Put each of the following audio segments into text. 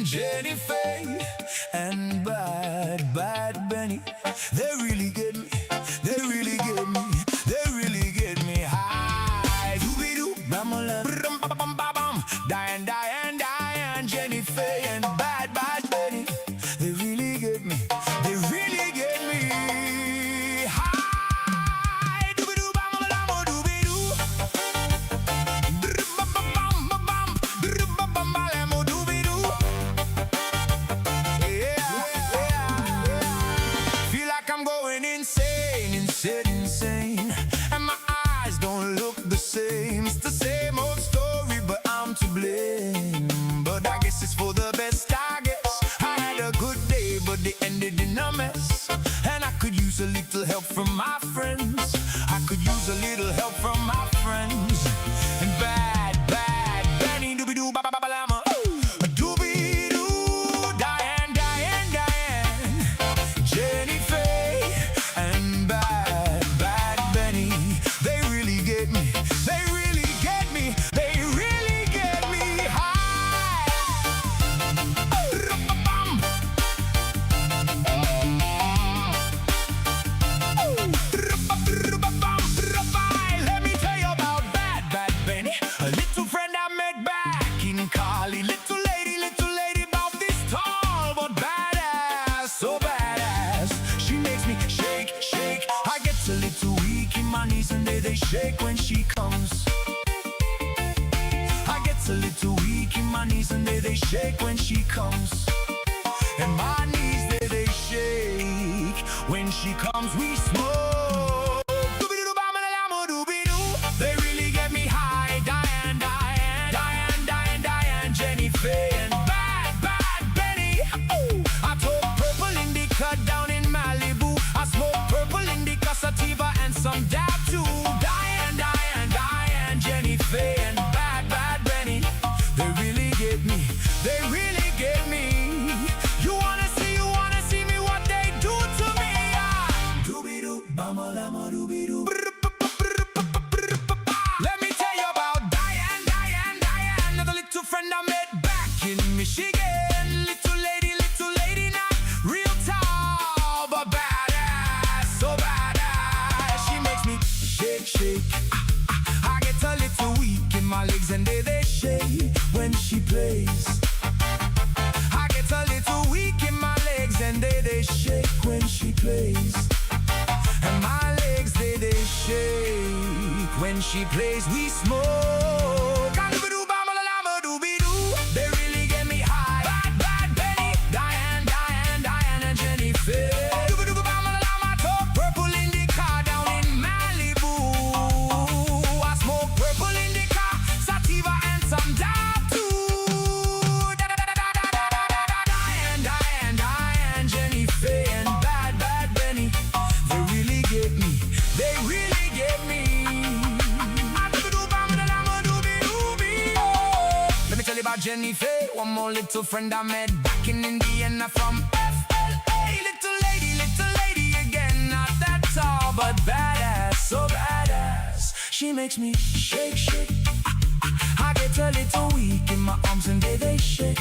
Jenny Faye and Bad Benny. They really get me, they really get me, they really get me high. Doobie-doo, bam-a-lam, bam-bam-bam-bam. Diane, Jenny Faye and Bad Benny. They really get me, they really get me high. Doobie-doo, bam-a-lam, oh, doobie-doo. Bam-bam-bam-bam, bam-bam-bam-bam, oh, doobie-doo. Feel like I'm going insane, and my eyes don't look the same. It's the same old story, but I'm to blame. But I guess it's for the best, I guess. I had a good day, but they ended in a mess. And I could use a little help from my friends. I could use a little help from my friends. And Bad Benny, doobie-doo, ba-ba-ba-ba-lama. Doobie-doo, Diane, Jenny Faye and Bad Benny. They really get me, they really get me, they really get me high. Let me tell you about Bad Benny, a little friend I met back in Cali. Little lady about this tall, but badass, so badass. She makes me shake. I get a little weak in my knees and they shake when she comes. I get a little weak in my knees and they shake when she comes. And my knees they shake when she comes. We smoke. Doobie-doo, bam-a-lam, doobie-doo. They really get me high. Diane, Jenny Faye and Bad Benny. Ooh. I took purple indica down in Malibu. I smoke purple indica, sativa and some dab too. Diane, Jenny Faye and Bad Benny. They really get me, they really get me. You wanna see me what they do to me? Doobie-doo, bam-a-lam, doobie-doo. Let me tell you about Diane, another little friend I met back in Michigan. Little lady, not real tall, but badass, so badass. She makes me shake. I get a little weak in my legs and they shake when she plays. I get a little weak in my legs and they shake when she plays. And my legs they shake when she plays. We smoke. Doobie-doo, bam-a-lam, doobie-doo. They really get me high. Bad Benny, Diane, and Jenny Faye. Doobie-doo, bam-a-lam, I talk purple indica down in Malibu. I smoke purple indica, sativa and some dab too. Diane, Jenny Faye and Bad Benny. They really get me, they really get me. Doobie-doo, bam-a-lam, doobie-doo. Let me tell you about Jenny Faye, one more little friend I met back in Indiana from FLA. Little lady again, not that tall, but badass, so badass. She makes me shake. I get a little weak in my arms and they shake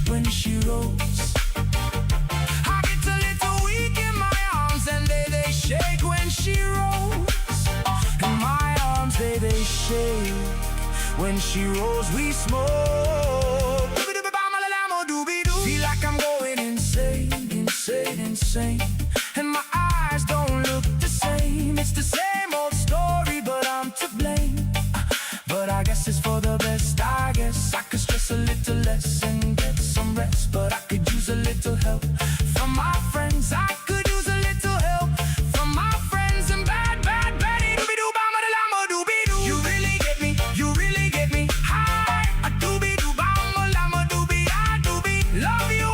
when she rolls. I get a little weak in my arms and they shake when she rolls. And my arms they shake when she rolls. We smoke. Doobie-doo, bam-a-lam, doobie-doo. Feel like I'm going insane. And my eyes don't look the same. It's the same old story, but I'm to blame. But I guess it's for the best. I guess I could stress a little less and get some rest. But I could use a little help from my friends. I could use a little help from my friends. And Bad Benny, doobie-doo, bam-a-lam, doobie-doo. You really get me high. A doobie-doo, bam-a-lam, doobie, I doobie. Love you,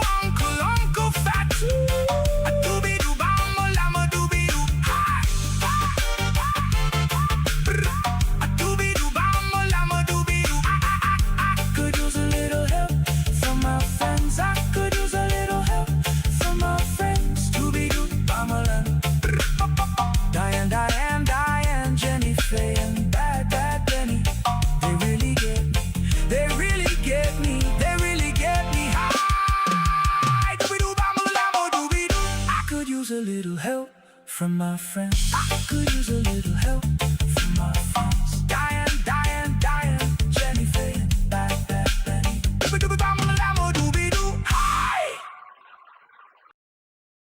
from my friends. I could use a little help from my friends. Diane, Jenny, Faye, bad Benny. Hi!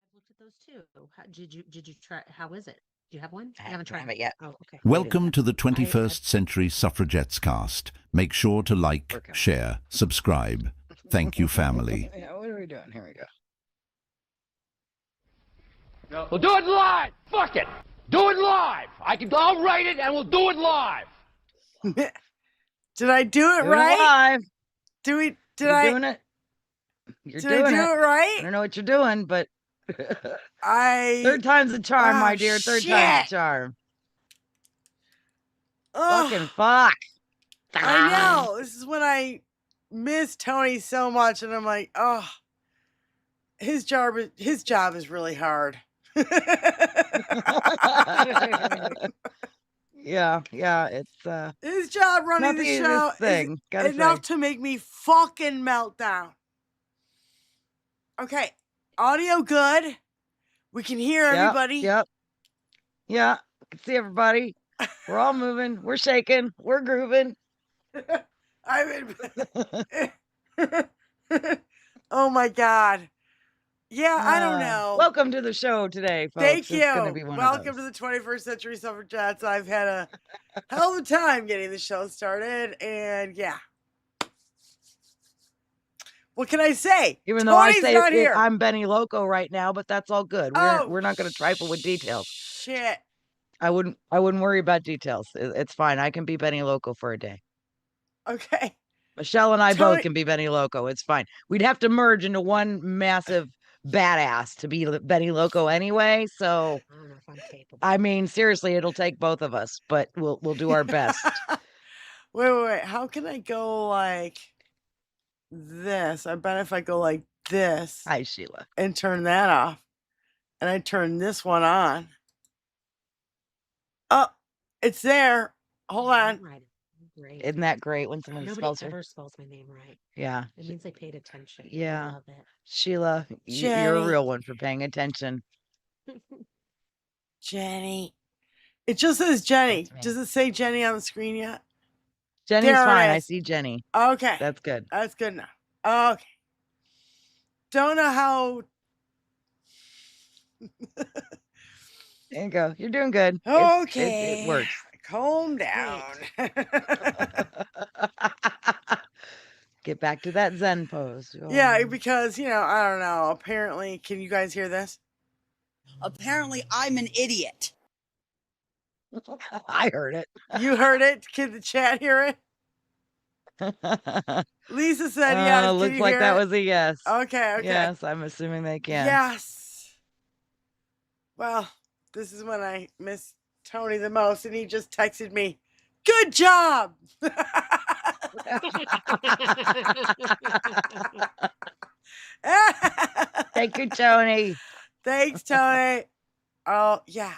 I've looked at those too. Did you try? How is it? Do you have one? I You haven't tried it yet. Oh, okay. Welcome to the 21st Century Suffragettes cast. Make sure to like, share, subscribe. Thank you, family. Yeah, what are we doing? Here we go. We'll do it live. Fuck it. Do it live. I'll write it and we'll do it live. Did I do it Doing right? it live. Did You're I doing it. You're did doing I do it I right? don't know what you're doing, but I third time's a charm, Oh, my dear. Third shit. time's a charm. Ugh, Fucking fuck. I know. This is when I miss Tony so much, and I'm like, oh, his job is really hard. Yeah, it's His job running not the the show easiest thing. is Gotta enough say. to make me fucking melt down. Okay, audio good. We can hear everybody. Yep. Yeah, I can see everybody. We're all moving. We're shaking. We're grooving. I mean, oh my God. Yeah, I don't know. Welcome to the show today, folks. Thank It's gonna you. be one Welcome of to those. the 21st Century Suffragettes. I've had a hell of a time getting the show started, and yeah. What can I say? Even though I Tony's say not here. I'm Benny Loco right now, but that's all good. We're not going to trifle with details. Shit. I wouldn't worry about details. It's fine. I can be Benny Loco for a day. Okay. Michelle and I Tony- both can be Benny Loco. It's fine. We'd have to merge into one massive badass to be Benny Loco anyway. So I don't know if I'm capable. I mean, seriously, it'll take both of us, but we'll do our best. Wait. How can I go like this? I bet if I go like this Hi, Sheila. and turn that off, and I turn this one on. Oh, it's there. Hold on. Right. Great. Isn't that great when someone Nobody spells her? ever spells my name right. Yeah. It means they paid attention. Yeah. I love it. Sheila, you're Jenny. a real one for paying attention. Jenny. It just says Jenny. That's me. Does it say Jenny on the screen yet? Jenny's There it fine. I is. see Jenny. Okay. That's good. That's good enough. Okay. Don't know how. There you go. You're doing good. Okay. It works. Calm down. Get back to that Zen pose. Yeah, Oh. because, I don't know. Apparently, can you guys hear this? Apparently, I'm an idiot. I heard it. You heard it? Can the chat hear it? Lisa said yes. Can Looks you like hear that it? was a yes. Okay. Yes, I'm assuming they can. Yes. Well, this is when I miss Tony the most, and he just texted me, "Good job." Thank you, Tony. Thanks, Tony. Oh, yeah.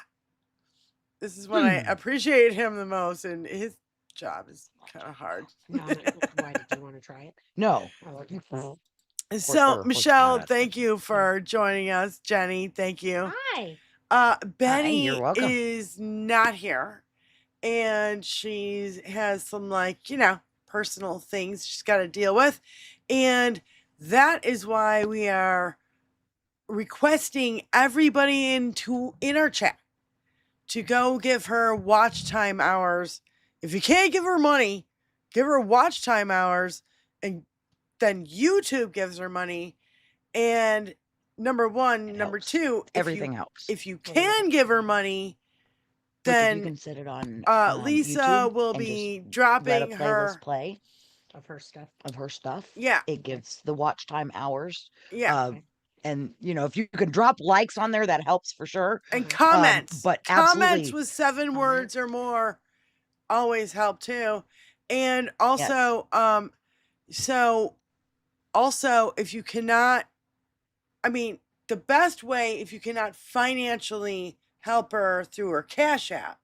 This is when I appreciate him the most, and his job is kind of hard. No, why did you want to try it? No. Oh, okay. So, or Michelle, not. thank you for joining us. Jenny, thank you. Hi. Betty you're welcome. is not here, and she has some personal things she's got to deal with, and that is why we are requesting everybody in our chat to go give her watch time hours. If you can't give her money, give her watch time hours, and then YouTube gives her money. And number one, It number helps. two, Everything helps. if you can give her money, Look, if you then can sit it on Lisa YouTube will and be just let a dropping playlist her. play Of her stuff. of her stuff. Yeah, It gives the watch time hours. yeah, And if you can drop likes on there, that helps for sure. and comments. but Comments absolutely- with 7 Comment. words or more always help too. And also, if you cannot, the best way, if you cannot financially help her through her Cash App,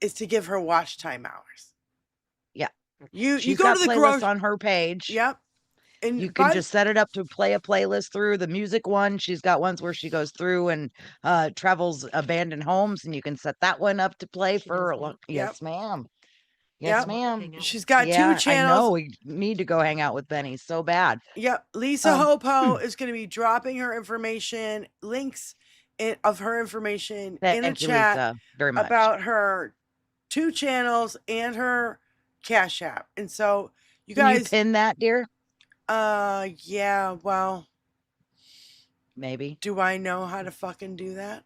is to give her watch time hours. Yeah. You She's go got to the playlists grocery. on her page. Yep. And You can just set it up to play a playlist through the music one. She's got ones where she goes through and travels abandoned homes, and you can set that one up to play She for does a long. that. Yes, ma'am. Yes, Yep. ma'am. Hang out she's with- got 2 Yeah, I know. channels. We need to go hang out with Benny so bad. Yep. Lisa Um, Hopo is going to be dropping her information, links of her information in the Thank you, chat Lisa, very much. about her 2 channels and her Cash App. And so you Can you guys, pin that, dear? yeah, well, Maybe. do I know how to fucking do that?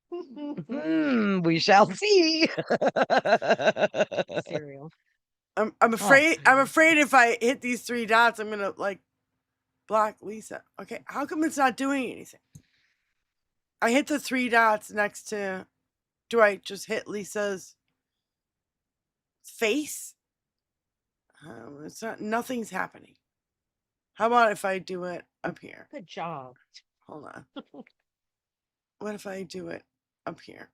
We shall see. Cereal. I'm afraid if I hit these 3 dots, I'm gonna like block Lisa. Okay, how come it's not doing anything? I hit the 3 dots next to. Do I just hit Lisa's face? It's not. Nothing's happening. How about if I do it up here? Good job. Hold on. What if I do it up here?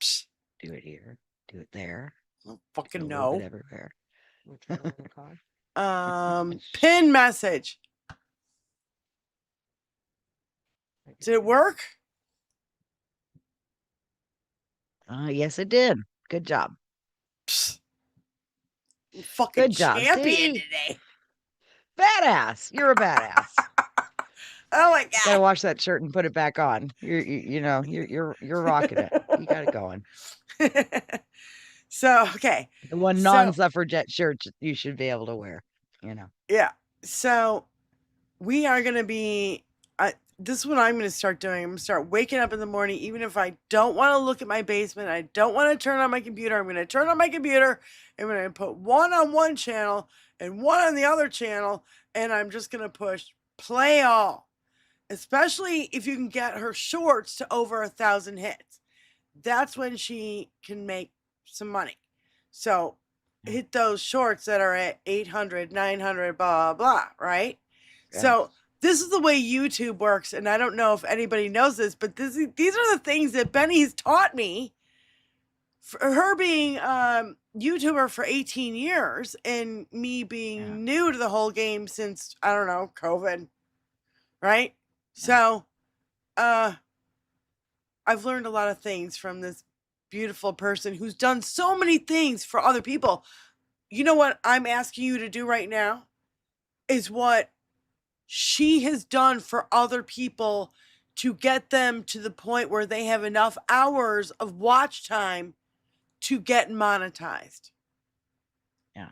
Psh, Do it here. Do it there. I don't do fucking a little bit know. everywhere. Which one on the card? Pin message. Did it work? Yes, it did. Good job. Psst. I'm fucking Good job. champion See? today. Badass. You're a badass. Oh my Gotta god. wash that shirt and put it back on. You're rocking it. You got it going. So, okay. The one So- non-suffragette shirt you should be able to wear. Yeah. So we are going to be, this is what I'm going to start doing. I'm going to start waking up in the morning, even if I don't want to look at my basement. I don't want to turn on my computer. I'm going to turn on my computer and I'm going to put one on one channel and one on the other channel. And I'm just going to push play all, especially if you can get her shorts to over 1,000 hits. That's when she can make some money. So hit those shorts that are at 800, 900, blah, blah, right? Yeah. So this is the way YouTube works. And I don't know if anybody knows this, but these are the things that Benny's taught me. For her being YouTuber for 18 years and me being new to the whole game since, I don't know, COVID, right? So I've learned a lot of things from this beautiful person who's done so many things for other people. You know what I'm asking you to do right now is what she has done for other people to get them to the point where they have enough hours of watch time to get monetized. Yeah.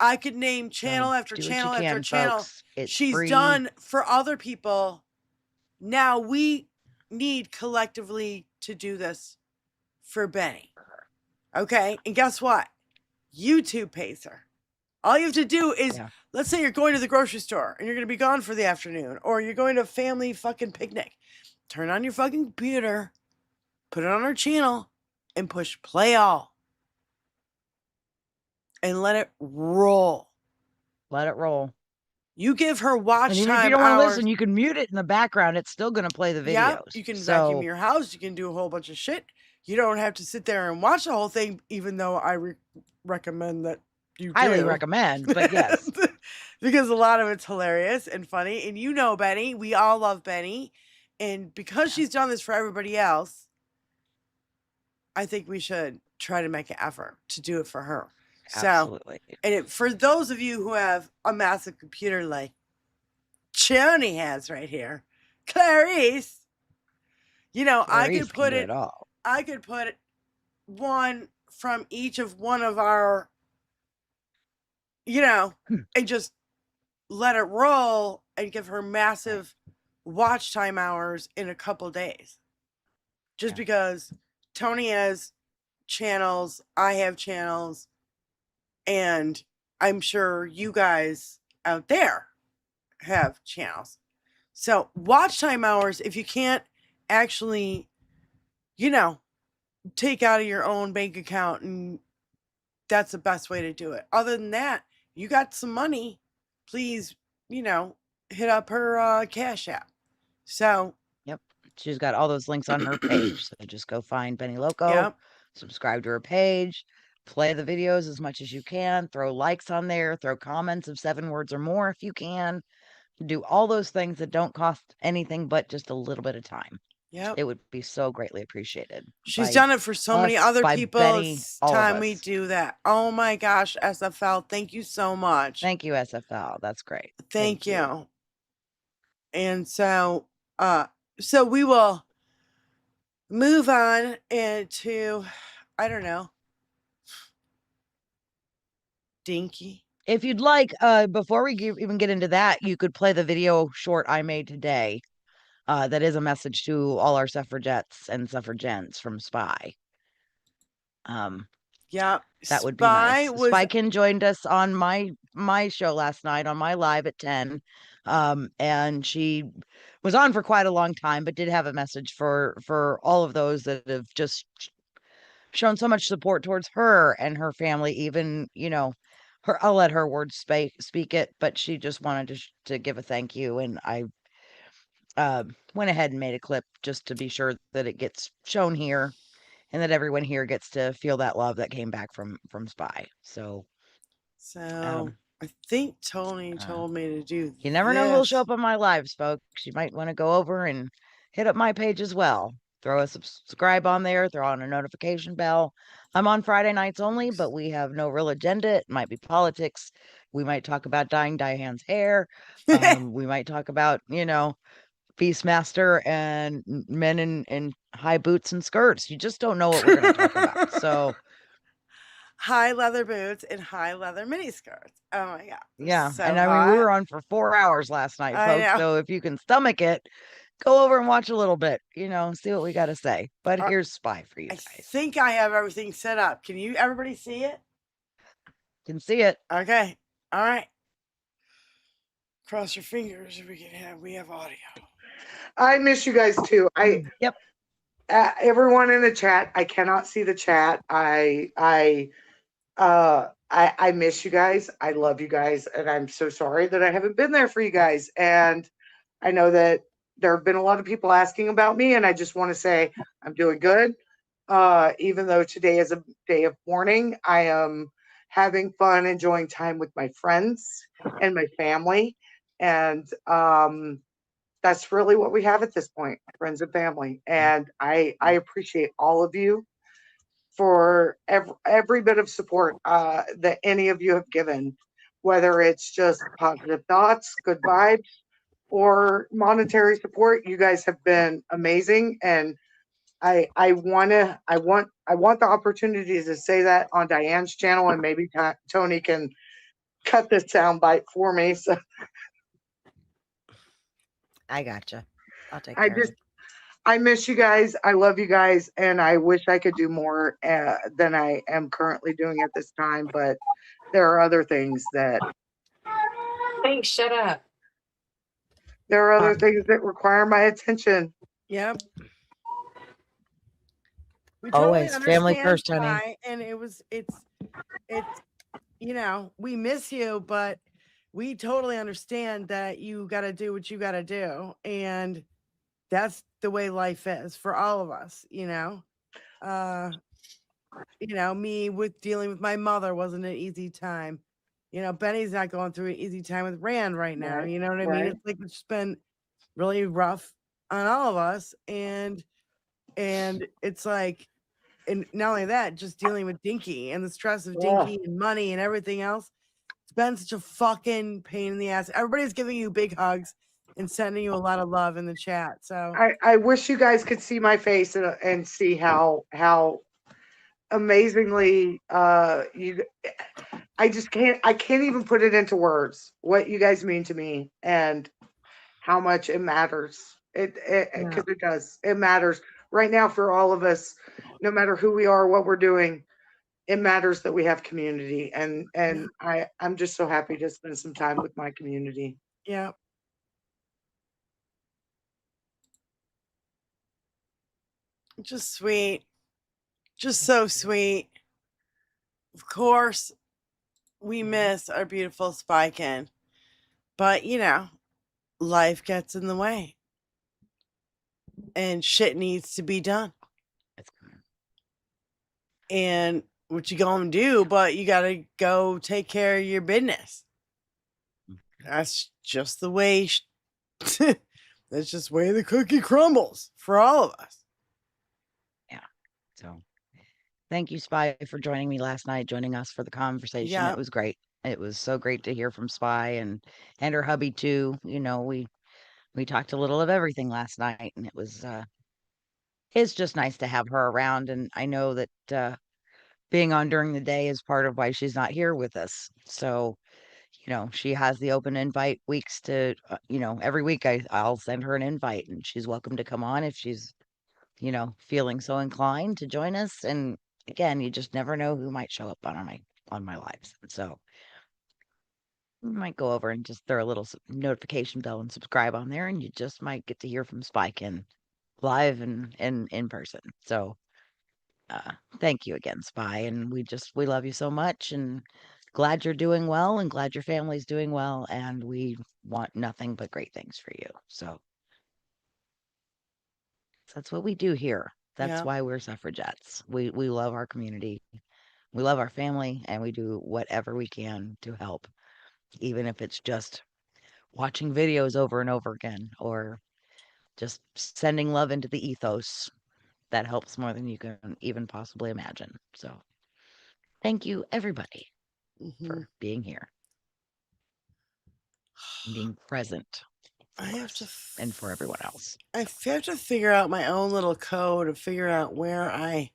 I could name channel So after do what you channel after can, channel folks. It's she's free. done for other people. Now we need collectively to do this for Benny. Okay? And guess what? YouTube pays her. All you have to do is, let's say you're going to the grocery store and you're going to be gone for the afternoon, or you're going to a family fucking picnic. Turn on your fucking computer, put it on our channel, and push play all. And let it roll. Let it roll. You give her watch And even time if you don't want to hours. listen, you can mute it in the background. It's still going to play the videos. Yeah, you can vacuum your house. You can do a whole bunch of shit. You don't have to sit there and watch the whole thing, even though I recommend that you highly do. recommend, but yes. Because a lot of it's hilarious and funny. And you know Benny. We all love Benny. And because she's done this for everybody else, I think we should try to make an effort to do it for her. Absolutely. So, and for those of you who have a massive computer like Choni has right here, Clarice, you know, I could put it, I could put one from each of one of our, you know, and just let it roll and give her massive watch time hours in a couple days. Just because Tony has channels, I have channels, and I'm sure you guys out there have channels. So watch time hours, if you can't actually, you know, take out of your own bank account, and that's the best way to do it. Other than that, you got some money, please, you know, hit up her Cash App. So, yep, she's got all those links on her page. So just go find Benny Loco, subscribe to her page. play the videos as much as you can, throw likes on there, throw comments of 7 words or more if you can. Do all those things that don't cost anything but just a little bit of time. Yep. It would be so greatly appreciated. She's by done it for so many us, other by people. Benny, It's all of time we us. do that. Oh my gosh, SFL, thank you so much. Thank you, SFL. That's great. Thank you. And so we will move on into, I don't know, Dinky. If you'd like, before we even get into that, you could play the video short I made today. That is a message to all our suffragettes and suffragents from SPY. Yeah, That would be nice. Spykin joined us on my show last night on my live at 10. And she was on for quite a long time, but did have a message for all of those that have just shown so much support towards her and her family. Even, you know, I'll let her words speak it, but she just wanted to give a thank you, and I went ahead and made a clip just to be sure that it gets shown here and that everyone here gets to feel that love that came back from SPY. So I think Tony told me to do you never know who'll show this. up on my lives, folks. You might want to go over and hit up my page as well. Throw a subscribe on there, throw on a notification bell. I'm on Friday nights only, but we have no real agenda. It might be politics. We might talk about dyeing Diane's hair. We might talk about, you know, Beastmaster and men in high boots and skirts. You just don't know what we're going to talk about. So high leather boots and high leather mini skirts. Oh my god. yeah, So and I mean we were on for 4 hours last night, I folks. know. So if you can stomach it, go over and watch a little bit, you know, see what we got to say. But here's SPY for you I guys. think I have everything set up. Can you everybody see it? Can see it. Okay. All right. Cross your fingers. We have audio. I miss you guys too. Yep. Everyone in the chat. I cannot see the chat. I miss you guys. I love you guys, and I'm so sorry that I haven't been there for you guys. And I know that there have been a lot of people asking about me, and I just want to say I'm doing good. Even though today is a day of mourning, I am having fun, enjoying time with my friends and my family, and that's really what we have at this point, friends and family. And I appreciate all of you for every bit of support that any of you have given, whether it's just positive thoughts, good vibes, or monetary support. You guys have been amazing, and I want the opportunity to say that on Diane's channel, and maybe Tony can cut this soundbite for me. So I gotcha. I'll take care of it. I miss you guys. I love you guys, and I wish I could do more than I am currently doing at this time. But there are other things that. Thanks. Shut up. There are other things that require my attention. Yep. We Always family understand first, honey. why, and it's you know, we miss you, but we totally understand that you got to do what you got to do, and that's the way life is for all of us, you know. You know, me with dealing with my mother wasn't an easy time. You know, Benny's not going through an easy time with Rand right now. Right, You know what I mean? right. It's like it's been really rough on all of us, and it's like, and not only that, just dealing with Dinky and the stress of Dinky and money and everything else. It's been such a fucking pain in the ass. Everybody's giving you big hugs and sending you a lot of love in the chat. So I wish you guys could see my face and see how amazingly you. I can't even put it into words what you guys mean to me and how much it matters. Because it does. It matters right now for all of us, no matter who we are, what we're doing. It matters that we have community, and I'm just so happy to spend some time with my community. yeah. Just sweet. Just so sweet. Of course, we miss our beautiful Spykin. But, you know, life gets in the way. And shit needs to be done. It's And what you gonna do, but you gotta go take care of your business. That's just the way that's just the way the cookie crumbles for all of us. So thank you, Spy, for joining me last night, joining us for the conversation. Yeah. It was great. It was so great to hear from Spy and her hubby too. You know, we talked a little of everything last night, and it's just nice to have her around. And I know that being on during the day is part of why she's not here with us. So, you know, she has the open invite weeks to, you know, every week I'll send her an invite, and she's welcome to come on if she's, you know, feeling so inclined to join us. And again, you just never know who might show up on my lives. So you might go over and just throw a little notification bell and subscribe on there, and you just might get to hear from Spike live and in person. So thank you again, Spy. And we love you so much, and glad you're doing well, and glad your family's doing well. And we want nothing but great things for you. So that's what we do here. That's Yeah. why we're suffragettes. We love our community. We love our family, and we do whatever we can to help, even if it's just watching videos over and over again, or just sending love into the ethos. That helps more than you can even possibly imagine. So thank you, everybody, for being here, being present for us and for everyone else. I have to figure out my own little code and figure out where I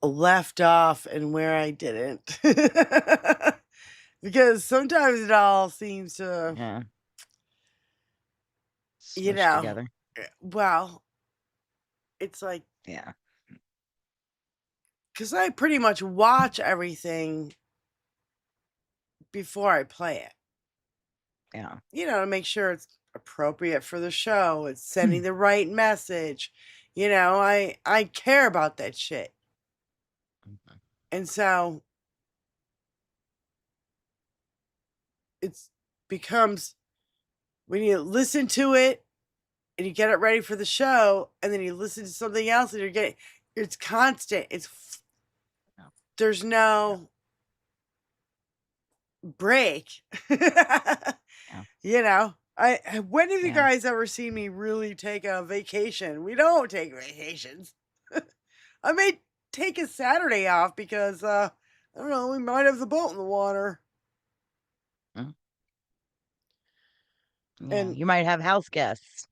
left off and where I didn't. Because sometimes it all seems to, Yeah. you Smushed know, together. well, it's like, Yeah. because I pretty much watch everything before I play it. Yeah. You know, to make sure it's appropriate for the show, it's sending the right message. You know, I care about that shit. And so it becomes when you listen to it and you get it ready for the show, and then you listen to something else and it's constant. There's no break. You know, when have you guys ever seen me really take a vacation? We don't take vacations. I may take a Saturday off because I don't know, we might have the boat in the water. Yeah, And you might have house guests.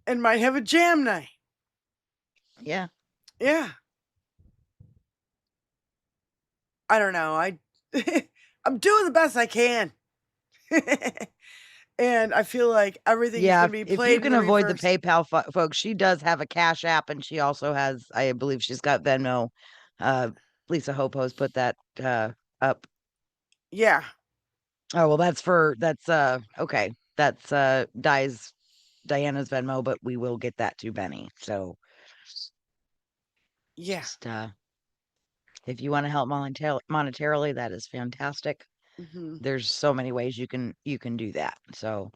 and might have a jam night. Yeah. Yeah. I don't know. I'm doing the best I can. And I feel like everything's Yeah, going to be if played you in can the avoid the reverse. PayPal folks, she does have a Cash App, and she also has, I believe she's got Venmo. Lisa Hopo's put that up. Yeah. Oh, well, that's okay. That's Diana's Venmo, but we will get that to Benny. So Yeah. just if you want to help monetarily, that is fantastic. There's so many ways you can do that. So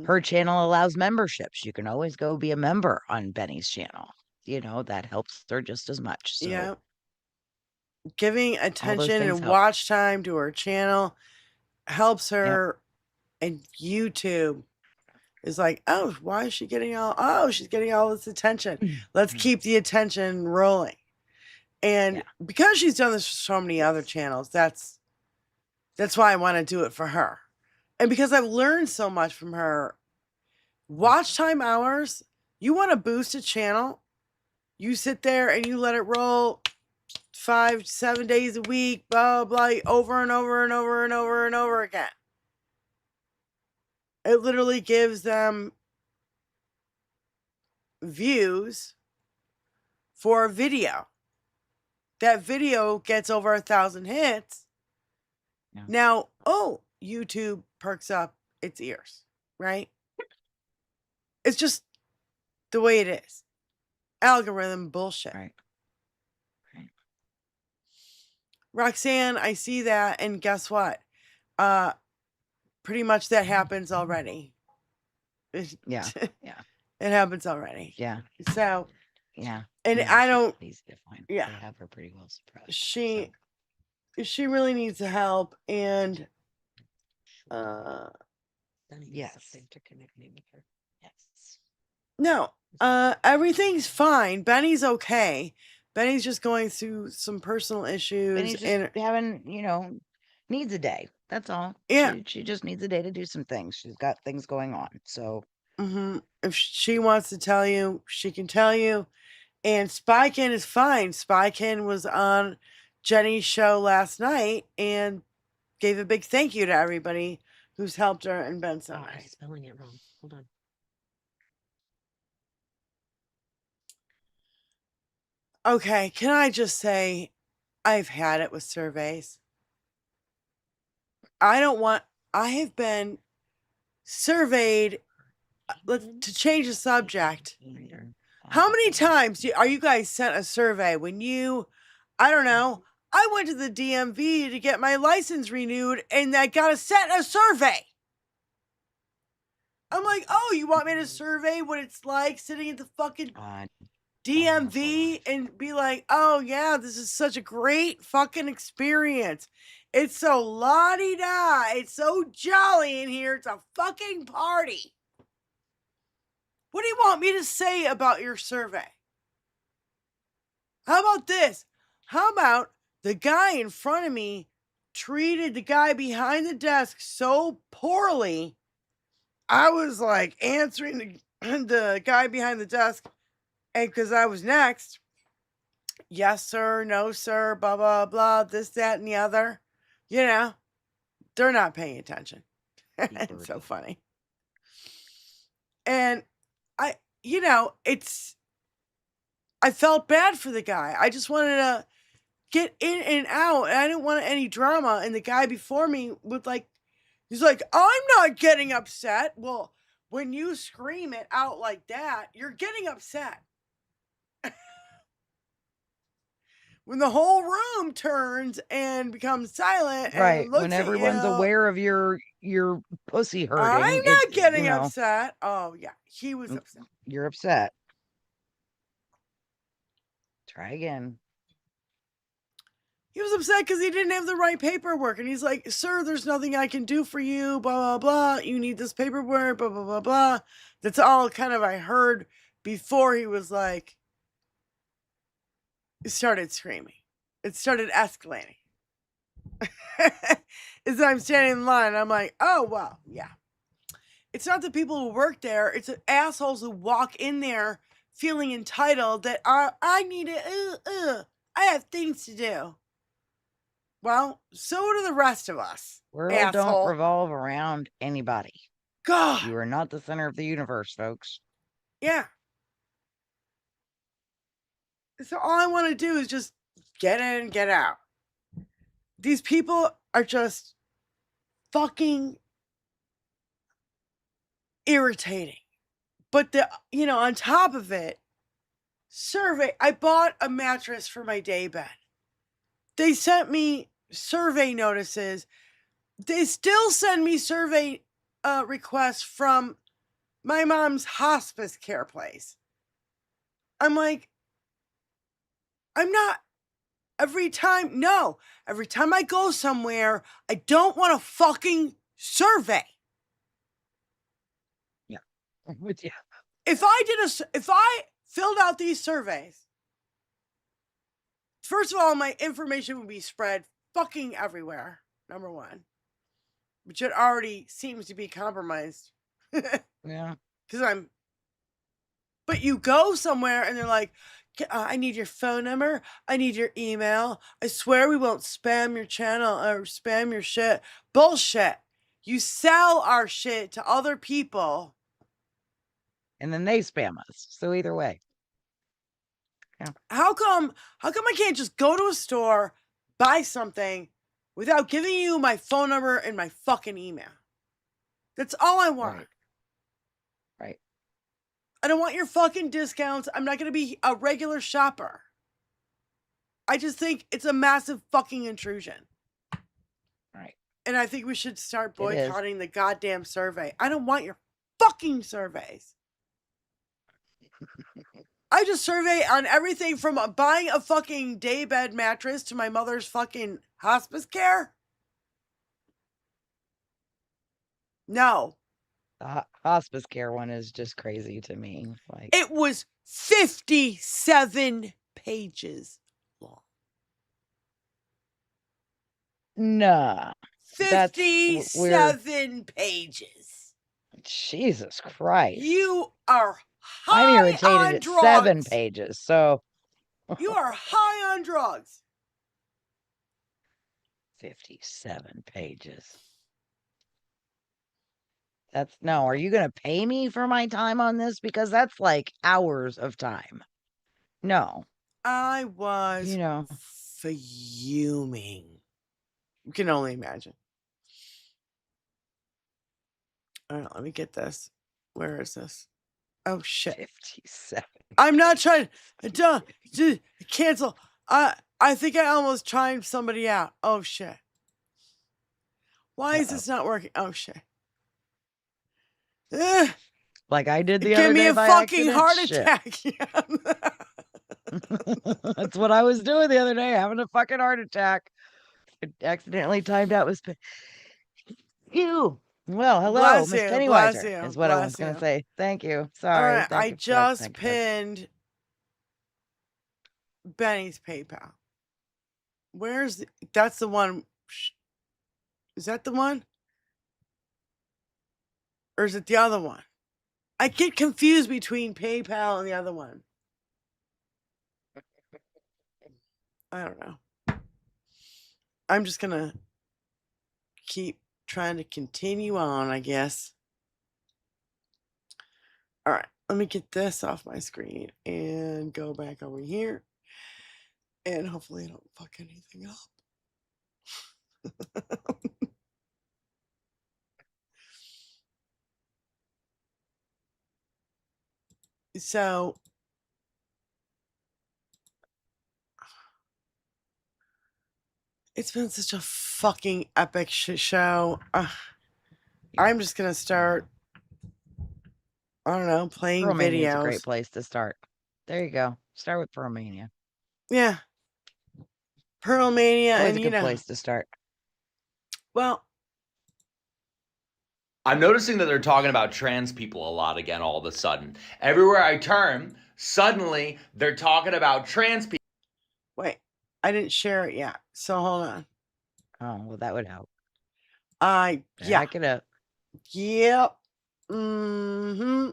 her channel allows memberships. You can always go be a member on Benny's channel. You know, that helps her just as much. So Yeah. Giving attention and help. watch time to her channel helps her. And YouTube is like, oh, why is she getting she's getting all this attention. Let's keep the attention rolling. And because she's done this for so many other channels, that's why I want to do it for her. And because I've learned so much from her. Watch time hours, you want to boost a channel, you sit there and you let it roll 5-7 days a week, blah, blah, blah, over and over and over and over and over again. It literally gives them views for a video. That video gets over 1,000 hits. Now, YouTube perks up its ears, right? It's just the way it is. Algorithm bullshit. Right. Roxanne, I see that, and guess what? Pretty much that happens already. Yeah. It happens already. Yeah. So Yeah. And no, I she's don't, easy to find. yeah. They have her pretty well suppressed. she so. she really needs the help. And Yes. Yes. no, everything's fine. Benny's okay. Benny's just going through some personal issues. Benny's just And having, needs a day. That's all. yeah, She just needs a day to do some things. She's got things going on. So if she wants to tell you, she can tell you. And Spykin is fine. Spykin was on Jenny's show last night and gave a big thank you to everybody who's helped her and been so Oh, I'm nice. spelling it wrong. Hold on. Okay, can I just say I've had it with surveys. I have been surveyed. To change the subject. How many times are you guys sent a survey when you, I don't know, I went to the DMV to get my license renewed and I got sent a survey. I'm like, oh, you want me to survey what it's like sitting at the fucking DMV and be like, oh yeah, this is such a great fucking experience. It's so la-di-da. It's so jolly in here. It's a fucking party. What do you want me to say about your survey? How about this? How about the guy in front of me treated the guy behind the desk so poorly? I was like answering the guy behind the desk, and because I was next, yes, sir, no, sir, blah, blah, blah, this, that, and the other. They're not paying attention. It's so funny. And I felt bad for the guy. I just wanted to get in and out. And I didn't want any drama. And the guy before me he's like, I'm not getting upset. Well, when you scream it out like that, you're getting upset. When the whole room turns and becomes silent, right. and looks When at everyone's you, aware of your pussy hurting. I'm not getting upset. Oh yeah, he was upset. You're upset. Try again. He was upset because he didn't have the right paperwork. And he's like, sir, there's nothing I can do for you, blah, blah, blah. You need this paperwork, blah, blah, blah, blah. That's all kind of I heard before he was like, it started screaming. It started escalating. As I'm standing in line, I'm like, oh, well, yeah. It's not the people who work there. It's the assholes who walk in there feeling entitled that I need it. I have things to do. Well, so do the rest of us. World don't revolve around anybody. God. You are not the center of the universe, folks. Yeah. So all I want to do is just get in, get out. These people are just fucking irritating. But on top of it, I bought a mattress for my day bed. They sent me survey notices. They still send me survey requests from my mom's hospice care place. I'm like, every time I go somewhere, I don't want a fucking survey. Yeah, I'm with you. If I filled out these surveys, first of all, my information would be spread fucking everywhere, number one. Which it already seems to be compromised. Yeah. But you go somewhere and they're like, I need your phone number. I need your email. I swear we won't spam your channel or spam your shit. Bullshit. You sell our shit to other people. And then they spam us. So either way. Yeah. How come I can't just go to a store, buy something without giving you my phone number and my fucking email? That's all I want. Right. I don't want your fucking discounts. I'm not going to be a regular shopper. I just think it's a massive fucking intrusion. Right. And I think we should start boycotting the goddamn survey. I don't want your fucking surveys. I just survey on everything from buying a fucking daybed mattress to my mother's fucking hospice care. No. The hospice care one is just crazy to me. Like, It was 57 pages long. nah. That's weird. 57 pages. Jesus Christ. You are I'm high irritated on at drugs. 7 pages. So You are high on drugs. 57 pages. That's no, are you going to pay me for my time on this? Because that's like hours of time. No, I was you know, fuming. You can only imagine. All right, let me get this. Where is this? Oh, shit. 57. I'm not trying to cancel. I think I almost chimed somebody out. Oh, shit. Why is this not working? Oh, shit. Ugh. Like I did the Give other me day a by fucking accident. heart Shit. attack. That's what I was doing the other day, having a fucking heart attack. I accidentally timed out with you. Well, hello, Bless Miss you, Pennywiser bless you, is what I was bless going you. to say. Thank you. All Sorry. right, Thank I you for that. just Thank you for that. pinned Benny's PayPal. That's the one. Is that the one? Or is it the other one? I get confused between PayPal and the other one. I don't know. I'm just gonna keep trying to continue on, I guess. All right, let me get this off my screen and go back over here. And hopefully I don't fuck anything up. So it's been such a fucking epic shit show. I'm just gonna start, I don't know, playing Pearl Mania is a videos. great place to start. There you go. Start with Pearl Mania. Yeah. Pearl Mania, Always and a you good know, place to start. well, I'm noticing that they're talking about trans people a lot again all of a sudden. Everywhere I turn, suddenly they're talking about trans people. wait, I didn't share it yet, so hold on. Oh, well, that would help. Yeah. Back it up. Yep. Mm-hmm.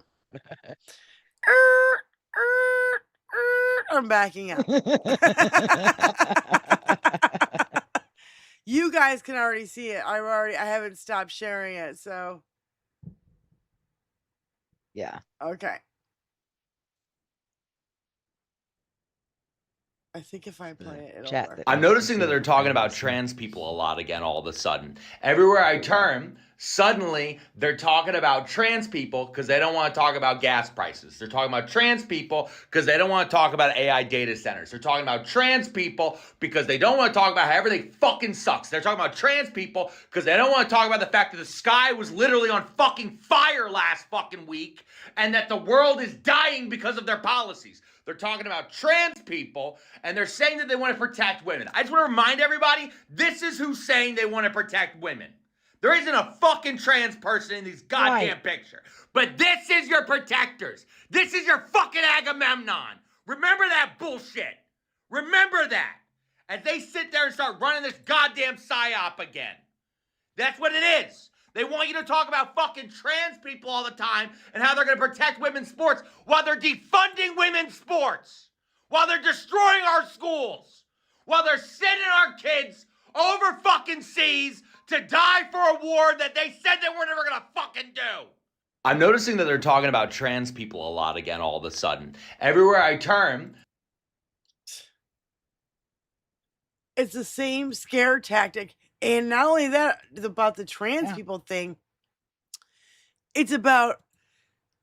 I'm backing up. You guys can already see it. I haven't stopped sharing it, so Yeah. okay. I think if I play it, it'll work. I'm noticing that they're talking about trans people a lot again all of a sudden. Everywhere I turn, suddenly they're talking about trans people because they don't want to talk about gas prices. They're talking about trans people because they don't want to talk about AI data centers. They're talking about trans people because they don't want to talk about how everything fucking sucks. They're talking about trans people because they don't want to talk about the fact that the sky was literally on fucking fire last fucking week and that the world is dying because of their policies. They're talking about trans people, and they're saying that they want to protect women. I just want to remind everybody, this is who's saying they want to protect women. There isn't a fucking trans person in this goddamn picture. But this is your protectors. This is your fucking Agamemnon. Remember that bullshit. Remember that. As they sit there and start running this goddamn psyop again. That's what it is. They want you to talk about fucking trans people all the time and how they're going to protect women's sports while they're defunding women's sports, while they're destroying our schools, while they're sending our kids over fucking seas to die for a war that they said they were never going to fucking do. I'm noticing that they're talking about trans people a lot again all of a sudden. Everywhere I turn, It's the same scare tactic. And not only that, about the trans people thing, it's about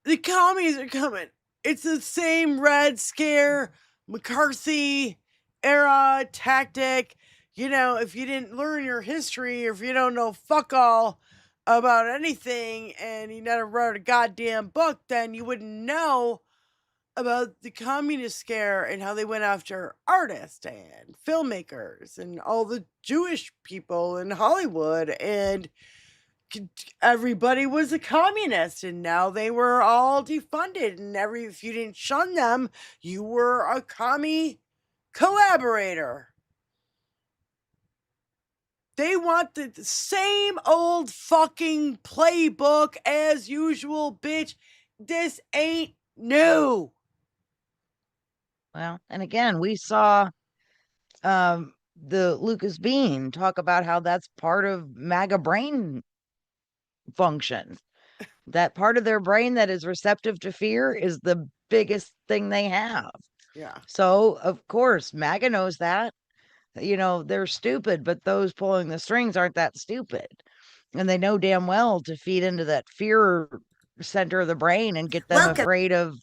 the commies are coming. It's the same Red Scare, McCarthy era tactic. You know, if you didn't learn your history or if you don't know fuck all about anything and you never wrote a goddamn book, then you wouldn't know about the communist scare and how they went after artists and filmmakers and all the Jewish people in Hollywood, and everybody was a communist, and now they were all defunded, and if you didn't shun them, you were a commie collaborator. They want the same old fucking playbook as usual, bitch. This ain't new. Well, and again, we saw the Lucas Bean talk about how that's part of MAGA brain function. That part of their brain that is receptive to fear is the biggest thing they have. Yeah. So, of course, MAGA knows that. They're stupid, but those pulling the strings aren't that stupid. And they know damn well to feed into that fear center of the brain and get them afraid of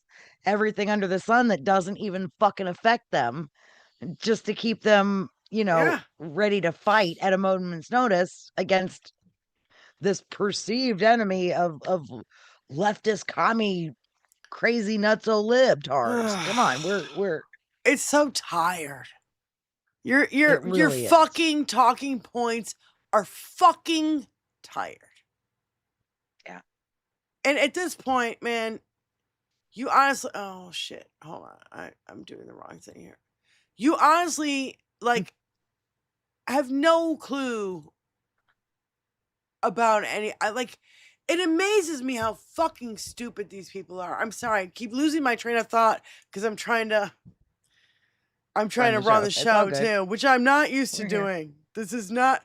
everything under the sun that doesn't even fucking affect them, just to keep them, ready to fight at a moment's notice against this perceived enemy of leftist commie crazy nutso libtards. Come on, we're it's so tired. Your really fucking talking points are fucking tired. Yeah. And at this point, man, you honestly, oh shit, hold on, I'm doing the wrong thing here. You honestly have no clue about any. It amazes me how fucking stupid these people are. I'm sorry, I keep losing my train of thought because I'm trying to run the show too, which I'm not used to doing. This is not.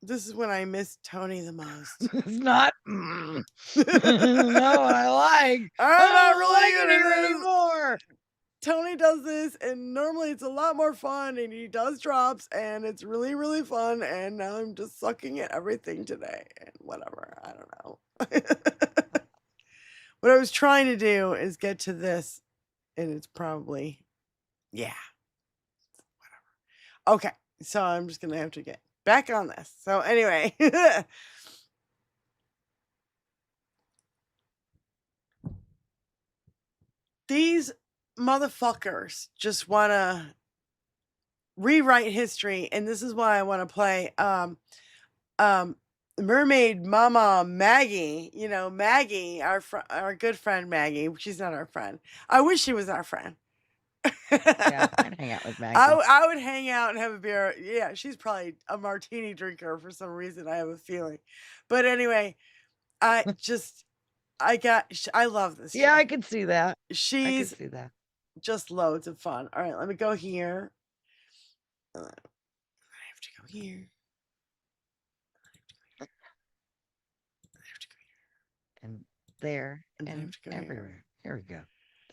This is when I miss Tony the most. It's not. No, I like. I'm not really good at it anymore. Tony does this, and normally it's a lot more fun, and he does drops, and it's really, really fun, and now I'm just sucking at everything today, and whatever, I don't know. What I was trying to do is get to this, and it's probably, yeah, whatever. Okay, so I'm just going to have to get back on this. So anyway. These motherfuckers just want to rewrite history, and this is why I want to play Mermaid Mama Maggie. Maggie, our good friend Maggie. She's not our friend. I wish she was our friend. Yeah, I'd hang out with Maggie. I would hang out and have a beer. Yeah, she's probably a martini drinker for some reason. I have a feeling. But anyway, I love this. Yeah, I could see that. She's just loads of fun. All right, let me go here. I have to go here. I have to go here. And there. And I And have to go everywhere. Here we go.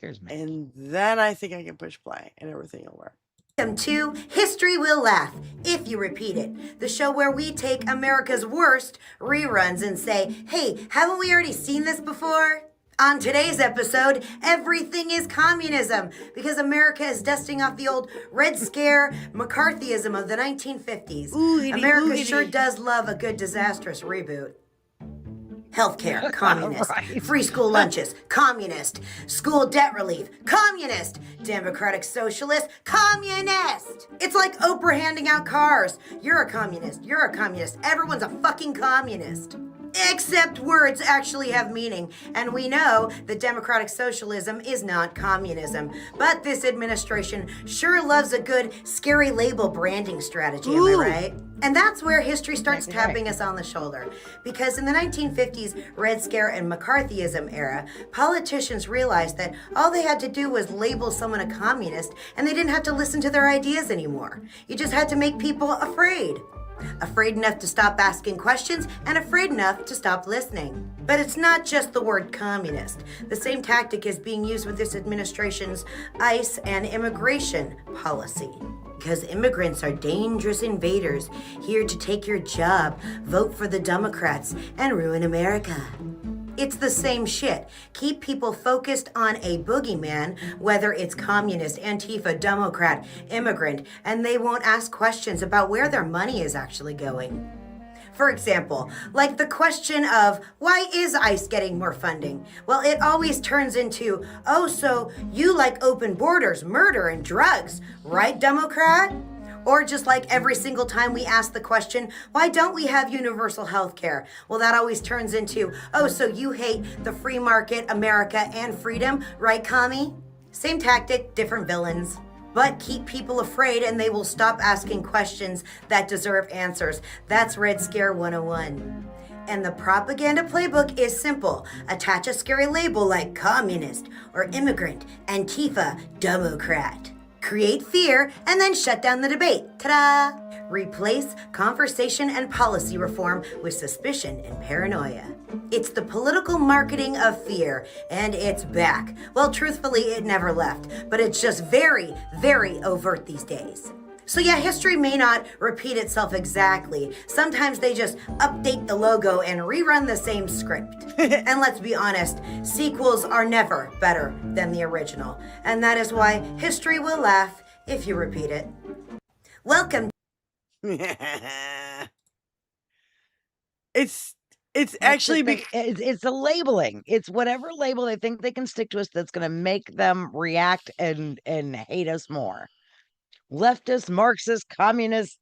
There's Maggie. And then I think I can push play and everything will work. Welcome to History Will Laugh If You Repeat It, the show where we take America's worst reruns and say, hey, haven't we already seen this before? On today's episode, everything is communism because America is dusting off the old Red Scare McCarthyism of the 1950s. America sure does love a good disastrous reboot. Healthcare, communist. Right. Free school lunches, communist. School debt relief, communist. Democratic socialist, communist. It's like Oprah handing out cars. You're a communist. You're a communist. Everyone's a fucking communist. Except words actually have meaning, and we know that democratic socialism is not communism. But this administration sure loves a good scary label branding strategy, am I right? And that's where history starts tapping us on the shoulder. Because in the 1950s Red Scare and McCarthyism era, politicians realized that all they had to do was label someone a communist, and they didn't have to listen to their ideas anymore. You just had to make people afraid. Afraid enough to stop asking questions and afraid enough to stop listening. But it's not just the word communist. The same tactic is being used with this administration's ICE and immigration policy. Because immigrants are dangerous invaders here to take your job, vote for the Democrats, and ruin America. It's the same shit. Keep people focused on a boogeyman, whether it's communist, Antifa, Democrat, immigrant, and they won't ask questions about where their money is actually going. For example, like the question of why is ICE getting more funding? Well, it always turns into, oh, so you like open borders, murder, and drugs, right, Democrat? Or just like every single time we ask the question, why don't we have universal health care? Well, that always turns into, oh, so you hate the free market, America, and freedom, right, commie? Same tactic, different villains. But keep people afraid and they will stop asking questions that deserve answers. That's Red Scare 101. And the propaganda playbook is simple. Attach a scary label like communist or immigrant, Antifa, Democrat. Create fear and then shut down the debate. Ta-da! Replace conversation and policy reform with suspicion and paranoia. It's the political marketing of fear, and it's back. Well, truthfully, it never left, but it's just very, very overt these days. So yeah, history may not repeat itself exactly. Sometimes they just update the logo and rerun the same script. And let's be honest, sequels are never better than the original. And that is why history will laugh if you repeat it. Welcome. It's actually it's the labeling. It's whatever label they think they can stick to us that's going to make them react and hate us more. Leftist, Marxist, communist,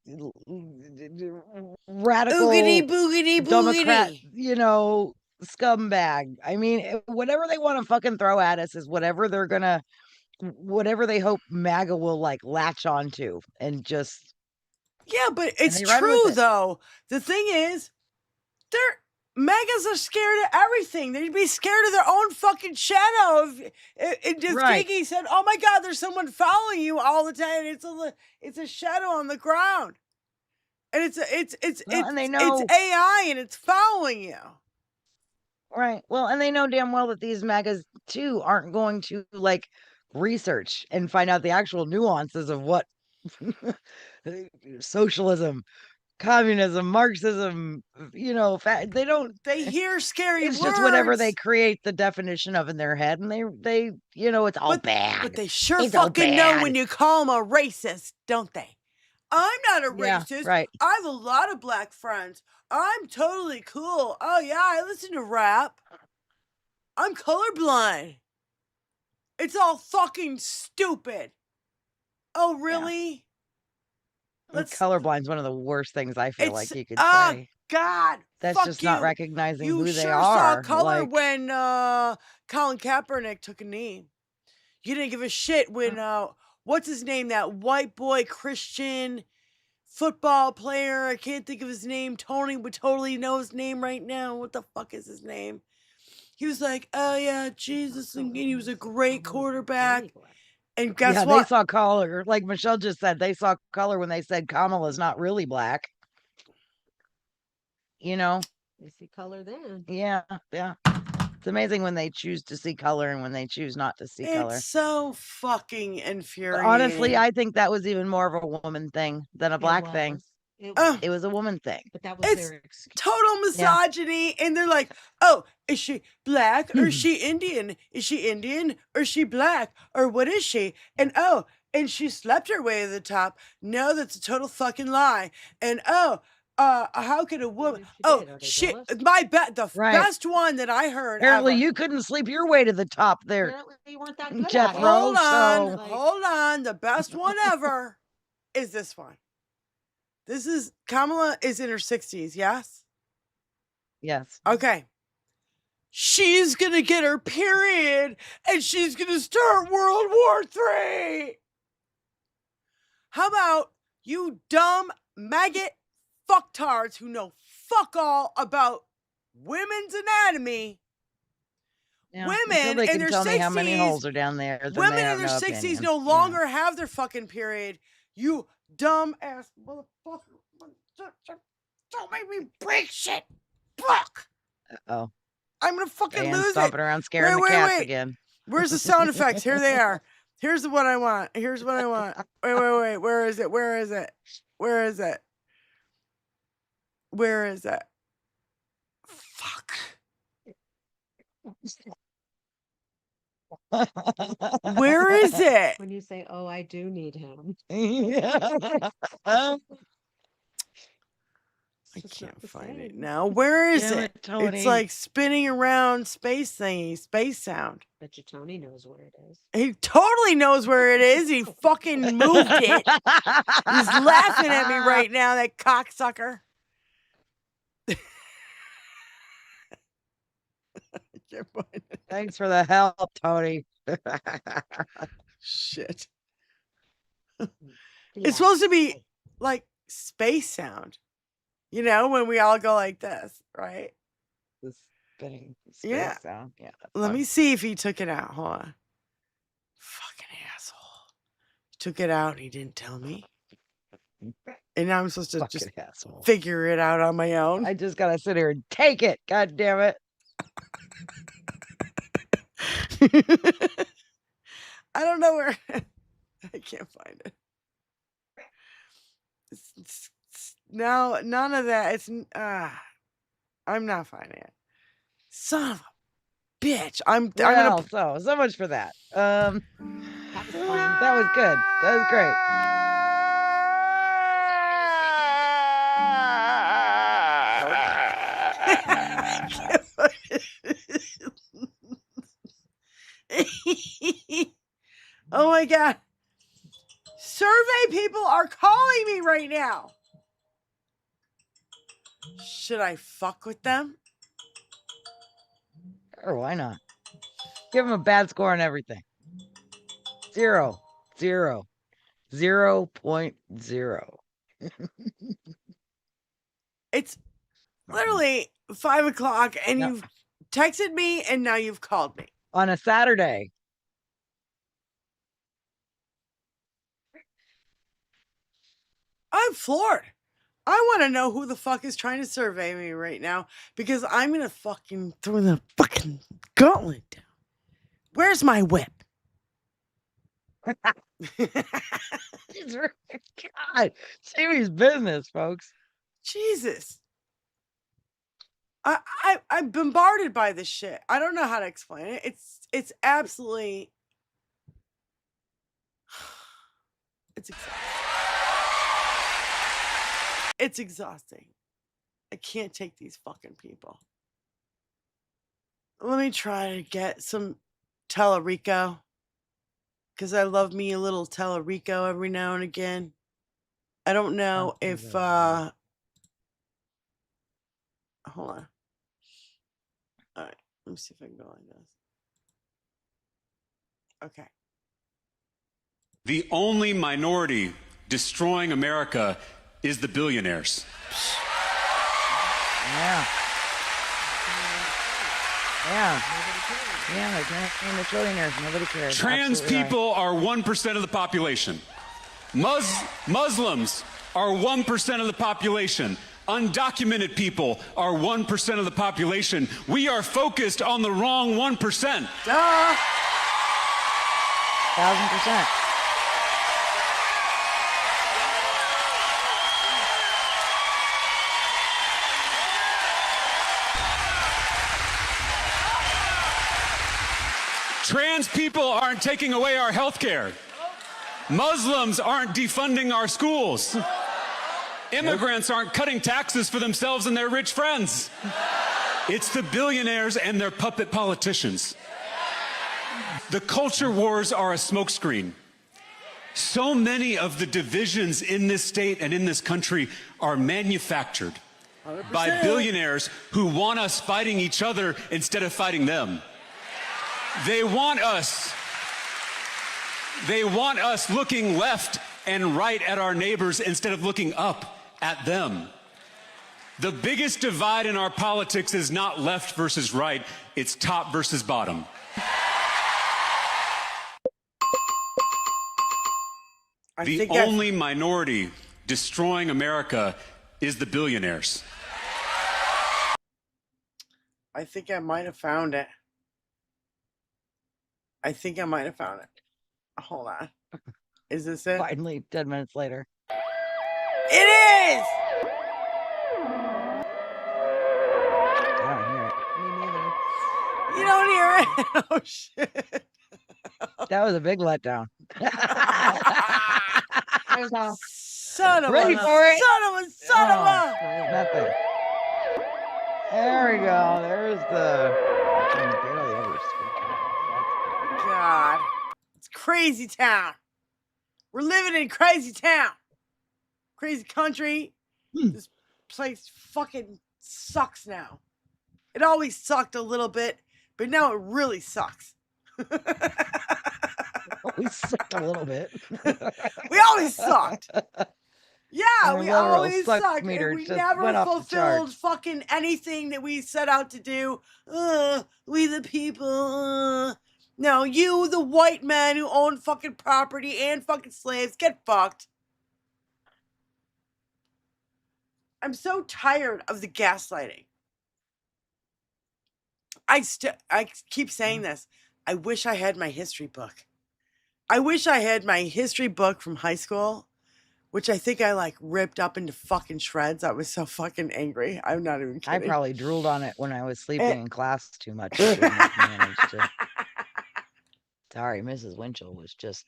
radical, oogity boogity Democrat, boogity. you know, scumbag. I mean, whatever they want to fucking throw at us is whatever they're gonna, whatever they hope MAGA will like latch onto and just. Yeah, but it's they run with true it. though. The thing is, MAGAs are scared of everything. They'd be scared of their own fucking shadow. If Right. Kiki said, "Oh my God, there's someone following you all the time," it's a shadow on the ground, and it's and they know, it's AI and it's following you. Right. Well, and they know damn well that these MAGAs too aren't going to like research and find out the actual nuances of what socialism, communism, Marxism, you know, they don't. They hear scary It's words. just whatever they create the definition of in their head, and they, you know, it's all bad. But they sure It's all fucking know bad. when you call them a racist, don't they? I'm not a Yeah, racist. right. I have a lot of black friends. I'm totally cool. Oh yeah, I listen to rap. I'm colorblind. It's all fucking stupid. Oh really? Colorblind's one of the worst things I feel like you could oh say. God, That's fuck just you. not recognizing You who sure they saw are. color Like, when Colin Kaepernick took a knee. You didn't give a shit when what's his name? That white boy Christian football player. I can't think of his name. Tony would totally know his name right now. What the fuck is his name? He was like, oh yeah, Jesus, and he was a great quarterback. And guess what? They saw color. Like Michelle just said, they saw color when they said Kamala's not really black. You know? They see color then. Yeah. It's amazing when they choose to see color and when they choose not to see color. It's so fucking But infuriating. honestly, I think that was even more of a woman thing than a black thing. It was a woman thing. But that was It's their excuse. total misogyny, and they're like, "Oh, is she black or is she Indian? Is she Indian or is she black or what is she?" And oh, and she slept her way to the top. No, that's a total fucking lie. And oh, how could a woman? Oh, shit! The best one that I heard. Apparently, ever. you couldn't sleep your way to the top there. Apparently you weren't that good Jethro, at it. Hold on. The best one ever is this one. This is Kamala is in her 60s, yes? Yes. Okay. She's gonna get her period and she's gonna start World War III. How about you dumb maggot fucktards who know fuck all about women's anatomy? Yeah, Women they in can their tell 60s, me how many holes are down there. Then women they in have their no 60s opinion. no longer have their fucking period. You dumb ass motherfucker. Don't make me break shit. Fuck. Oh. I'm gonna fucking Diane's lose stomping it. around scaring the cats again. Where's the sound effects? Here they are. Here's the one I want. Here's what I want. Wait. Where is it? Where is it? Where is it? Where is it? Fuck. Where is it? When you say, "Oh, I do need him." Yeah. I It's not can't the find it same. now. Where is Damn it? it, Tony. It's like spinning around space thingy, space sound. Bet you Tony knows where it is. He totally knows where it is. He fucking moved it. He's laughing at me right now, that cocksucker. I can't find it. Thanks for the help, Tony. Shit. Yeah. It's supposed to be like space sound. You know, when we all go like this, right? The spinning space Yeah. sound. Yeah. that's Let fun. me see if he took it out. Hold on. Fucking asshole. He took it out and he didn't tell me. And now I'm supposed to just Fucking asshole. figure it out on my own. I just gotta sit here and take it. God damn it. I don't know where. I can't find it. It's now, none of that. I'm not finding it. Son of a bitch. I'm Well, gonna. so much for that. That was fun. That was good. That was great. Oh my God. Survey people are calling me right now. Should I fuck with them? Or why not? Give him a bad score on everything. 0, 0, 0.0. It's literally 5 o'clock and No. you've texted me and now you've called me. On a Saturday. I'm floored. I want to know who the fuck is trying to survey me right now because I'm going to fucking throw the fucking gauntlet down. Where's my whip? God, Jamie's business, folks. Jesus. I'm bombarded by this shit. I don't know how to explain it. It's absolutely it's exhausting. It's exhausting. I can't take these fucking people. Let me try to get some Tellerico. Because I love me a little Tellerico every now and again. I don't know if hold on. All right, let me see if I can go like this. Okay. The only minority destroying America is the billionaires. Yeah. Yeah. Yeah, they're the trillionaires. Nobody cares. Trans Absolutely right. people are 1% of the population. Muslims are 1% of the population. Undocumented people are 1% of the population. We are focused on the wrong 1%. Duh. 1000%. Trans people aren't taking away our health care. Muslims aren't defunding our schools. Immigrants aren't cutting taxes for themselves and their rich friends. It's the billionaires and their puppet politicians. The culture wars are a smokescreen. So many of the divisions in this state and in this country are manufactured 100%. by billionaires who want us fighting each other instead of fighting them. They want us looking left and right at our neighbors instead of looking up at them. The biggest divide in our politics is not left versus right, it's top versus bottom. The only minority destroying America is the billionaires. I think I might have found it. Hold on. Is this it? Finally, 10 minutes later. It is! I don't hear it. You don't hear it? Oh, shit. That was a big letdown. I was all Son of Ready a, for it? son of a. Nothing. There we go. There's the. I can barely ever speak. God. It's crazy town. We're living in crazy town. Crazy country. This place fucking sucks now. It always sucked a little bit, but now it really sucks. We sucked a little bit. We always sucked. Yeah, Our we literal always suck sucked. meter And we just never went off the fulfilled charts. fucking anything that we set out to do. We the people. No, you, the white men who own fucking property and fucking slaves, get fucked. I'm so tired of the gaslighting. I keep saying this. I wish I had my history book. I wish I had my history book from high school, which I think I like ripped up into fucking shreds. I was so fucking angry. I'm not even I kidding. probably drooled on it when I was sleeping in class too much. It didn't manage to. Sorry, Mrs. Winchell was just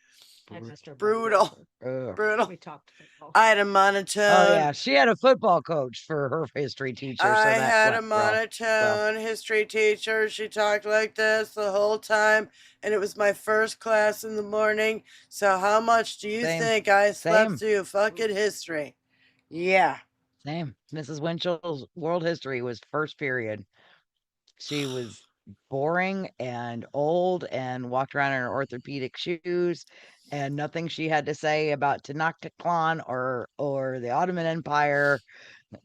brutal. Ugh. Brutal. We talked football. I had a monotone. Oh yeah, she had a football coach for her history teacher. So I that had a went well. monotone history teacher. She talked like this the whole time, and it was my first class in the morning. So how much do you Same. think I slept Same. through fucking history? Yeah. Same. Mrs. Winchell's world history was first period. She was boring and old and walked around in her orthopedic shoes, and nothing she had to say about Tenochtitlan or the Ottoman Empire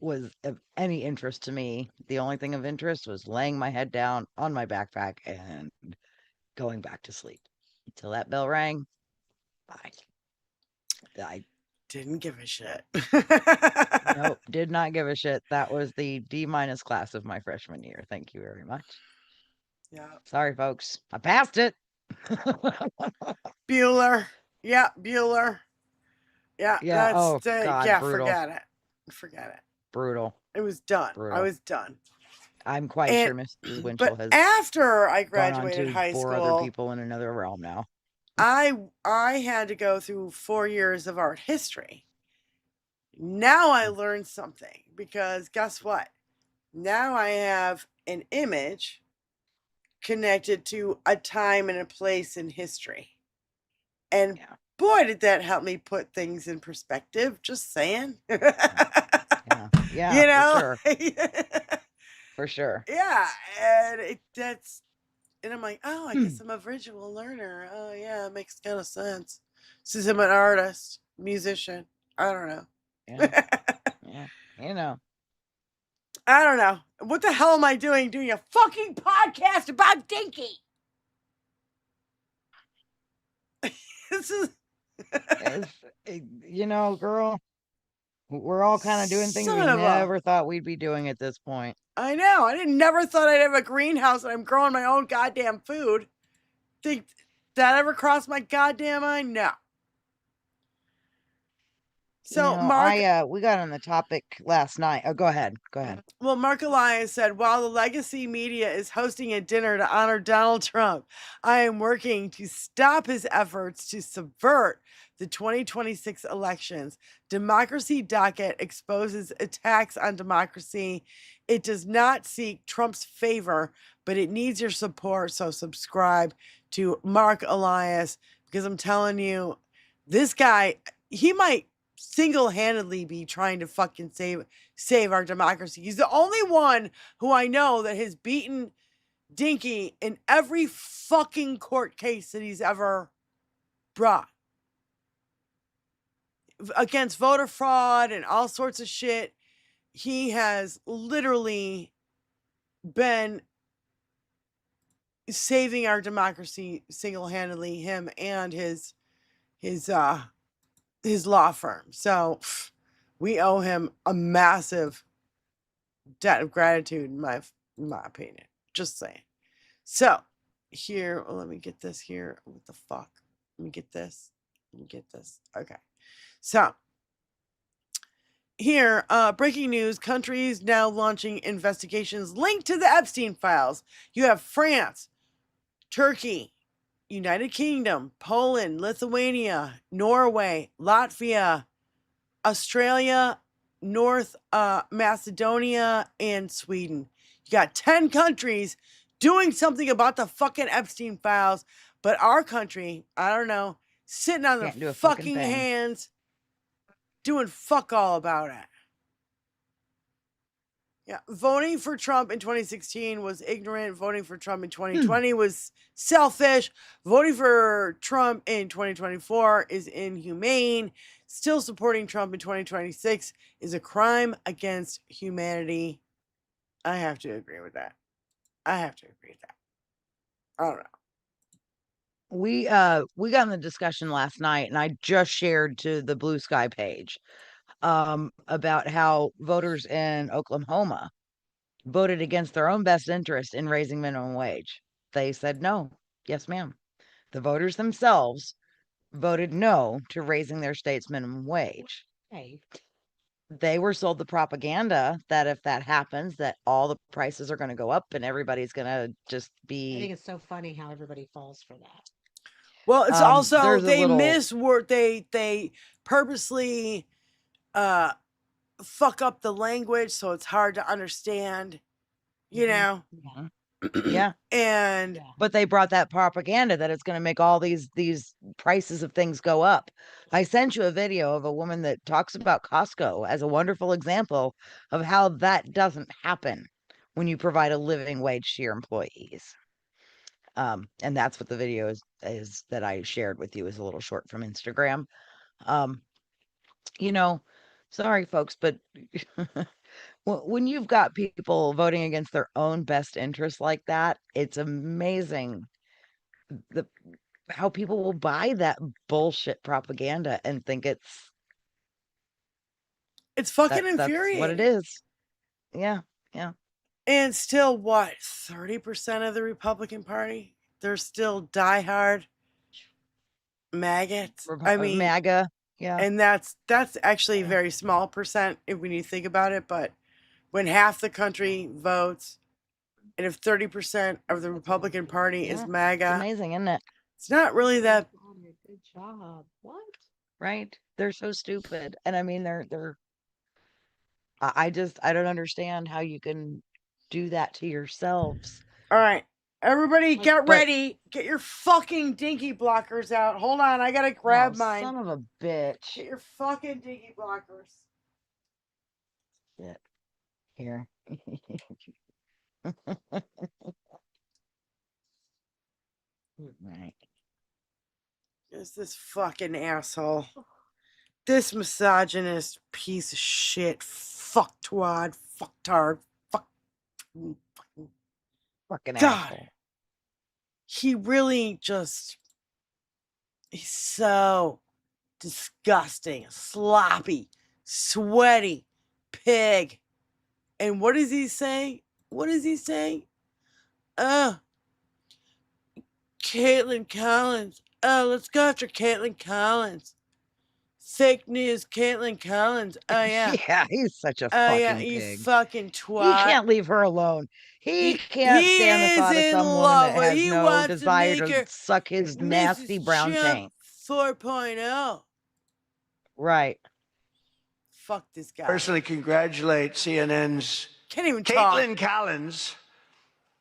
was of any interest to me. The only thing of interest was laying my head down on my backpack and going back to sleep until that bell rang. Bye. I didn't give a shit. Nope, did not give a shit. That was the D- class of my freshman year. Thank you very much. Yeah. Sorry, folks. I passed it. Bueller. Yeah, Bueller. Yeah, Yeah. that's Oh, God, yeah, brutal. forget it. Forget it. Brutal. It was done. Brutal. I was done. I'm quite And- sure Mrs. Winchell But has after I gone on graduated to high bore school, other people in another realm now. I had to go through 4 years of art history. Now I learned something because guess what? Now I have an image connected to a time and a place in history. And Yeah. boy, did that help me put things in perspective. Just saying. Yeah. Yeah. You know? For sure. For sure. Yeah. And and I'm like, oh, I guess I'm a visual learner. Oh, yeah, it makes kind of sense. Since I'm an artist, musician. I don't know. Yeah. Yeah. You know. I don't know. What the hell am I doing a fucking podcast about Dinky? This is You know, girl, we're all kind of doing things we Son of a- never thought we'd be doing at this point. I know. I never thought I'd have a greenhouse and I'm growing my own goddamn food. Think that ever crossed my goddamn mind? No. So You know, Mark, we got on the topic last night. Oh, go ahead. Go ahead. well, Mark Elias said, while the legacy media is hosting a dinner to honor Donald Trump, I am working to stop his efforts to subvert the 2026 elections. Democracy Docket exposes attacks on democracy. It does not seek Trump's favor, but it needs your support. So subscribe to Mark Elias, because I'm telling you, this guy, he might single-handedly be trying to fucking save our democracy. He's the only one who I know that has beaten Dinky in every fucking court case that he's ever brought against voter fraud and all sorts of shit. He has literally been saving our democracy single-handedly, him and his law firm. So we owe him a massive debt of gratitude, in my opinion. Just saying. So here, let me get this here. What the fuck? Let me get this. Okay. So here, breaking news, countries now launching investigations linked to the Epstein files. You have France, Turkey, United Kingdom, Poland, Lithuania, Norway, Latvia, Australia, North Macedonia, and Sweden. You got 10 countries doing something about the fucking Epstein files, but our country, I don't know, sitting on Can't do their a fucking fucking thing. hands, doing fuck all about it. Yeah, voting for Trump in 2016 was ignorant. Voting for Trump in 2020 was selfish. Voting for Trump in 2024 is inhumane. Still supporting Trump in 2026 is a crime against humanity. I have to agree with that. I have to agree with that. I don't know. We got in the discussion last night, and I just shared to the Blue Sky page about how voters in Oklahoma voted against their own best interest in raising minimum wage. They said no. Yes, ma'am. The voters themselves voted no to raising their state's minimum wage. Hey, They were sold the propaganda that if that happens, that all the prices are going to go up and everybody's going to just I be. think it's so funny how everybody falls for that. Well, it's also there's a they little- misword. They purposely fuck up the language so it's hard to understand. You know. Yeah. And But they brought that propaganda that it's going to make all these prices of things go up. I sent you a video of a woman that talks about Costco as a wonderful example of how that doesn't happen when you provide a living wage to your employees. And that's what the video is that I shared with you, is a little short from Instagram. You know, sorry folks, but when you've got people voting against their own best interests like that, it's amazing how people will buy that bullshit propaganda and think it's fucking that's infuriating. what it is. Yeah. And still, what, 30% of the Republican Party? They're still diehard maggots. I mean, MAGA. Yeah. And that's actually a very small percent when you think about it. But when half the country votes, and if 30% of the Republican Party is MAGA, it's amazing, isn't it? It's not really that. Good job. What? Right? They're so stupid, and I mean, they're. I don't understand how you can do that to yourselves. All right, everybody, get ready. Get your fucking dinky blockers out. Hold on, I gotta grab mine. Son of a bitch. Get your fucking dinky blockers. Shit. Here. Right. Is this fucking asshole? This misogynist piece of shit. Fucktwad. Fucktard. Fucking God. asshole. He really just. He's so disgusting, sloppy, sweaty pig. And what does he say? What does he say? Caitlin Collins. Oh, let's go after Caitlin Collins. Fake news, Caitlin Collins. Oh, yeah. Yeah, he's such a Oh, fucking yeah, pig. you fucking twat. He can't leave her alone. He can't stand the thought of is in some woman love that with- has he no wants to desire make to her suck his nasty Mrs. brown Trump taint. 4.0. Right. Fuck this guy. Personally congratulate CNN's Can't even talk. Caitlin Collins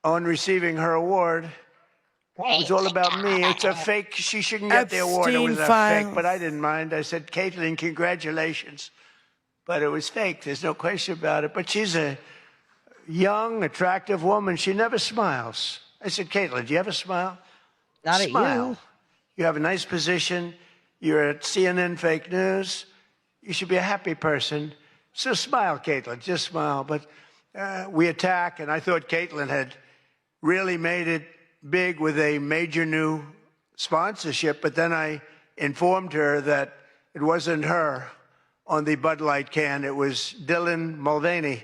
on receiving her award. It was all about me. It's a fake. She shouldn't get the award. It was a Epstein fake, but I didn't mind. I said, Caitlin, congratulations. But it was fake. There's no question about it. But she's a young, attractive woman. She never smiles. I said, Caitlin, do you ever smile? Not at Smile. you. You have a nice position. You're at CNN Fake News. You should be a happy person. So smile, Caitlin. Just smile. But we attack, and I thought Caitlin had really made it big with a major new sponsorship, but then I informed her that it wasn't her on the Bud Light can. It was Dylan Mulvaney.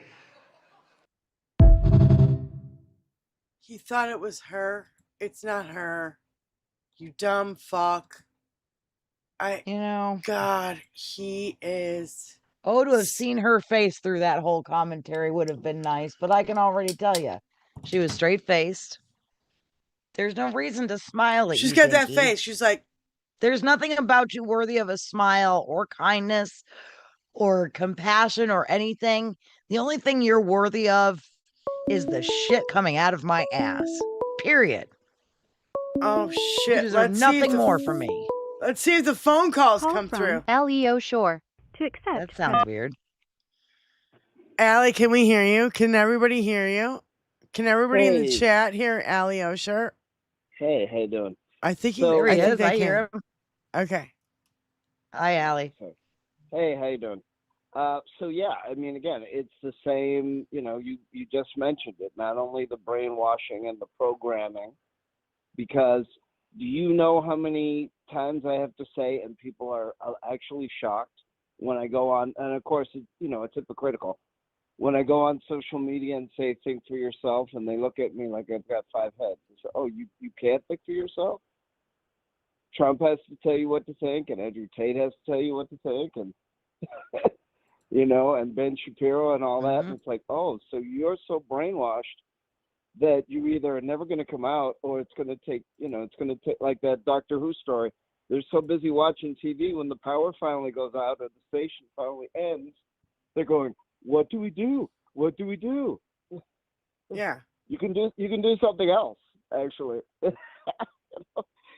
He thought it was her. It's not her. You dumb fuck. God, he is. Oh, to have seen her face through that whole commentary would have been nice, but I can already tell you, she was straight-faced. There's no reason to smile at you. She's got that Dinky. face. She's like, there's nothing about you worthy of a smile or kindness or compassion or anything. The only thing you're worthy of is the shit coming out of my ass. Period. Oh You shit! deserve nothing more from me. Let's see if the phone calls come through. LEO Shore. To accept. That sounds weird. Allie, can we hear you? Can everybody hear you? Can everybody in the Hey. chat hear Allie Osher? Hey, how you doing? I think he, So- There I he think is. they I can. hear him. Okay. Hi, Allie. Hey, how you doing? So yeah, I mean, again, it's the same. You know, you just mentioned it. Not only the brainwashing and the programming, because do you know how many times I have to say, and people are actually shocked when I go on, and of course, it's hypocritical. When I go on social media and say, think for yourself, and they look at me like I've got 5 heads. They say, oh, you can't think for yourself? Trump has to tell you what to think, and Andrew Tate has to tell you what to think, and, and Ben Shapiro and all that. And it's like, oh, so you're so brainwashed that you either are never going to come out, or it's going to take, like that Doctor Who story. They're so busy watching TV, when the power finally goes out or the station finally ends, they're going, what do we do? What do we do? Yeah. You can do something else, actually.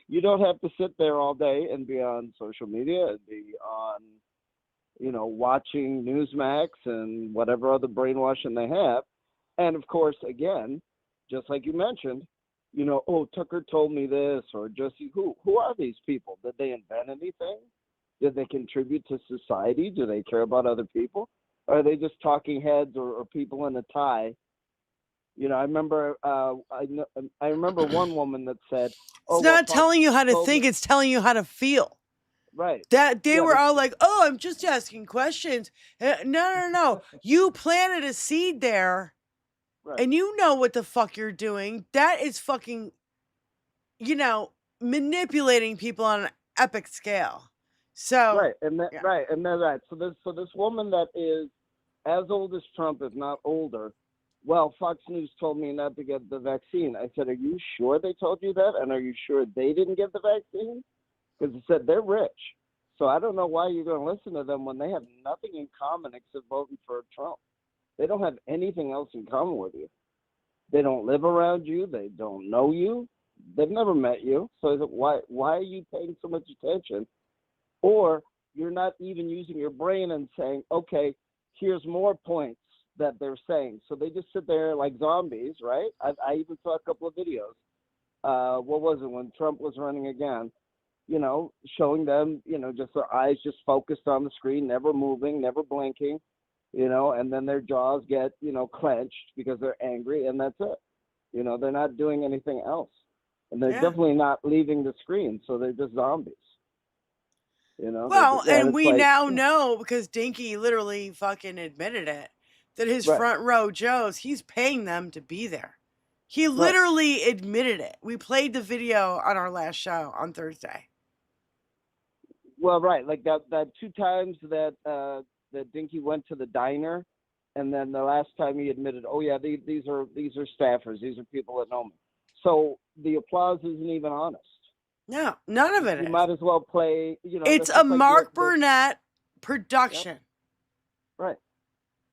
You don't have to sit there all day and be on social media and be on, watching Newsmax and whatever other brainwashing they have. And of course, again, just like you mentioned, oh, Tucker told me this, or Jesse, who are these people? Did they invent anything? Did they contribute to society? Do they care about other people? Or are they just talking heads or people in a tie? I remember I remember one woman that said, "Oh, It's not telling you how to think; it's telling you how to feel." Right. That they were all like, "Oh, I'm just asking questions." No. You planted a seed there, right. and you know what the fuck you're doing. That is fucking, manipulating people on an epic scale. So right, and that, right, and that's right. So this woman that is as old as Trump, if not older. Well, Fox News told me not to get the vaccine. I said, are you sure they told you that? And are you sure they didn't get the vaccine? Because it said they're rich. So I don't know why you're going to listen to them when they have nothing in common except voting for Trump. They don't have anything else in common with you. They don't live around you. They don't know you. They've never met you. So I said, why are you paying so much attention? Or you're not even using your brain and saying, okay, here's more points that they're saying. So they just sit there like zombies, right? I even saw a couple of videos. What was it, when Trump was running again, showing them, just their eyes just focused on the screen, never moving, never blinking, and then their jaws get, clenched because they're angry, and that's it. They're not doing anything else. And they're definitely not leaving the screen, so they're just zombies. Well, and we now know, because Dinky literally fucking admitted it, that his front row Joes, he's paying them to be there. He literally admitted it. We played the video on our last show on Thursday. Well, right, like that 2 times that that Dinky went to the diner, and then the last time he admitted, oh yeah, these are staffers, these are people that know me. So the applause isn't even honest. No, none of it You is. might as well play, It's a Mark Burnett production. Yep. Right.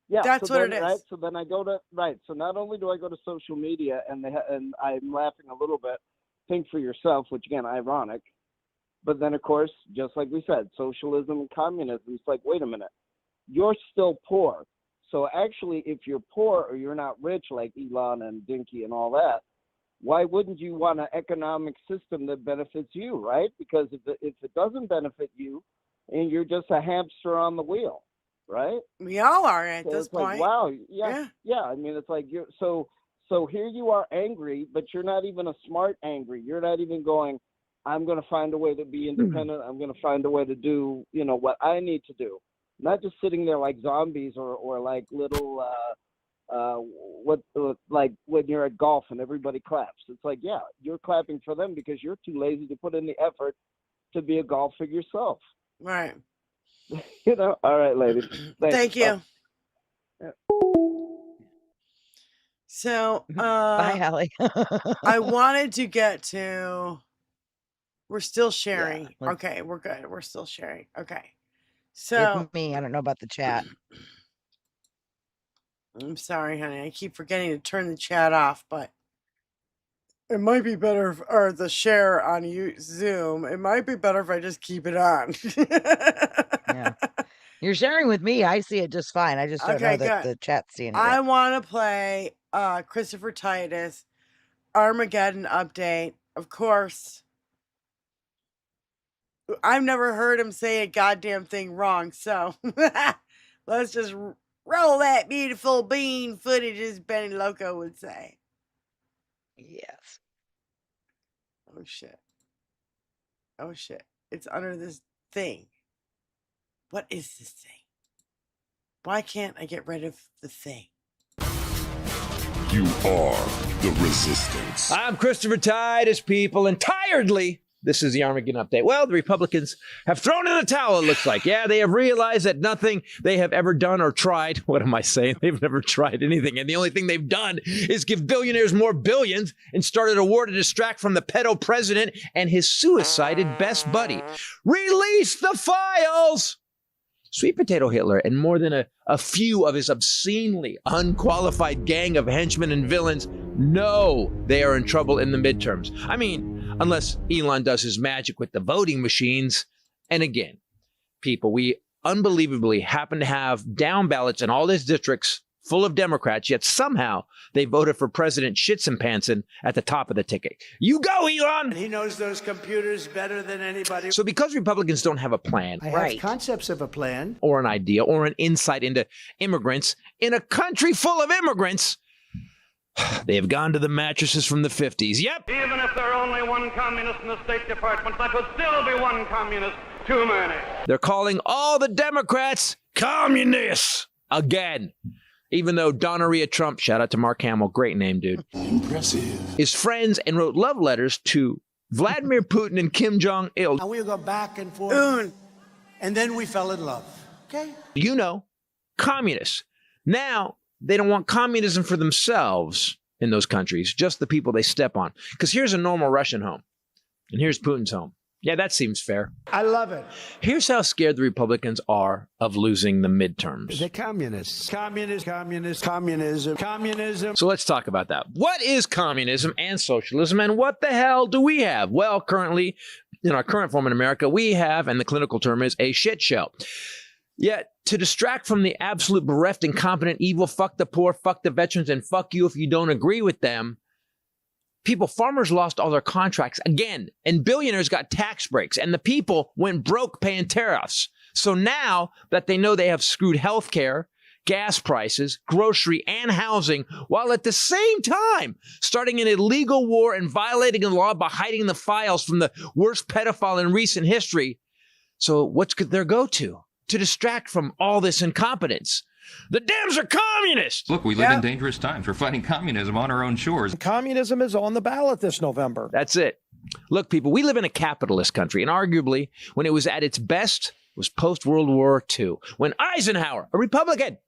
Yeah, that's so what then, it is. Right, so then I go to So not only do I go to social media and and I'm laughing a little bit. Think for yourself, which again, ironic. But then, of course, just like we said, socialism and communism. It's like, wait a minute, you're still poor. So actually, if you're poor or you're not rich like Elon and Dinky and all that, why wouldn't you want an economic system that benefits you, right? Because if it doesn't benefit you, and you're just a hamster on the wheel, right? We all are at So this it's like, point. wow, yeah. I mean, it's like you're so here you are angry, but you're not even a smart angry. You're not even going, I'm going to find a way to be independent. I'm going to find a way to do, what I need to do. Not just sitting there like zombies or like little like when you're at golf and everybody claps. It's like, yeah, you're clapping for them because you're too lazy to put in the effort to be a golfer yourself. Right. All right, ladies. Thanks. Thank you. So, Bye, Allie. I wanted to get to, we're still sharing. let's- Okay, we're good. We're still sharing. Okay. So With me, I don't know about the chat. I'm sorry, honey. I keep forgetting to turn the chat off, but it might be better, or the share on Zoom. It might be better if I just keep it on. Yeah. You're sharing with me. I see it just fine. I just don't know that the chat's seeing it yet. I want to play Christopher Titus Armageddon update. Of course, I've never heard him say a goddamn thing wrong, so let's just roll that beautiful bean footage, as Benny Loco would say. Yes. Oh, shit. Oh, shit. It's under this thing. What is this thing? Why can't I get rid of the thing? You are the resistance. I'm Christopher Titus, people, and tiredly, this is the Armageddon update. Well, the Republicans have thrown in the towel, it looks like. Yeah, they have realized that nothing they have ever done or tried, what am I saying? They've never tried anything, and the only thing they've done is give billionaires more billions and started a war to distract from the pedo president and his suicided best buddy. Release the files! Sweet Potato Hitler and more than a few of his obscenely unqualified gang of henchmen and villains know they are in trouble in the midterms. I mean, unless Elon does his magic with the voting machines. And again, people, we unbelievably happen to have down ballots in all these districts full of Democrats, yet somehow they voted for President Schitzenpansen at the top of the ticket. You go, Elon! He knows those computers better than anybody. So because Republicans don't have a plan, I have concepts of a plan. or an idea, or an insight into immigrants in a country full of immigrants, they have gone to the mattresses from the 50s. Yep! Even if there are only one communist in the State Department, that would still be one communist too many. They're calling all the Democrats communists again. Even though Donneria Trump, shout out to Mark Hamill, great name, dude. Impressive. Is friends and wrote love letters to Vladimir Putin and Kim Jong-il. And we go back and forth. And then we fell in love. Okay? You know, communists. Now, they don't want communism for themselves in those countries, just the people they step on. Because here's a normal Russian home, and here's Putin's home. Yeah, that seems fair. I love it. Here's how scared the Republicans are of losing the midterms. They're communists. Communism. So let's talk about that. What is communism and socialism, and what the hell do we have? Well, currently, in our current form in America, we have, and the clinical term is, a shit show. Yet, to distract from the absolute bereft, incompetent, evil, fuck the poor, fuck the veterans, and fuck you if you don't agree with them, people, farmers lost all their contracts again, and billionaires got tax breaks, and the people went broke paying tariffs. So now that they know they have screwed healthcare, gas prices, grocery, and housing, while at the same time starting an illegal war and violating the law by hiding the files from the worst pedophile in recent history. So what's their go-to to distract from all this incompetence? The Dems are communists! Look, we live in dangerous times. We're fighting communism on our own shores. Communism is on the ballot this November. That's it. Look, people, we live in a capitalist country, and arguably, when it was at its best, was post-World War II, when Eisenhower, a Republican,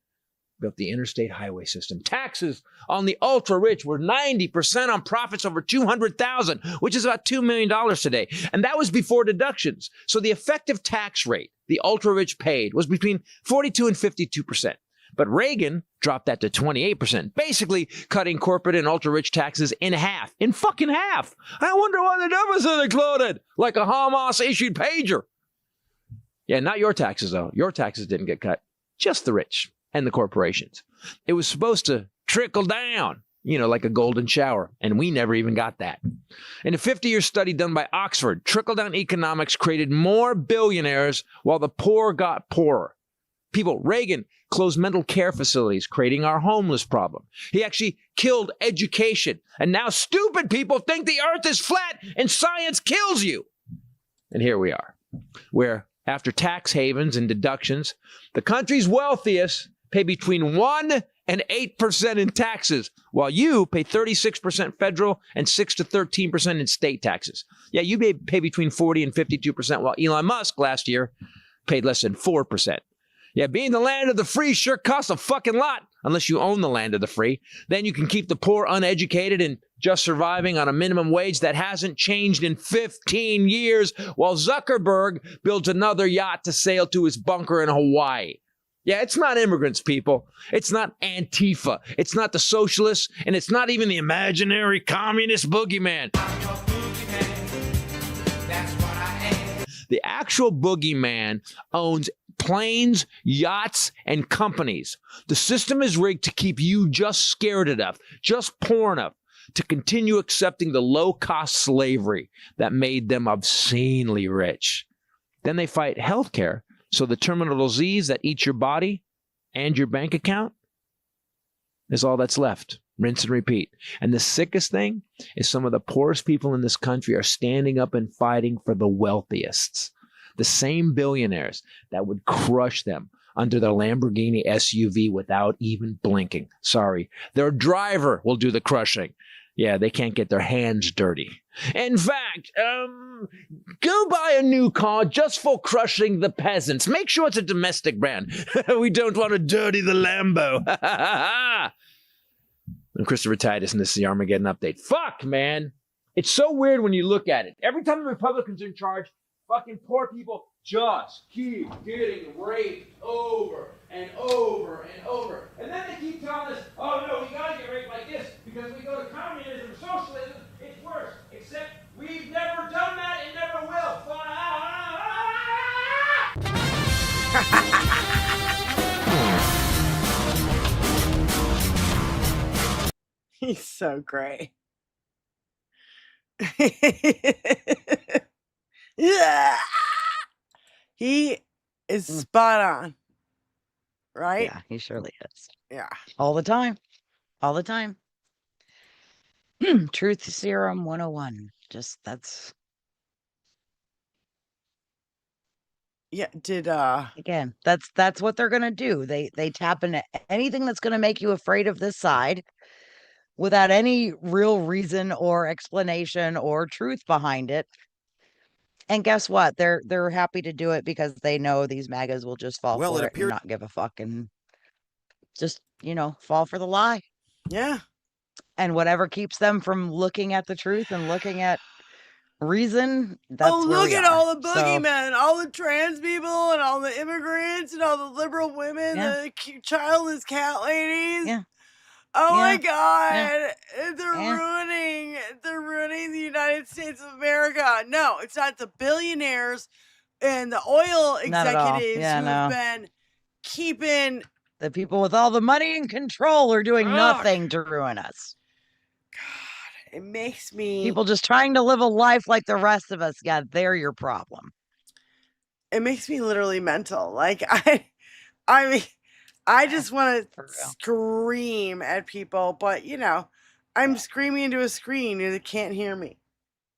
built the interstate highway system. Taxes on the ultra-rich were 90% on profits over $200,000, which is about $2 million today. And that was before deductions. So the effective tax rate the ultra-rich paid was between 42 and 52%. But Reagan dropped that to 28%, basically cutting corporate and ultra-rich taxes in half. In fucking half. I wonder why the deficit exploded, like a Hamas-issued pager. Yeah, not your taxes, though. Your taxes didn't get cut. Just the rich and the corporations. It was supposed to trickle down, you know, like a golden shower, and we never even got that. In a 50-year study done by Oxford, trickle-down economics created more billionaires while the poor got poorer. People, Reagan closed mental care facilities, creating our homeless problem. He actually killed education, and now stupid people think the earth is flat and science kills you. And here we are, where after tax havens and deductions, the country's wealthiest pay between 1 and 8% in taxes, while you pay 36% federal and 6 to 13% in state taxes. Yeah, you pay between 40 and 52%, while Elon Musk last year paid less than 4%. Yeah, being the land of the free sure costs a fucking lot, unless you own the land of the free. Then you can keep the poor uneducated and just surviving on a minimum wage that hasn't changed in 15 years, while Zuckerberg builds another yacht to sail to his bunker in Hawaii. Yeah, it's not immigrants, people. It's not Antifa. It's not the socialists, and it's not even the imaginary communist boogeyman. The actual boogeyman owns planes, yachts, and companies. The system is rigged to keep you just scared enough, just poor enough to continue accepting the low-cost slavery that made them obscenely rich. Then they fight healthcare, so the terminal disease that eats your body and your bank account is all that's left. Rinse and repeat. And the sickest thing is some of the poorest people in this country are standing up and fighting for the wealthiest. The same billionaires that would crush them under their Lamborghini SUV without even blinking. Sorry, their driver will do the crushing. Yeah, they can't get their hands dirty. In fact, go buy a new car just for crushing the peasants. Make sure it's a domestic brand. We don't want to dirty the Lambo. I'm Christopher Titus, and this is the Armageddon Update. Fuck, man. It's so weird when you look at it. Every time the Republicans are in charge, fucking poor people just keep getting raped over and over and over. And then they keep telling us, oh no, we gotta get raped like this because we go to communism, socialism, it's worse. Except we've never done that and never will. He's so great. Yeah. He is spot on. Right? Yeah, he surely is. Yeah. All the time. All the time. Truth Serum 101. Just that's Yeah, did again, that's what they're gonna do. They tap into anything that's gonna make you afraid of this side without any real reason or explanation or truth behind it. And guess what? They're happy to do it because they know these MAGAs will just fall for it and not give a fuck and just, fall for the lie. Yeah. And whatever keeps them from looking at the truth and looking at reason, that's where look we at are. all the So, boogeymen, all the trans people and all the immigrants and all the liberal women, Yeah. the childless cat ladies. Yeah. Oh my Yeah. God. Yeah. They're ruining the United States of America. No, it's not the billionaires and the oil Not at all. executives Yeah, who've no. been keeping The people with all the money and control are doing nothing to ruin us. it makes me People just trying to live a life like the rest of us. Yeah, they're your problem. it makes me literally mental. Like I mean I just want to scream at people, but I'm screaming into a screen and they can't hear me.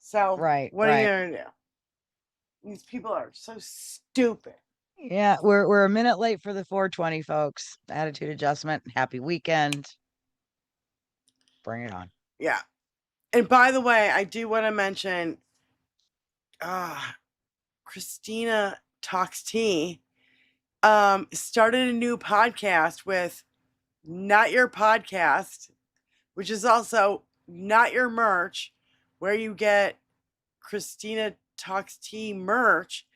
So what are you gonna do? These people are so stupid. Yeah, we're a minute late for the 420, folks. Attitude adjustment. Happy weekend. Bring it on. Yeah. And by the way, I do want to mention Christina Talks Tea started a new podcast with Not Your Podcast, which is also Not Your Merch, where you get Christina Talks Tea merch.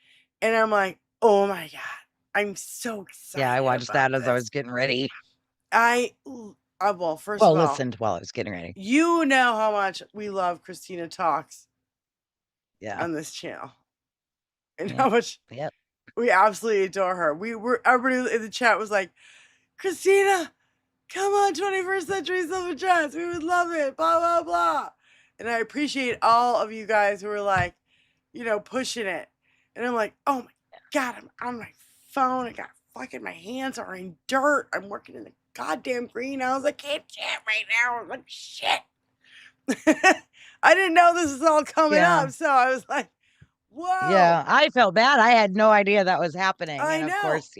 And I'm like, oh my God, I'm so excited. Yeah, I watched that as I was getting ready. Well, first of all, listened while I was getting ready. you know how much we love Christina Talks Yeah. on this channel. And how much Yep. we absolutely adore her. Everybody in the chat was like, Christina, come on, 21st Century Suffragettes. We would love it. Blah, blah, blah. And I appreciate all of you guys who are like, pushing it. And I'm like, oh my God, I'm on my phone. My hands are in dirt. I'm working in the goddamn greenhouse. I can't chat right now. I'm like, shit. I didn't know this was all coming up. So I was like, whoa. Yeah, I felt bad. I had no idea that was happening. I And of know. course,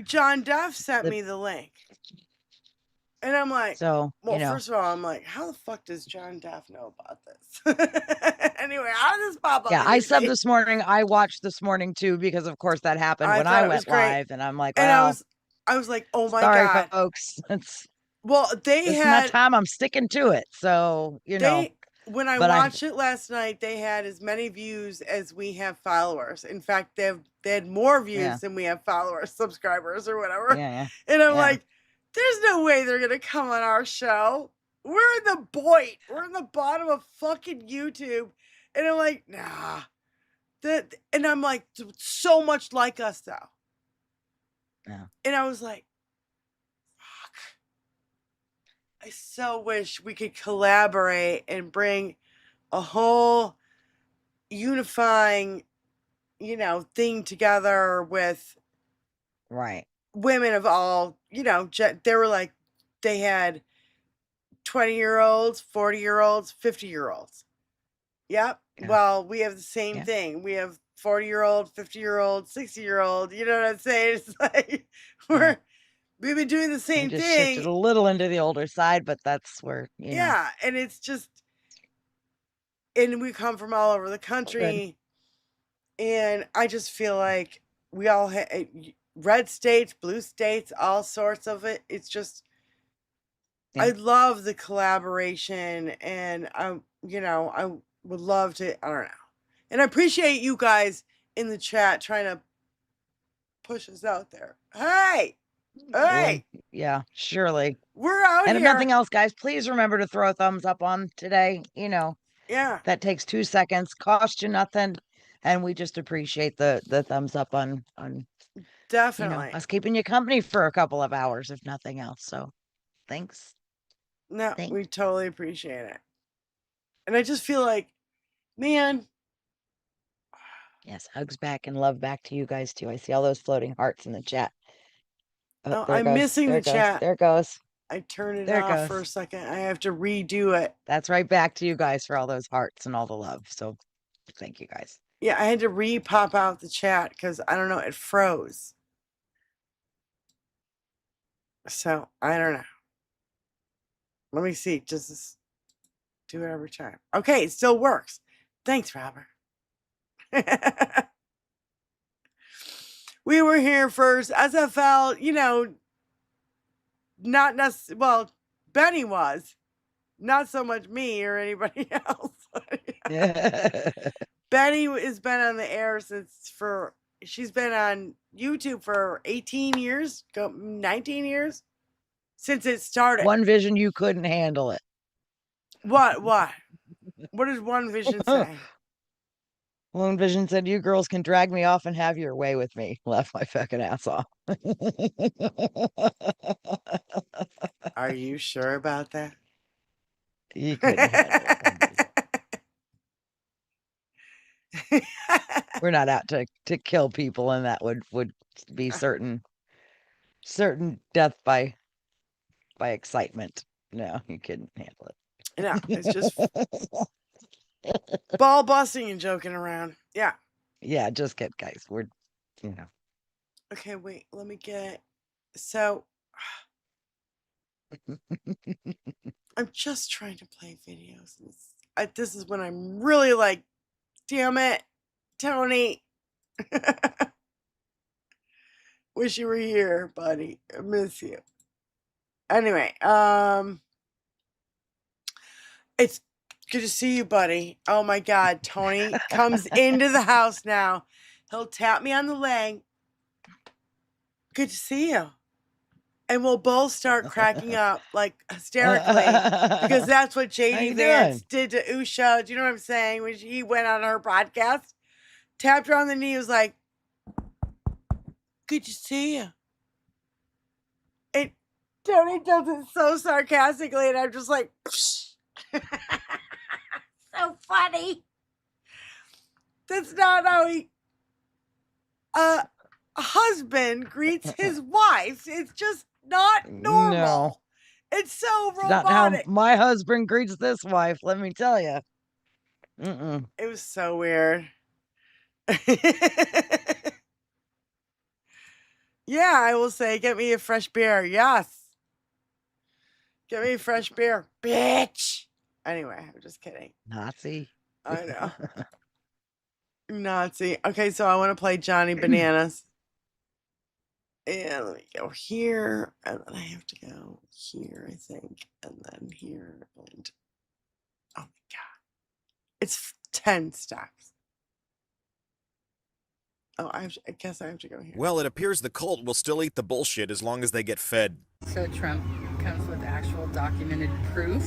John Duff sent me the link. And I'm like, so, first of all, I'm like, how the fuck does John Duff know about this? Anyway, how does this pop up? yeah, I subbed this morning. I watched this morning too, because of course that happened when thought I it was went great. live. And I'm like, And well, I was like, oh my sorry, God. folks. It's Well, they This is my had time. I'm sticking to it. So, you know, when I but watched it last night, they had as many views as we have followers. In fact, they had more views Yeah. than we have followers, subscribers, or whatever. Yeah. And I'm Yeah. like, there's no way they're gonna come on our show. We're in the void. We're in the bottom of fucking YouTube. And I'm like, nah. And I'm like, so much like us though. Yeah. And I was like, fuck. I so wish we could collaborate and bring a whole unifying, thing together with Right. women of all, they were like, they had 20-year-olds, 40-year-olds, 50-year-olds. Yep. Yeah. Well, we have the same Yeah. thing. We have 40-year-old, 50-year-old, 60-year-old. You know what I'm saying? It's like we've been doing the We same just shifted thing. a little into the older side, but that's where, Yeah, and it's just, and we come from all over the country, and I just feel like we all have red states, blue states, all sorts of it. It's just, I love the collaboration, and I would love to, I don't know. And I appreciate you guys in the chat trying to push us out there. Hey, yeah, surely. we're out And if here. nothing else, guys, please remember to throw a thumbs up on today. Yeah. That takes 2 seconds, cost you nothing. And we just appreciate the thumbs up on Definitely. us keeping you company for a couple of hours, if nothing else. So thanks. No, we totally appreciate it. And I just feel like, man. Yes, hugs back and love back to you guys too. I see all those floating hearts in the chat. Oh, there I'm goes, missing there the goes, chat. There it goes. I turned it There it off for a goes. second. I have to redo it. That's right back to you guys for all those hearts and all the love. So thank you guys. Yeah, I had to re-pop out the chat because I don't know, it froze. So I don't know. Let me see. Just this, do it every time. Okay, it still works. Thanks, Robert. We were here first. SFL, not necessarily, well, Benny was. Not so much me or anybody else. Benny has been on the air she's been on YouTube for 18 years, 19 years since it started. One Vision, you couldn't handle it. What? What does One Vision say? One Vision said, you girls can drag me off and have your way with me. Left my fucking ass off. Are you sure about that? You couldn't handle it. We're not out to kill people, and that would be certain death by excitement. No, you couldn't handle it. No, it's just ball busting and joking around. Yeah. Yeah, just get guys. We're Okay, wait, let me get so I'm just trying to play videos. This is when I'm really like, damn it, Tony. Wish you were here, buddy. I miss you. Anyway, it's good to see you, buddy. Oh my God, Tony comes into the house now. He'll tap me on the leg. Good to see you. And we'll both start cracking up like hysterically because that's what JD Vance did to Usha. Do you know what I'm saying? When he went on her podcast, tapped her on the knee, was like, good to see you. And Tony does it so sarcastically, and I'm just like, so funny. That's not how a husband greets his wife. It's just not normal. No. It's so robotic. Not how my husband greets this wife, let me tell you. It was so weird. Yeah, I will say, get me a fresh beer. Yes. Get me a fresh beer, bitch. Anyway, I'm just kidding. Nazi. I know. Nazi. Okay, so I want to play Johnny Bananas. And let me go here, and then I have to go here, I think, and then here, and oh my god, it's 10 steps. Oh, I guess I have to go here. Well, it appears the cult will still eat the bullshit as long as they get fed. So Trump comes with actual documented proof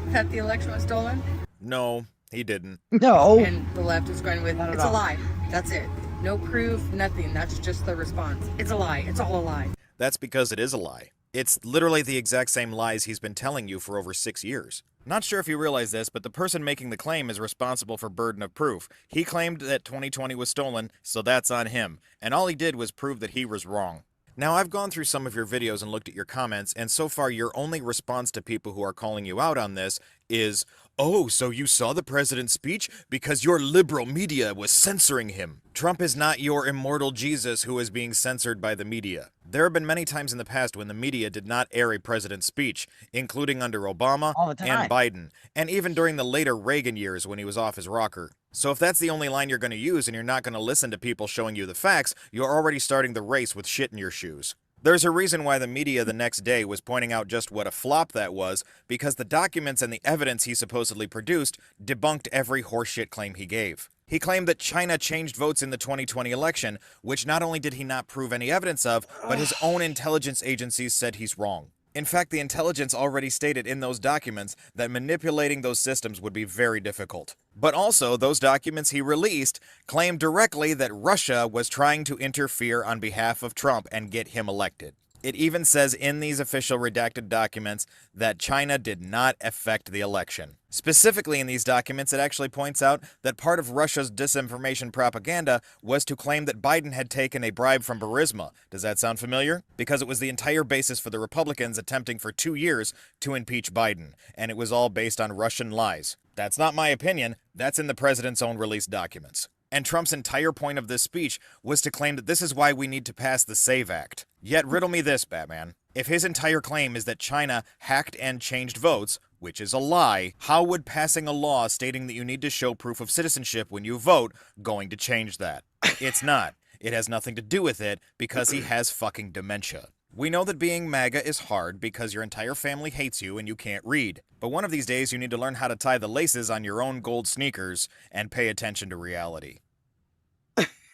that the election was stolen? No, he didn't. No. And the left is going with, it's a lie. That's it. No proof, nothing. That's just the response. It's a lie. It's all a lie. That's because it is a lie. It's literally the exact same lies he's been telling you for over 6 years. Not sure if you realize this, but the person making the claim is responsible for burden of proof. He claimed that 2020 was stolen, so that's on him. And all he did was prove that he was wrong. Now, I've gone through some of your videos and looked at your comments, and so far your only response to people who are calling you out on this is, "Oh, so you saw the president's speech because your liberal media was censoring him." Trump is not your immortal Jesus who is being censored by the media. There have been many times in the past when the media did not air a president's speech, including under Obama and Biden, and even during the later Reagan years when he was off his rocker. So if that's the only line you're going to use and you're not going to listen to people showing you the facts, you're already starting the race with shit in your shoes. There's a reason why the media the next day was pointing out just what a flop that was, because the documents and the evidence he supposedly produced debunked every horseshit claim he gave. He claimed that China changed votes in the 2020 election, which not only did he not prove any evidence of, but his own intelligence agencies said he's wrong. In fact, the intelligence already stated in those documents that manipulating those systems would be very difficult. But also, those documents he released claimed directly that Russia was trying to interfere on behalf of Trump and get him elected. It even says in these official redacted documents that China did not affect the election. Specifically in these documents, it actually points out that part of Russia's disinformation propaganda was to claim that Biden had taken a bribe from Burisma. Does that sound familiar? Because it was the entire basis for the Republicans attempting for 2 years to impeach Biden, and it was all based on Russian lies. That's not my opinion. That's in the president's own released documents. And Trump's entire point of this speech was to claim that this is why we need to pass the SAVE Act. Yet riddle me this, Batman. If his entire claim is that China hacked and changed votes, which is a lie, how would passing a law stating that you need to show proof of citizenship when you vote going to change that? It's not. It has nothing to do with it because he has fucking dementia. We know that being MAGA is hard because your entire family hates you and you can't read. But one of these days you need to learn how to tie the laces on your own gold sneakers and pay attention to reality.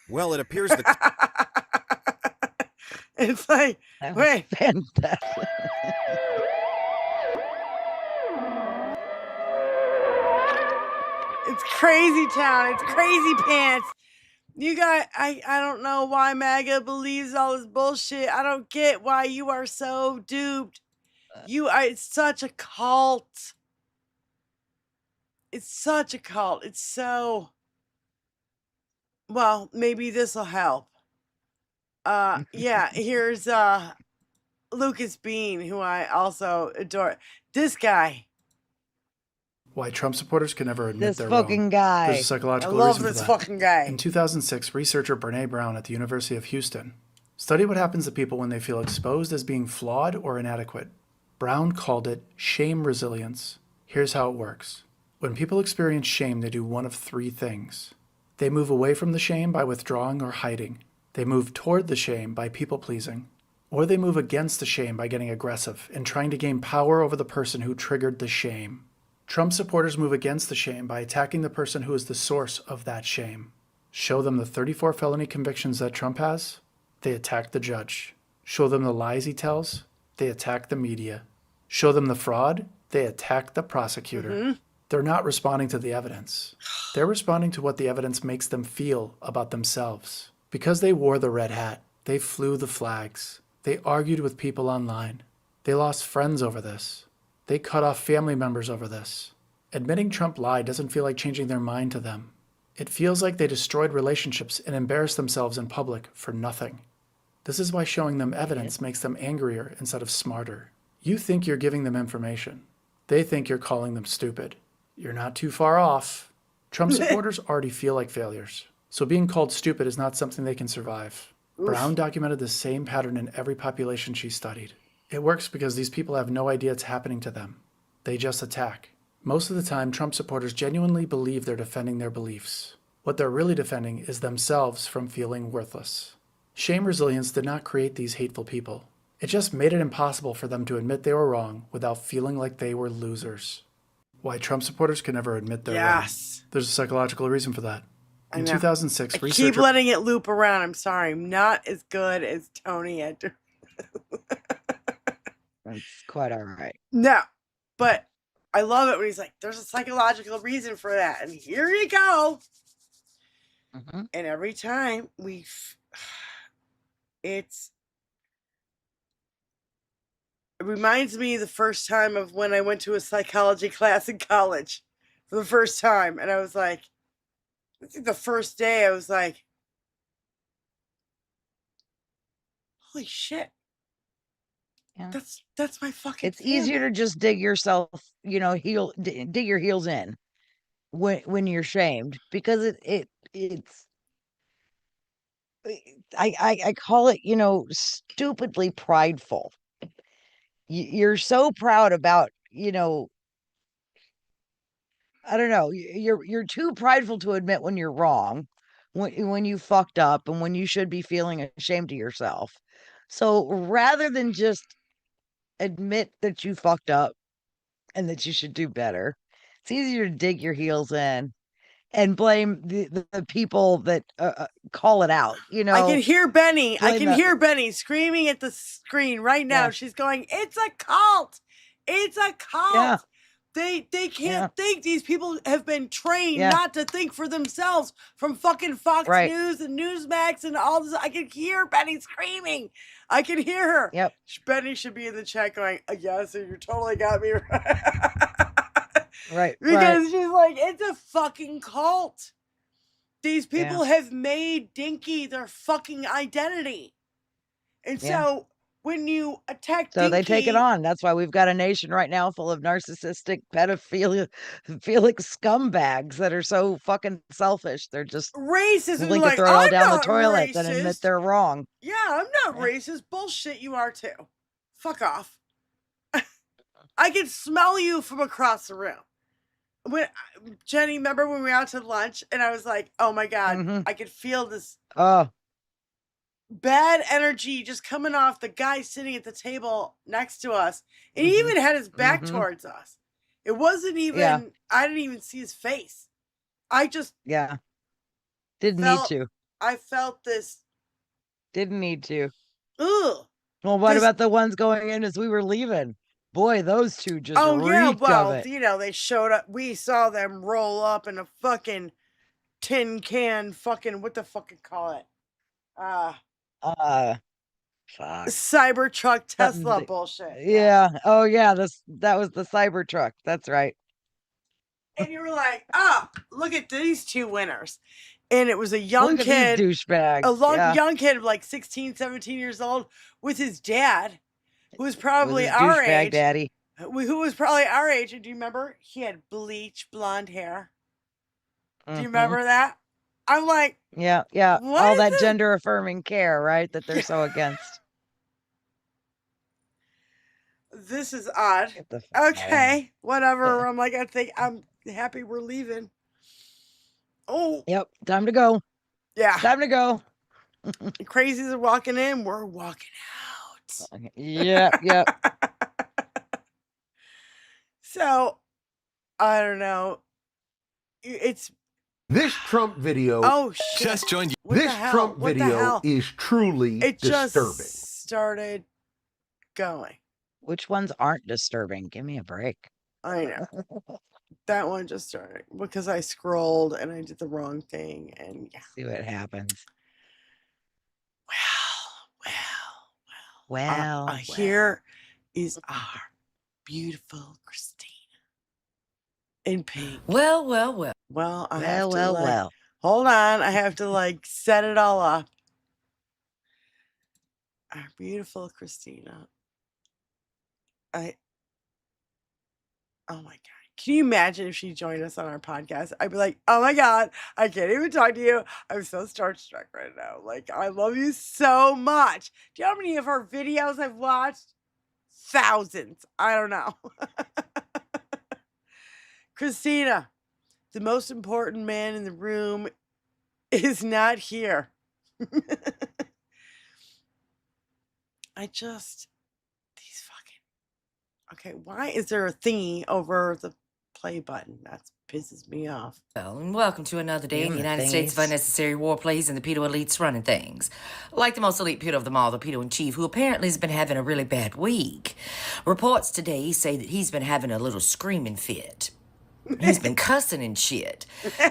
Well, it appears that... It's like, wait. Fantastic. It's crazy town. It's crazy pants. You got, I don't know why MAGA believes all this bullshit. I don't get why you are so duped. It's such a cult. It's such a cult. It's so, well, maybe this will help. Yeah, here's Lucas Bean, who I also adore. This guy. Why Trump supporters can never admit This they're fucking wrong. guy. There's a psychological I love reason for this that. fucking guy. In 2006, researcher Brene Brown at the University of Houston studied what happens to people when they feel exposed as being flawed or inadequate. Brown called it shame resilience. Here's how it works. When people experience shame, they do one of three things. They move away from the shame by withdrawing or hiding. They move toward the shame by people-pleasing. Or they move against the shame by getting aggressive and trying to gain power over the person who triggered the shame. Trump supporters move against the shame by attacking the person who is the source of that shame. Show them the 34 felony convictions that Trump has, they attack the judge. Show them the lies he tells, they attack the media. Show them the fraud, they attack the prosecutor. They're not responding to the evidence. They're responding to what the evidence makes them feel about themselves. Because they wore the red hat, they flew the flags. They argued with people online. They lost friends over this. They cut off family members over this. Admitting Trump lied doesn't feel like changing their mind to them. It feels like they destroyed relationships and embarrassed themselves in public for nothing. This is why showing them evidence makes them angrier instead of smarter. You think you're giving them information. They think you're calling them stupid. You're not too far off. Trump supporters already feel like failures, so being called stupid is not something they can survive. Brown documented the same pattern in every population she studied. It works because these people have no idea it's happening to them. They just attack. Most of the time, Trump supporters genuinely believe they're defending their beliefs. What they're really defending is themselves from feeling worthless. Shame resilience did not create these hateful people. It just made it impossible for them to admit they were wrong without feeling like they were losers. Why Trump supporters can never admit they're wrong. There's a psychological reason for that. In 2006, I keep letting it loop around. I'm sorry. I'm not as good as Tony at That's quite all right. No, but I love it when he's like, there's a psychological reason for that. And here you go. Mm-hmm. And every time it reminds me the first time of when I went to a psychology class in college for the first time. And I was like, I think the first day I was like, holy shit. Yeah. That's my fucking It's easier to just dig yourself, dig your heels in when you're shamed, because it's I call it, stupidly prideful. You're so proud about, I don't know, you're too prideful to admit when you're wrong, when you fucked up, and when you should be feeling ashamed of yourself. So rather than just admit that you fucked up and that you should do better, it's easier to dig your heels in and blame the people that call it out. I can hear Benny. I blame can hear Benny screaming at the screen right now. Yeah. She's going, "It's a cult. It's a cult." Yeah. They can't think. These people have been trained Yeah. not to think for themselves from fucking Fox Right. News and Newsmax and all this. I can hear Benny screaming. I can hear her. Yep. Benny should be in the chat going, "Yeah, so you totally got me right." Right. Because right. she's like, it's a fucking cult. These people have made Dinky their fucking identity. And Yeah. so when you attack So they take it Dinky- on. That's why we've got a nation right now full of narcissistic pedophilic scumbags that are so fucking selfish. They're just Racism, willing to like, throw it all I'm down the not toilet and admit racist. they're wrong. Yeah, I'm not racist. Bullshit, you are too. Fuck off. I can smell you from across the room. When Jenny, remember when we were out to lunch and I was like, oh my God, I could feel this Oh, bad energy just coming off the guy sitting at the table next to us. And he even had his back towards us. It wasn't even, I didn't even see his face. I just yeah. Didn't felt, need to. I felt this. Didn't need to. Ugh. Well, what This- about the ones going in as we were leaving? Boy, those two just Oh yeah, reeked well, of it. they showed up. We saw them roll up in a fucking tin can, fucking what the fucking call it? Fuck. Cybertruck Tesla Something- bullshit. Yeah. Oh yeah. That was the Cybertruck. That's right. And you were like, look at these two winners. And it was a young Look at kid, these douchebags. a young kid of like 16, 17 years old with his dad, who was probably With his our douchebag age. daddy. Who was probably our age. And do you remember? He had bleach blonde hair. Do you remember that? I'm like, Yeah, yeah. What All is that it? gender affirming care, right? That they're so against. this is odd. Get the fuck out of Okay, whatever. I'm like, I think I'm happy we're leaving. Oh, Yep. Time to go. yeah. Time to go. The crazies are walking in. We're walking out. Yep. Yep. So, I don't know. It's This Trump video. oh shit. Just joined you. What the This hell? Trump What the video hell? is truly It just disturbing. started going. Which ones aren't disturbing? Give me a break. I know. That one just started because I scrolled and I did the wrong thing. And yeah. See what happens. Well. Well, Here is our beautiful Christina in pink. Well. Well, I have to well, like, well. hold on. I have to like set it all up. Our beautiful Christina. Oh my God. Can you imagine if she joined us on our podcast? I'd be like, oh my God, I can't even talk to you. I'm so starstruck right now. Like, I love you so much. Do you know how many of her videos I've watched? Thousands. I don't know. Christina, the most important man in the room is not here. these fucking. Okay, why is there a thingy over the play button? That pisses me off. Well, and welcome to another day in the United States of unnecessary war plays and the pedo elites running things. Like the most elite pedo of them all, the pedo in chief, who apparently has been having a really bad week. Reports today say that he's been having a little screaming fit. He's been cussing and shit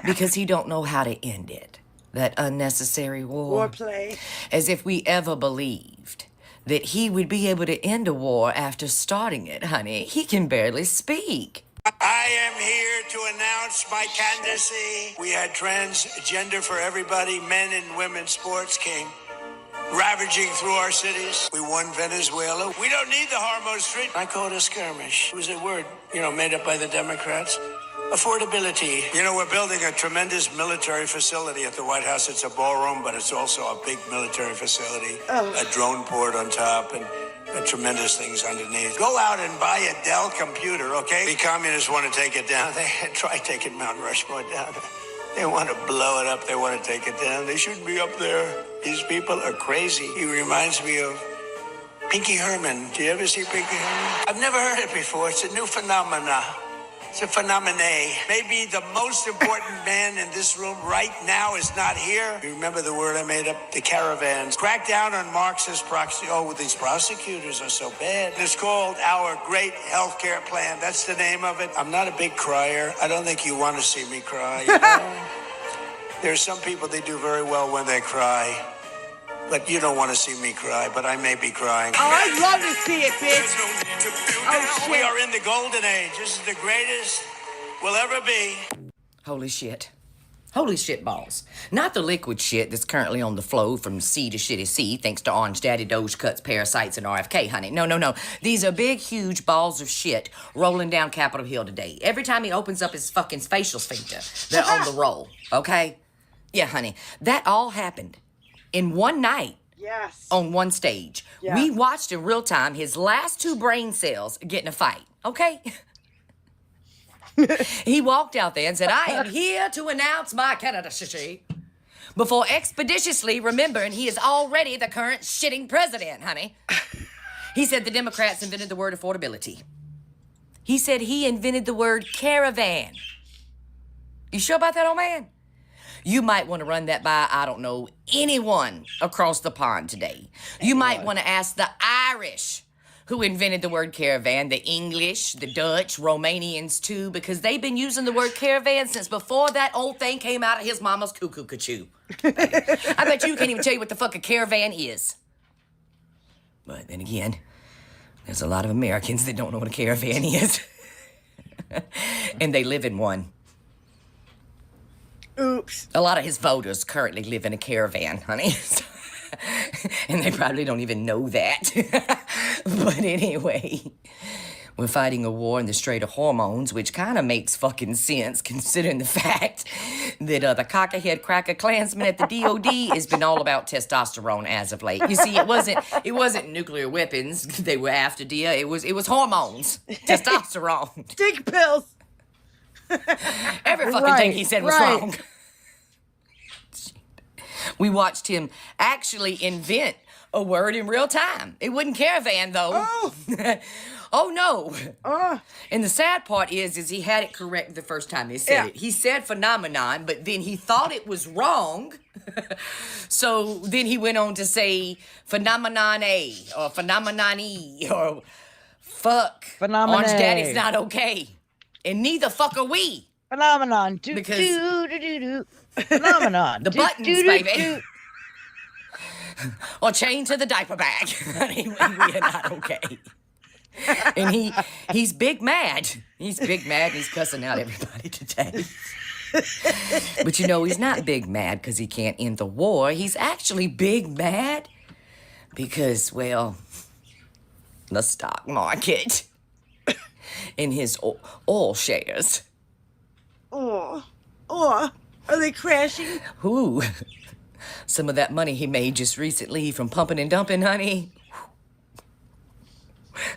because he don't know how to end it. That unnecessary war. Warplay. As if we ever believed that he would be able to end a war after starting it, honey. He can barely speak. I am here to announce my candidacy. We had transgender for everybody, men and women sports came ravaging through our cities. We won Venezuela. We don't need the Hormuz Street. I call it a skirmish. It was a word, made up by the Democrats. Affordability. We're building a tremendous military facility at the White House. It's a ballroom, but it's also a big military facility. A drone port on top and tremendous things underneath. Go out and buy a Dell computer, okay? The communists want to take it down. They try taking Mount Rushmore down. They want to blow it up. They want to take it down. They shouldn't be up there. These people are crazy. He reminds me of Pinky Herman. Do you ever see Pinky Herman? I've never heard it before. It's a new phenomena. It's a phenomenon. Maybe the most important man in this room right now is not here. You remember the word I made up? The caravans. Crack down on Marxist proxy. Oh, these prosecutors are so bad. It's called Our Great Healthcare Plan. That's the name of it. I'm not a big crier. I don't think you want to see me cry. There are some people, they do very well when they cry. But you don't want to see me cry, but I may be crying. Oh, I'd love to see it, bitch. Oh, We are in the golden age. This is the greatest we'll ever be. Holy shit. Holy shit balls. Not the liquid shit that's currently on the flow from sea to shitty sea thanks to Orange Daddy, Doge Cuts, Parasites, and RFK, honey. No. These are big, huge balls of shit rolling down Capitol Hill today. Every time he opens up his fucking facial sphincter, they're on the roll, okay? Yeah, honey. That all happened in one night. Yes. On one stage. Yeah. We watched in real time his last two brain cells get in a fight, okay? He walked out there and said, I am here to announce my candidacy, before expeditiously remembering he is already the current shitting president, honey. He said the Democrats invented the word affordability. He said he invented the word caravan. You sure about that, old man? You might want to run that by, I don't know, anyone across the pond today. You might want to ask the Irish who invented the word caravan, the English, the Dutch, Romanians too, because they've been using the word caravan since before that old thing came out of his mama's cuckoo-cachoo. I bet you can't even tell you what the fuck a caravan is. But then again, there's a lot of Americans that don't know what a caravan is. And they live in one. Oops. A lot of his voters currently live in a caravan, honey. And they probably don't even know that. But anyway, we're fighting a war in the Strait of Hormones, which kind of makes fucking sense considering the fact that the cockerhead cracker Klansman at the DOD has been all about testosterone as of late. You see, it wasn't nuclear weapons they were after, dear. It was hormones, testosterone, dick pills. Every fucking thing he said was wrong. We watched him actually invent a word in real time. It wasn't caravan, though. Oh, oh no. And the sad part is he had it correct the first time he said it. He said phenomenon, but then he thought it was wrong. So then he went on to say phenomenon A or phenomenon E or fuck. Phenomenon. Orange Daddy's not okay. And neither fuck are we. Phenomenon. Because phenomenon. The buttons, baby. Or chained to the diaper bag. Honey, we are not okay. And he's big mad. He's big mad and he's cussing out everybody today. But he's not big mad because he can't end the war. He's actually big mad because, well, the stock market in his oil shares. Are they crashing? Ooh, some of that money he made just recently from pumping and dumping, honey.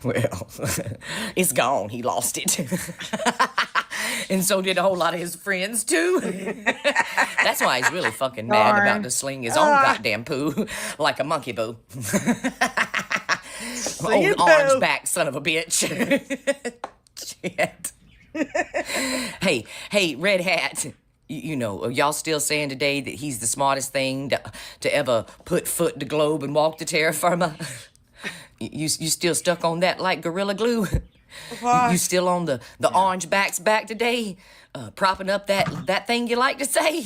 Well, it's gone. He lost it. And so did a whole lot of his friends, too. That's why he's really fucking mad about to sling his own goddamn poo like a monkey boo. Singing Old orange poo. back son of a bitch. Shit. Hey, Red Hat. You know, are y'all still saying today that he's the smartest thing to ever put foot to globe and walk to terra firma? You still stuck on that like Gorilla Glue? You still on the orange back's back today? Propping up that thing you like to say?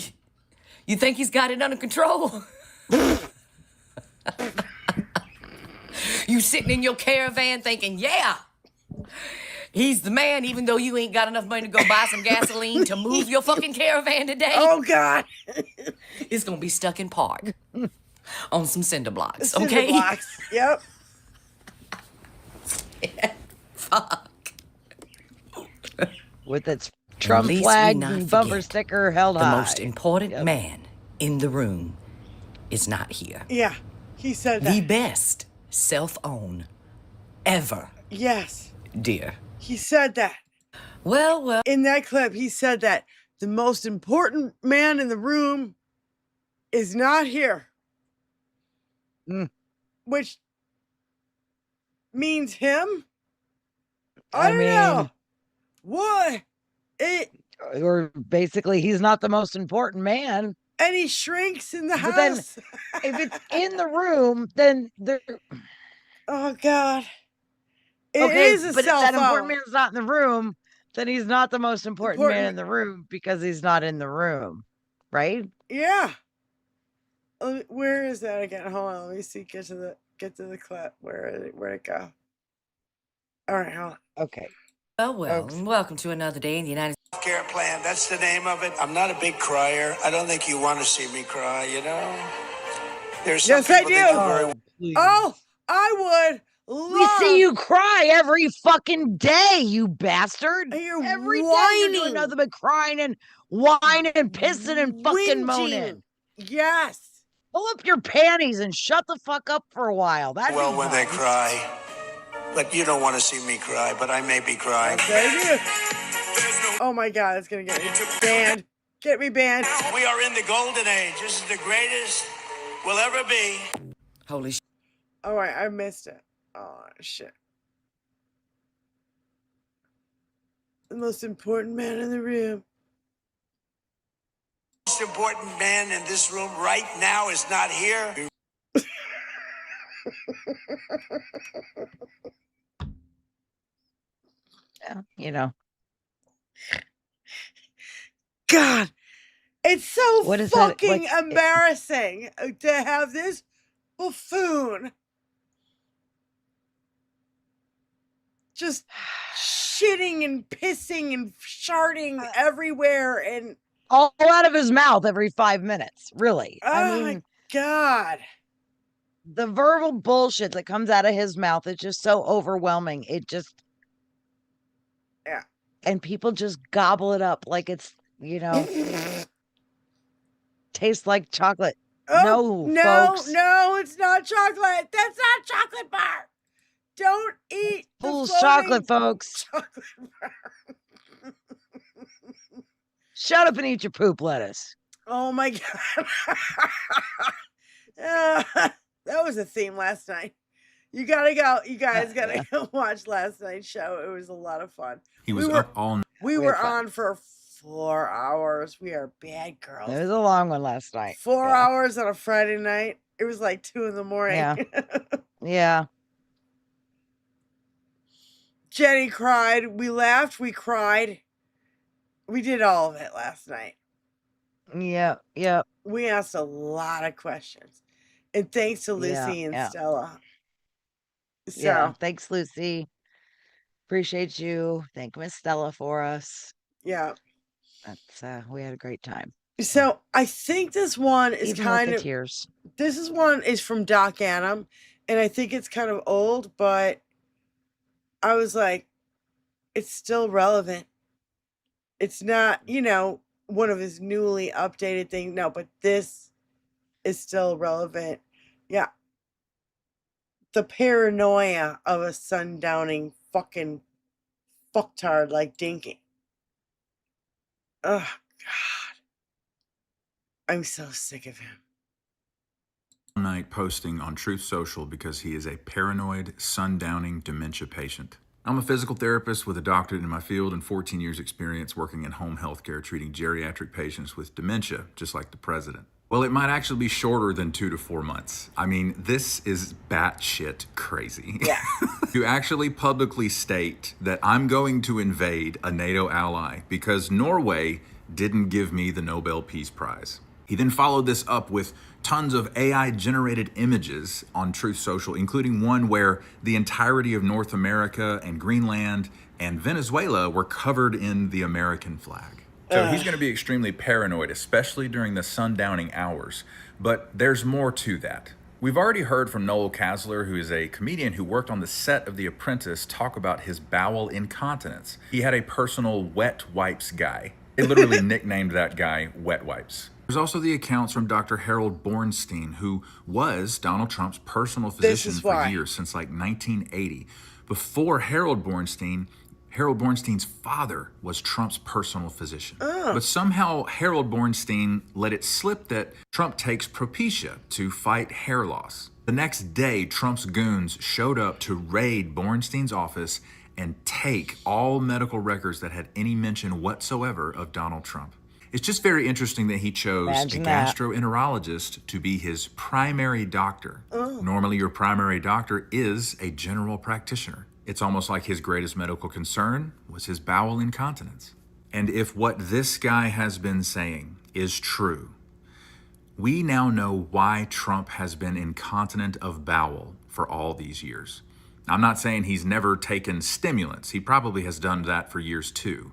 You think he's got it under control? You sitting in your caravan thinking, yeah, he's the man, even though you ain't got enough money to go buy some gasoline to move your fucking caravan today. Oh, God. It's gonna be stuck in park on some cinder blocks, Cinder okay? blocks. Yep. Yeah, fuck. With its Trump least we flag not and bumper forget, sticker held The high. most important man in the room is not here. Yeah, he said The that. best self-own ever, Yes, dear. he said that. Well. In that clip, he said that the most important man in the room is not here. Which means him? I don't know. What? Or basically, he's not the most important man. And he shrinks in the But then, house. if it's in the room, then there. Oh, God. It Okay, is a but if cell that phone. important man's not in the room, then he's not the most important man in the room because he's not in the room, right? Yeah. Where is that again? Hold on, let me see. Get to the clip. Where'd it go? All right, hold on. Okay. Well, welcome to another day in the United States. Care plan, that's the name of it. I'm not a big crier. I don't think you want to see me cry, you know? There's some Yes, I people that do. very Oh, I would love. We see you cry every fucking day, you bastard. You're Every day you're doing whining. nothing but crying and whining and pissing and fucking moaning. Yes. Pull up your panties and shut the fuck up for a while. That'd well be when they nice. cry. But you don't want to see me cry, but I may be crying. Oh my God, it's gonna get me banned. Get me banned. We are in the golden age. This is the greatest we'll ever be. Holy shit. All right, I missed it. Oh shit. The most important man in the room. The most important man in this room right now is not here. Yeah, you know. God, it's so What is fucking that? embarrassing to have this buffoon just shitting and pissing and sharting everywhere and All out of his mouth every 5 minutes, really. oh I mean, my God. the verbal bullshit that comes out of his mouth is just so overwhelming. It just, yeah. And people just gobble it up like it's, tastes like chocolate. Oh, No, folks. No, it's not chocolate. That's not chocolate bar. Don't eat the Fool's floating chocolate, folks. chocolate bar. Shut up and eat your poop lettuce. Oh my God. That was a theme last night. You gotta go. You guys gotta go watch last night's show. It was a lot of fun. He was up all night. We were on for 4 hours. We are bad girls. It was a long one last night. 4 hours on a Friday night. It was like 2 a.m. Yeah. Yeah. Jenny cried. We laughed. We cried. We did all of it last night. Yeah. Yeah. We asked a lot of questions. And thanks to Lucy and Stella. So, yeah. Thanks, Lucy. Appreciate you. Thank Miss Stella for us. Yeah. That's we had a great time. So I think this one is Even kind with of the tears. This one is from Doc Adam, and I think it's kind of old, but I was like, it's still relevant. It's not, one of his newly updated things. No, but this is still relevant. Yeah. The paranoia of a sundowning fucking fucktard like Dinky. Oh, God. I'm so sick of him. Night posting on Truth Social because he is a paranoid, sundowning dementia patient. I'm a physical therapist with a doctorate in my field and 14 years experience working in home health care treating geriatric patients with dementia, just like the president. Well, it might actually be shorter than 2 to 4 months. I mean, this is batshit crazy. Yeah. To actually publicly state that I'm going to invade a NATO ally because Norway didn't give me the Nobel Peace Prize. He then followed this up with tons of AI-generated images on Truth Social, including one where the entirety of North America and Greenland and Venezuela were covered in the American flag. So he's going to be extremely paranoid, especially during the sundowning hours. But there's more to that. We've already heard from Noel Casler, who is a comedian who worked on the set of The Apprentice, talk about his bowel incontinence. He had a personal wet wipes guy. They literally nicknamed that guy Wet Wipes. There's also the accounts from Dr. Harold Bornstein, who was Donald Trump's personal physician for years, since like 1980. Before Harold Bornstein's father was Trump's personal physician. But somehow Harold Bornstein let it slip that Trump takes Propecia to fight hair loss. The next day, Trump's goons showed up to raid Bornstein's office and take all medical records that had any mention whatsoever of Donald Trump. It's just very interesting that he chose a gastroenterologist to be his primary doctor. Normally, your primary doctor is a general practitioner. It's almost like his greatest medical concern was his bowel incontinence. And if what this guy has been saying is true, we now know why Trump has been incontinent of bowel for all these years. I'm not saying he's never taken stimulants. He probably has done that for years too.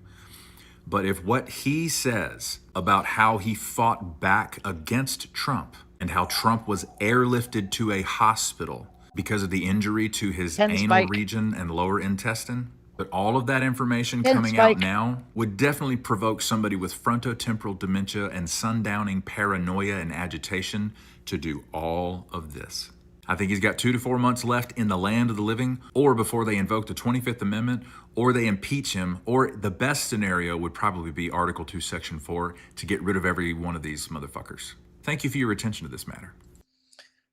But if what he says about how he fought back against Trump and how Trump was airlifted to a hospital because of the injury to his anal region and lower intestine, but all of that information coming out now would definitely provoke somebody with frontotemporal dementia and sundowning paranoia and agitation to do all of this. I think he's got 2 to 4 months left in the land of the living, or before they invoke the 25th Amendment, or they impeach him, or the best scenario would probably be Article 2, Section 4 to get rid of every one of these motherfuckers. Thank you for your attention to this matter.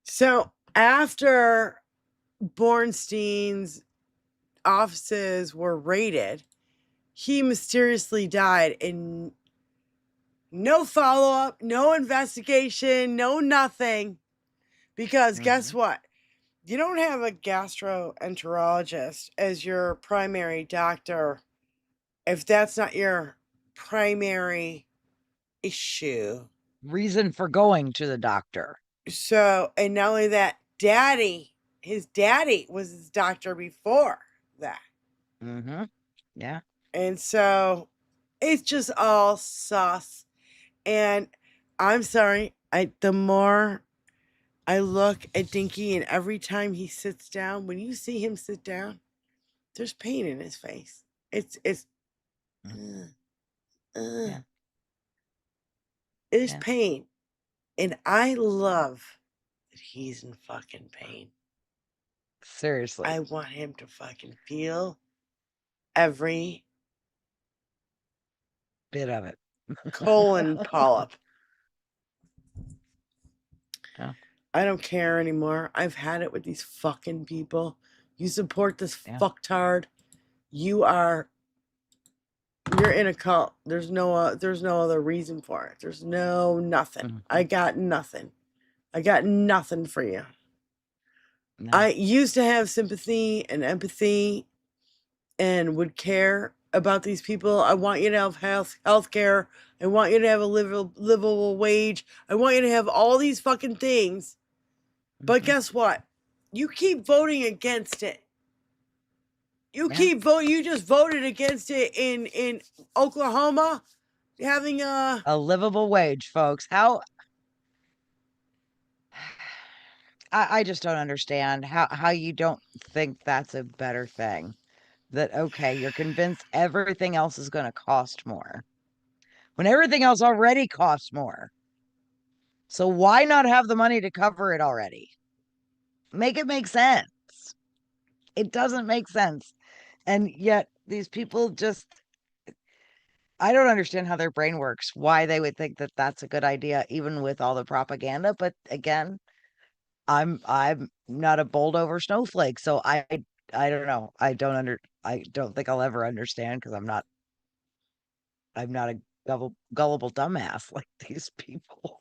So after Bornstein's offices were raided, he mysteriously died, and no follow-up, no investigation, no nothing. Because guess what? You don't have a gastroenterologist as your primary doctor if that's not your primary issue. Reason for going to the doctor. So, and not only that, his daddy was his doctor before that. Yeah. And so it's just all sus. And I'm sorry, the more I look at Dinky, and every time he sits down, when you see him sit down, there's pain in his face. It's pain. And I love that he's in fucking pain. Seriously. I want him to fucking feel every bit of it. colon polyp. Yeah. I don't care anymore. I've had it with these fucking people. You support this fucktard. You're in a cult. There's no other reason for it. There's nothing. I got nothing. I got nothing for you. No. I used to have sympathy and empathy and would care about these people. I want you to have health care. I want you to have a livable wage. I want you to have all these fucking things. But guess what? You keep voting against it. You just voted against it in Oklahoma, having a livable wage, folks. How I just don't understand how you don't think that's a better thing. That okay, you're convinced everything else is going to cost more when everything else already costs more. So why not have the money to cover it already? Make it make sense. It doesn't make sense. And yet these people just, I don't understand how their brain works, why they would think that that's a good idea, even with all the propaganda. But again, I'm not a bowled over snowflake, so I don't know. I don't think I'll ever understand because I'm not a gullible dumbass like these people.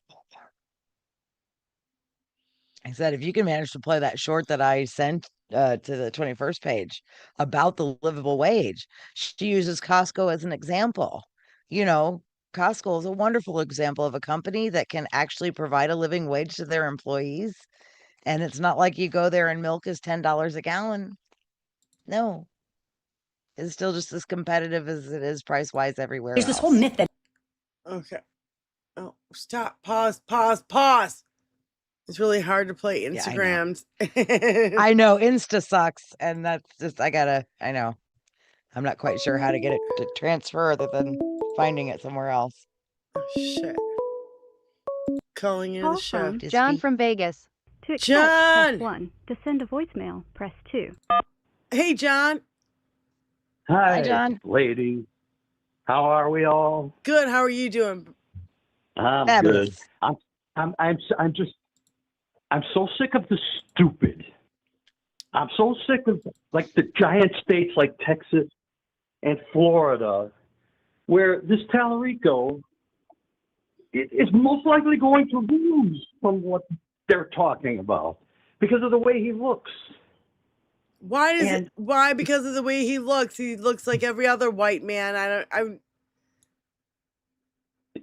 I said, if you can manage to play that short that I sent to the 21st page about the livable wage, she uses Costco as an example. You know, Costco is a wonderful example of a company that can actually provide a living wage to their employees. And it's not like you go there and milk is $10 a gallon. No, it's still just as competitive as it is price wise everywhere There's else. this whole myth that. Okay. Oh, stop. Pause. It's really hard to play Yeah, I know. Instagrams. I know Insta sucks, and that's just I know. I'm not quite sure how to get it to transfer other than finding it somewhere else. Oh, shit. Calling in Call the show. from John from Vegas. To accept, John! press 1. To send a voicemail, press 2. Hey, John. Hi, John. Lady. How are we all? Good. How are you doing? I'm Fabulous. good. I'm so sick of the stupid. I'm so sick of like the giant states like Texas and Florida, where this Tallarico is most likely going to lose from what they're talking about because of the way he looks. Why? Because of the way he looks. He looks like every other white man.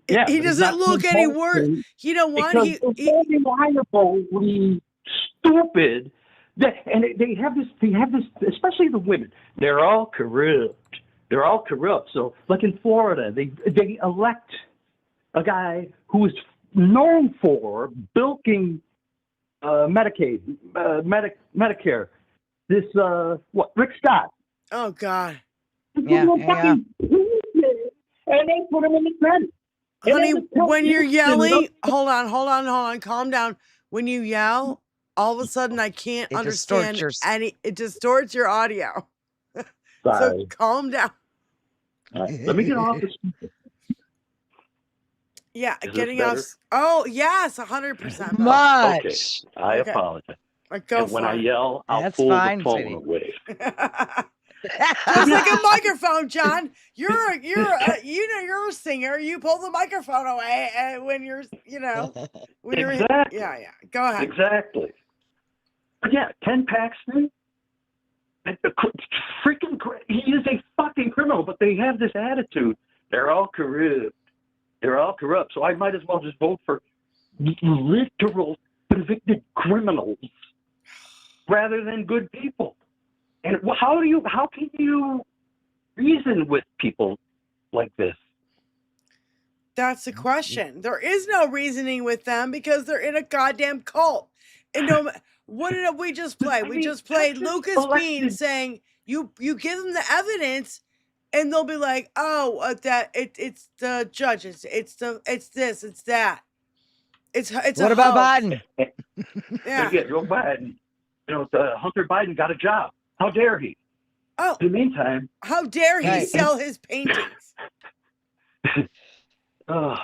Yeah, he but he's doesn't not look any worse. promoting You know what? Because they're so reliably stupid. They have this, especially the women. They're all corrupt. So, like in Florida, they elect a guy who is known for bilking Medicaid, Medicare. This Rick Scott. Oh God. Yeah. And they put him in the Senate. Honey, when you're yelling, hold on, calm down. When you yell, all of a sudden I can't understand it distorts your audio. So Sorry. calm down. Let me get off this. Yeah, Is getting this off. better? Oh yes, 100%. Much. Okay, I Okay. apologize. Go And when for I it. yell, I'll That's pull fine, the phone sweetie. away. Just like a microphone, John. You're a singer. You pull the microphone away when you're Exactly. yeah. Go ahead. Exactly. But yeah, Ken Paxton, he is a fucking criminal, but they have this attitude. They're all corrupt. So I might as well just vote for literal convicted criminals rather than good people. And how can you reason with people like this? That's the question. There is no reasoning with them because they're in a goddamn cult. And what did we just play? We just played Lucas Bean saying you give them the evidence, and they'll be like, oh, it's the judges, it's this, it's that. It's What about Biden? Yeah. Joe Biden. Hunter Biden got a job. How dare he? Oh. In the meantime, how dare he Right. sell his paintings? In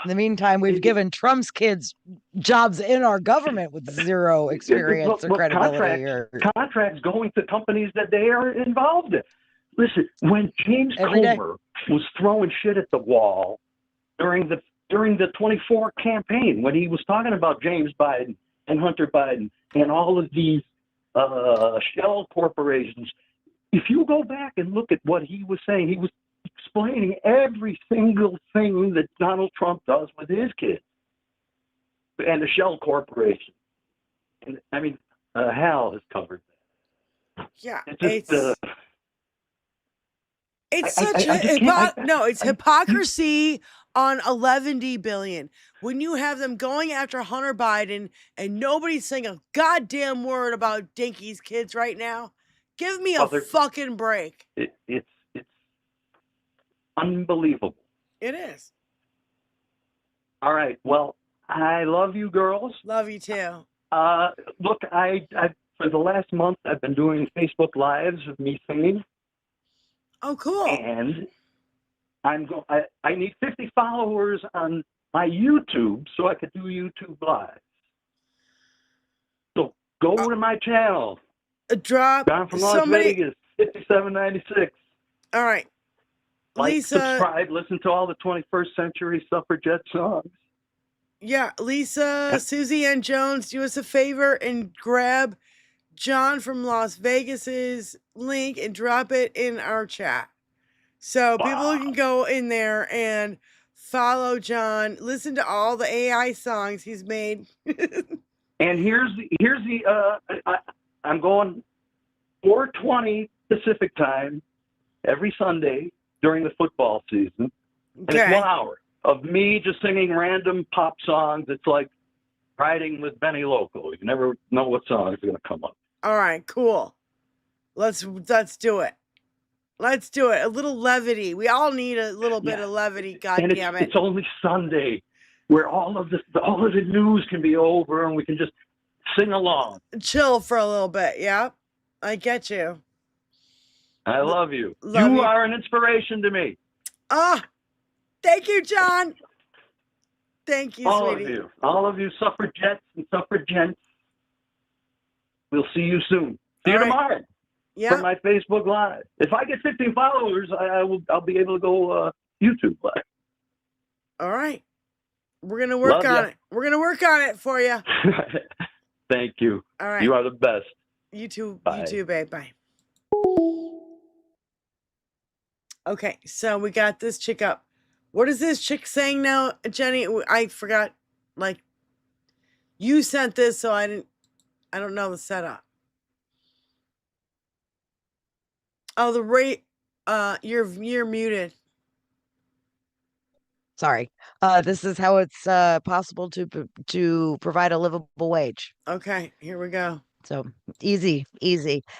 the meantime, we've given Trump's kids jobs in our government with zero experience or credibility. Contracts going to companies that they are involved in. Listen, when James Comer was throwing shit at the wall during the 24 campaign, when he was talking about James Biden and Hunter Biden and all of these shell corporations, if you go back and look at what he was saying, he was explaining every single thing that Donald Trump does with his kids and the shell corporation. And I mean, Hal has covered that. Yeah, it's hypocrisy on 11D billion. When you have them going after Hunter Biden and nobody's saying a goddamn word about Dinky's kids right now, give me a fucking break. It's unbelievable. It is. All right. Well, I love you girls. Love you too. Look, I for the last month I've been doing Facebook Lives of me singing. Oh, cool. And I need 50 followers on my YouTube so I could do YouTube Live. So Go to my channel. Drop John from Las Vegas, 5796. All right. Like, Lisa, subscribe, listen to all the 21st century suffragette songs. Yeah, Lisa, Susie Ann Jones, do us a favor and grab John from Las Vegas's link and drop it in our chat. So people can go in there and follow John, listen to all the AI songs he's made. And here's the I'm going 4:20 Pacific time every Sunday during the football season. And it's 1 hour of me just singing random pop songs. It's like riding with Benny Loco. You never know what song is going to come up. All right, cool. Let's do it. Let's do it. A little levity. We all need a little bit of levity. God And damn it. it's only Sunday, where all of the news can be over and we can just sing along. Chill for a little bit. Yeah, I get you. I love you. Love you you. are an inspiration to me. Ah, thank you, John. Thank you, All sweetie. of you. All of you suffragettes and suffragettes. We'll see you soon. See you tomorrow. Yeah. For my Facebook Live. If I get 15 followers, I'll be able to go YouTube Live. All right. We're going to work Love on ya. it. We're going to work on it for you. Thank you. All right. You are the best. You too. Bye. You too, babe. Bye. Okay. So we got this chick up. What is this chick saying now, Jenny? I forgot. Like, you sent this, so I don't know the setup. Oh, the rate. You're muted. Sorry. This is how it's possible to provide a livable wage. Okay, here we go. So easy.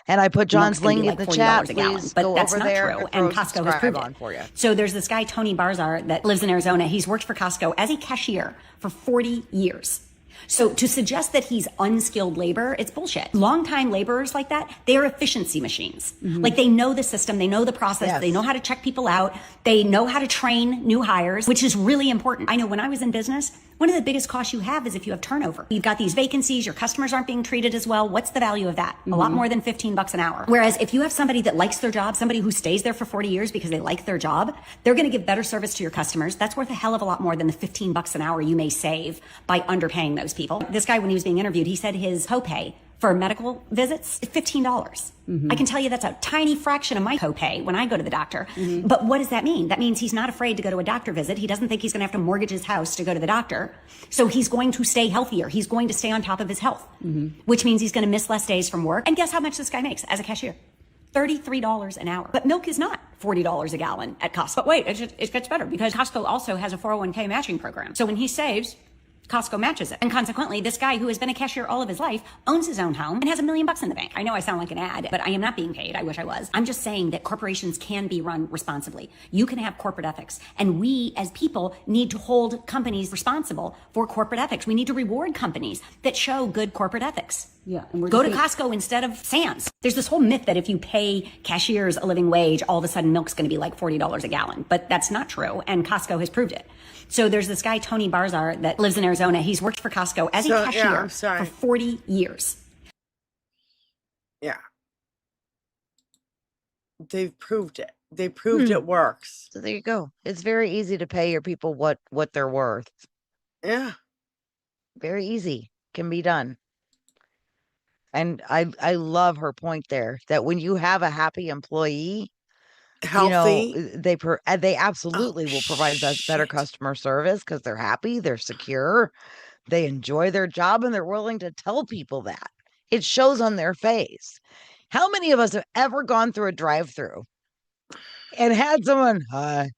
And I put John's Milk's gonna link be in like the chat. $40 a gallon, Please but go that's over not there true, and and throw Costco has subscribe proved on it. for you. So there's this guy, Tony Barzar, that lives in Arizona. He's worked for Costco as a cashier for 40 years. So to suggest that he's unskilled labor, it's bullshit. Longtime laborers like that, they're efficiency machines. Like they know the system, they know the process, they know how to check people out, they know how to train new hires, which is really important. I know when I was in business, one of the biggest costs you have is if you have turnover. You've got these vacancies, your customers aren't being treated as well. What's the value of that? A lot more than $15 an hour. Whereas if you have somebody that likes their job, somebody who stays there for 40 years because they like their job, they're going to give better service to your customers. That's worth a hell of a lot more than the $15 an hour you may save by underpaying those people. This guy, when he was being interviewed, he said his copay for medical visits is $15. I can tell you that's a tiny fraction of my copay when I go to the doctor. But what does that mean? That means he's not afraid to go to a doctor visit. He doesn't think he's going to have to mortgage his house to go to the doctor. So he's going to stay healthier. He's going to stay on top of his health, which means he's going to miss less days from work. And guess how much this guy makes as a cashier? $33 an hour. But milk is not $40 a gallon at Costco. But wait, it gets better because Costco also has a 401k matching program. So when he saves, Costco matches it. And consequently, this guy who has been a cashier all of his life owns his own home and has $1 million in the bank. I know I sound like an ad, but I am not being paid. I wish I was. I'm just saying that corporations can be run responsibly. You can have corporate ethics. And we as people need to hold companies responsible for corporate ethics. We need to reward companies that show good corporate ethics. Yeah. And Go to Costco instead of Sam's. There's this whole myth that if you pay cashiers a living wage, all of a sudden milk's going to be like $40 a gallon. But that's not true. And Costco has proved it. So there's this guy, Tony Barzar, that lives in Arizona. He's worked for Costco as a cashier for 40 years. Yeah. They've proved it. They proved it works. So there you go. It's very easy to pay your people what they're worth. Yeah. Very easy. Can be done. And I love her point there that when you have a happy employee, healthy, they absolutely will provide better customer service because they're happy, they're secure, they enjoy their job, and they're willing to tell people that. It shows on their face. How many of us have ever gone through a drive-through and had someone, hi,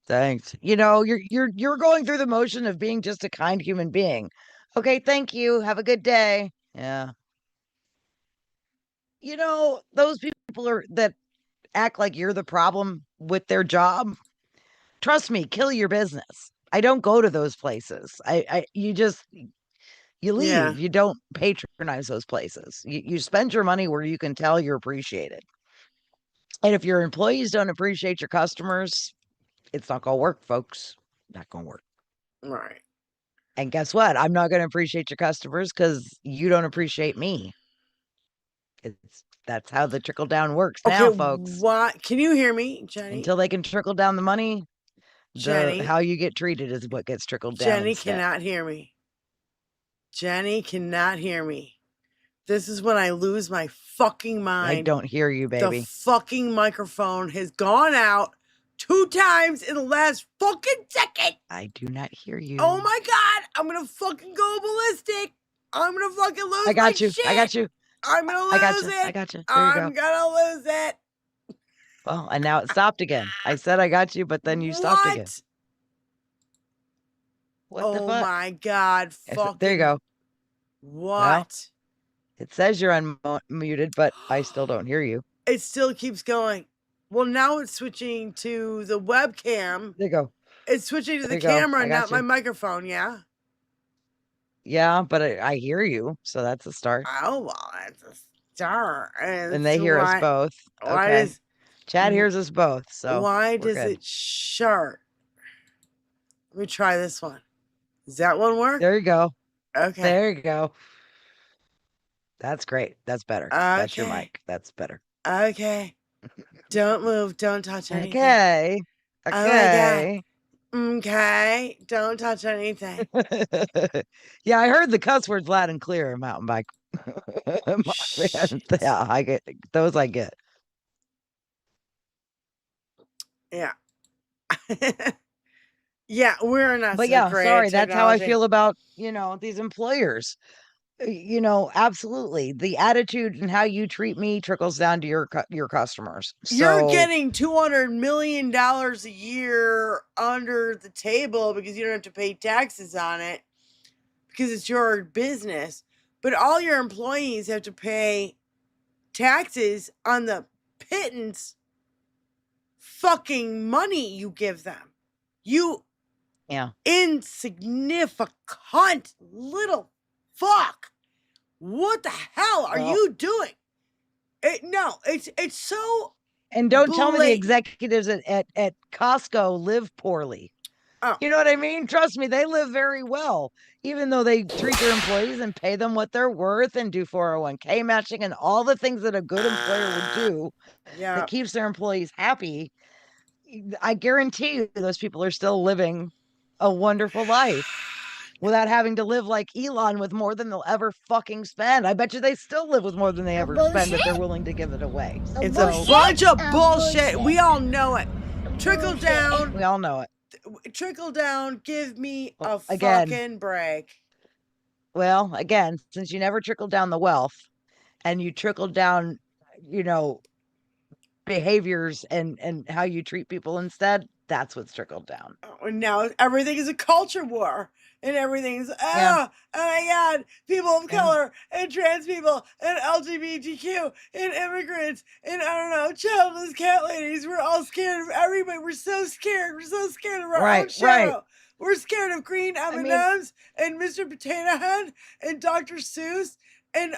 thanks. You're going through the motion of being just a kind human being. Okay, thank you. Have a good day. Yeah. Those people that act like you're the problem with their job. Trust me, kill your business. I don't go to those places. You leave. Yeah. You don't patronize those places. You spend your money where you can tell you're appreciated. And if your employees don't appreciate your customers, it's not going to work, folks. Not going to work. Right. And guess what? I'm not going to appreciate your customers because you don't appreciate me. That's how the trickle down works now, folks. What? Can you hear me, Jenny? Until they can trickle down the money, Jenny, how you get treated is what gets trickled down. Jenny instead. cannot hear me. Jenny cannot hear me. This is when I lose my fucking mind. I don't hear you, baby. The fucking microphone has gone out 2 times in the last fucking second. I do not hear you. Oh my God. I'm going to fucking go ballistic. I'm going to fucking lose I got my you. shit. I got you. I'm going to lose I got you. it. I got you. There you go. I'm going to lose it. Well, and now it stopped again. I said I got you, but then you stopped again. What the fuck? Oh my God. Fucking. There you go. What? Well, it says you're unmuted, but I still don't hear you. It still keeps going. Well, now it's switching to the webcam. There you go. It's switching to the There you go. camera, I got not my you. microphone, yeah? Yeah, but I hear you, so that's a start. Oh, well, that's a start. And they hear us both. Why Okay. does, Chad hears us both, so why we're does good. it shart? Let me try this one. Does that one work? There you go. Okay. There you go. That's great. That's better. That's your Okay. mic. That's better. Okay. Don't move. Don't touch anything. Okay. Oh my Okay. God. Okay. Don't touch anything. Yeah, I heard the cuss words loud and clear, mountain bike. Yeah, I get those. I get. Yeah. Yeah, we're not But so yeah, great sorry. at That's how I technology. feel about, these employers. Absolutely. The attitude and how you treat me trickles down to your customers. You're So, getting $200 million a year under the table because you don't have to pay taxes on it because it's your business. But all your employees have to pay taxes on the pittance fucking money you give them. You yeah. insignificant little fuck. What the hell are Well- you doing? It's so. And don't tell me the blatant. executives at Costco live poorly. Oh. You know what I mean? Trust me, they live very well, even though they treat their employees and pay them what they're worth and do 401k matching and all the things that a good employer would do Yeah. that keeps their employees happy. I guarantee you those people are still living a wonderful life without having to live like Elon with more than they'll ever fucking spend. I bet you they still live with more than they ever spend, but they're willing to give it away. It's a bunch of bullshit. We all know it. Trickle down. We all know it. Trickle down. Give me a again. fucking break. Well, again, since you never trickled down the wealth and you trickled down, behaviors and how you treat people instead, that's what's trickled down. And now everything is a culture war. And everything's, Yeah. oh my God, people of color and trans people and LGBTQ and immigrants and I don't know, childless cat ladies. We're all scared of everybody. We're so scared. We're so scared of our own shadow. Right. We're scared of green M&Ms and Mr. Potato Head and Dr. Seuss and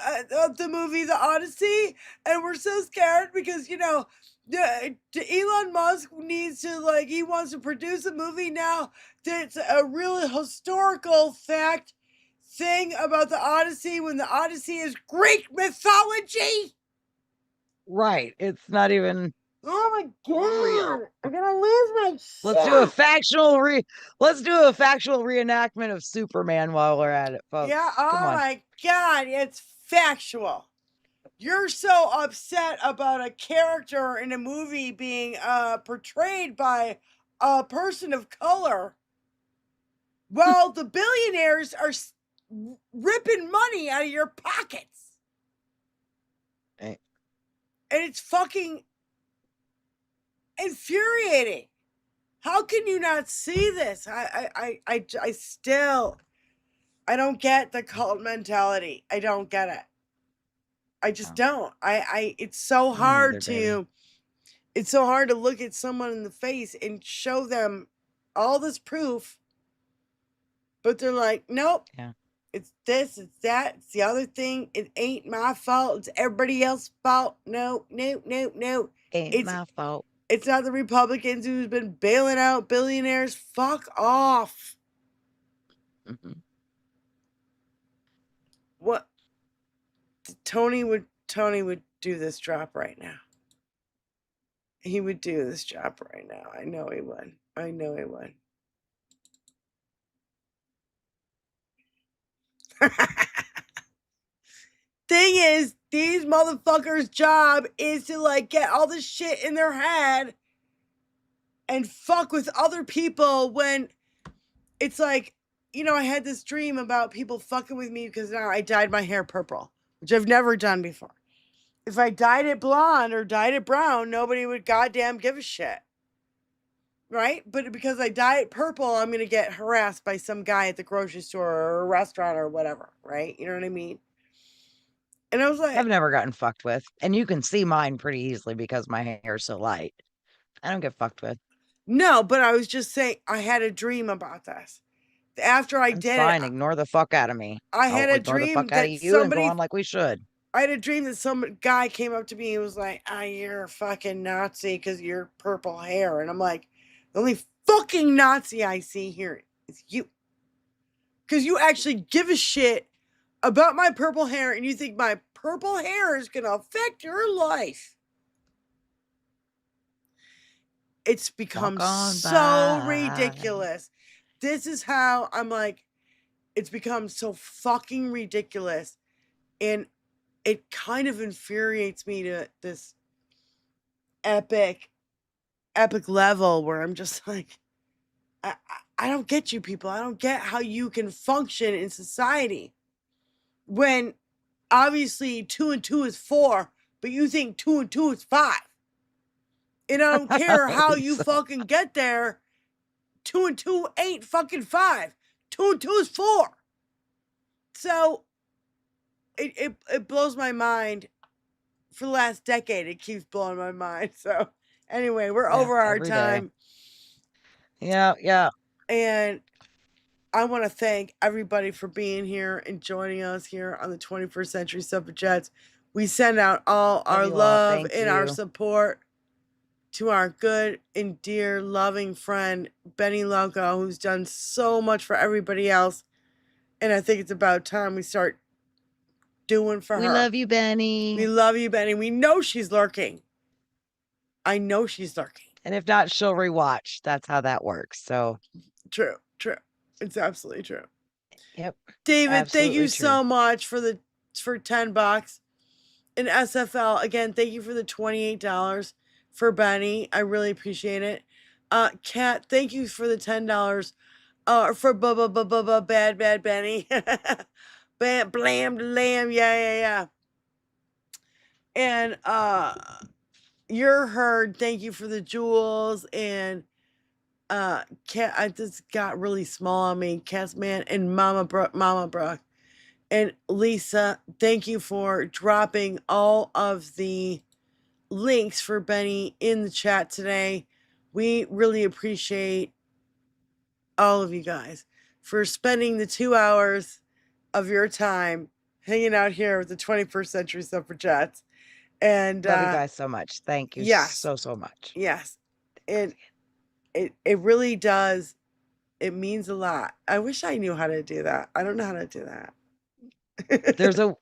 the movie The Odyssey. And we're so scared because, Elon Musk needs to, he wants to produce a movie now that's a really historical fact thing about the Odyssey when the Odyssey is Greek mythology. Right. It's not even. Oh my God. I'm going to lose my shit. Let's do a factual reenactment of Superman while we're at it, folks. Yeah, oh Come on. my God, it's factual. You're so upset about a character in a movie being portrayed by a person of color while the billionaires are ripping money out of your pockets. Right. And it's fucking infuriating. How can you not see this? I don't get the cult mentality. I don't get it. I just don't. It's so hard to look at someone in the face and show them all this proof, but they're like, nope. Yeah. It's this, it's that, it's the other thing. It ain't my fault. It's everybody else's fault. No. Ain't my fault. It's not the Republicans who's been bailing out billionaires. Fuck off. Mm-hmm. Tony would do this drop right now. He would do this job right now. I know he would. I know he would. Thing is, these motherfuckers' job is to like get all this shit in their head and fuck with other people when it's like, you know, I had this dream about people fucking with me because now I dyed my hair purple, which I've never done before. If I dyed it blonde or dyed it brown, nobody would goddamn give a shit. Right? But because I dye it purple, I'm going to get harassed by some guy at the grocery store or a restaurant or whatever. Right? You know what I mean? And I was like, I've never gotten fucked with. And you can see mine pretty easily because my hair is so light. I don't get fucked with. No, but I was just saying, I had a dream about this. After I did fine, it, ignore the fuck out of me. I had a ignore the dream fuck out that of you somebody, and go on like we should. I had a dream that some guy came up to me and was like, you're a fucking Nazi because of your purple hair. And I'm like, the only fucking Nazi I see here is you. Because you actually give a shit about my purple hair and you think my purple hair is going to affect your life. It's become so ridiculous. This is how I'm like, it's become so fucking ridiculous. And it kind of infuriates me to this epic level where I'm just like, I don't get you people. I don't get how you can function in society when obviously 2 and 2 is 4, but you think 2 and 2 is 5. And I don't care how you fucking get there. 2 and 2 ain't fucking 5. 2 and 2 is 4. So it blows my mind. For the last decade, it keeps blowing my mind. So anyway, we're over our time. Yeah. And I want to thank everybody for being here and joining us here on the 21st Century Suffragettes. We send out all our love and our support to our good and dear loving friend, Benny Loco, who's done so much for everybody else. And I think it's about time we start doing for her. We love you, Benny. We love you, Benny. We know she's lurking. I know she's lurking. And if not, she'll rewatch. That's how that works. So true. It's absolutely true. Yep. David, absolutely thank you true. so much for $10. And SFL, again, thank you for the $28 for Benny. I really appreciate it. Kat, thank you for the $10 for bad Benny. Blam lamb, yeah. And you're heard. Thank you for the jewels. And Kat, I just got really small on me. Cat's man and Mama Brooke. And Lisa, thank you for dropping all of the links for Benny in the chat today. We really appreciate all of you guys for spending the 2 hours of your time hanging out here with the 21st Century Suffragettes. And love you guys so much. Thank you so much. Yes. And it really does. It means a lot. I wish I knew how to do that. I don't know how to do that.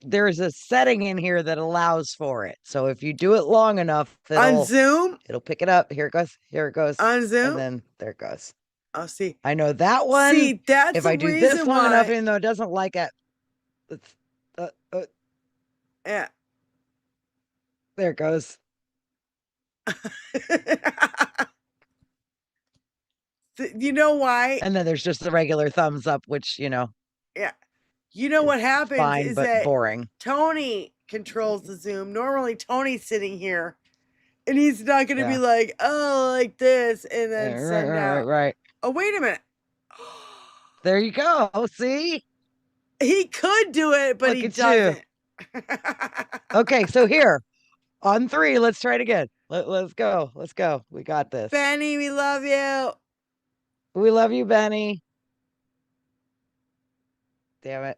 There's a setting in here that allows for it. So if you do it long enough, on Zoom, it'll pick it up. Here it goes. On Zoom, and then there it goes. I'll see. I know that one. See, that's if the I do reason this long enough, why... even though it doesn't like it. Yeah. There it goes. You know why? And then there's just the regular thumbs up, which, Yeah. You know what happens fine, is but that boring. Tony controls the Zoom. Normally, Tony's sitting here, and he's not going to be like, oh, like this, and then send out. Right. Oh, wait a minute. There you go. See? He could do it, but he doesn't. Okay, so here, on 3, let's try it again. Let's go. We got this. Benny, we love you. We love you, Benny. Damn it.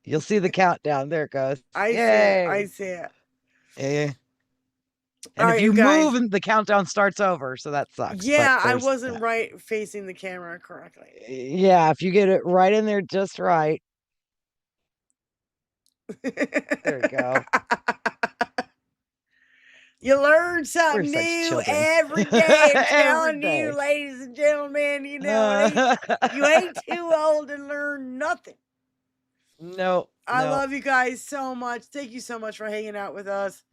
You'll see the countdown. There it goes. I see it. Yeah. And if you move, and the countdown starts over, so that sucks. Yeah, I wasn't right facing the camera correctly. Yeah, if you get it right in there just right. There you go. You learn something We're such new children. every day. I'm Every telling day. you, ladies and gentlemen, you know, you ain't too old to learn nothing. No. I no. love you guys so much. Thank you so much for hanging out with us.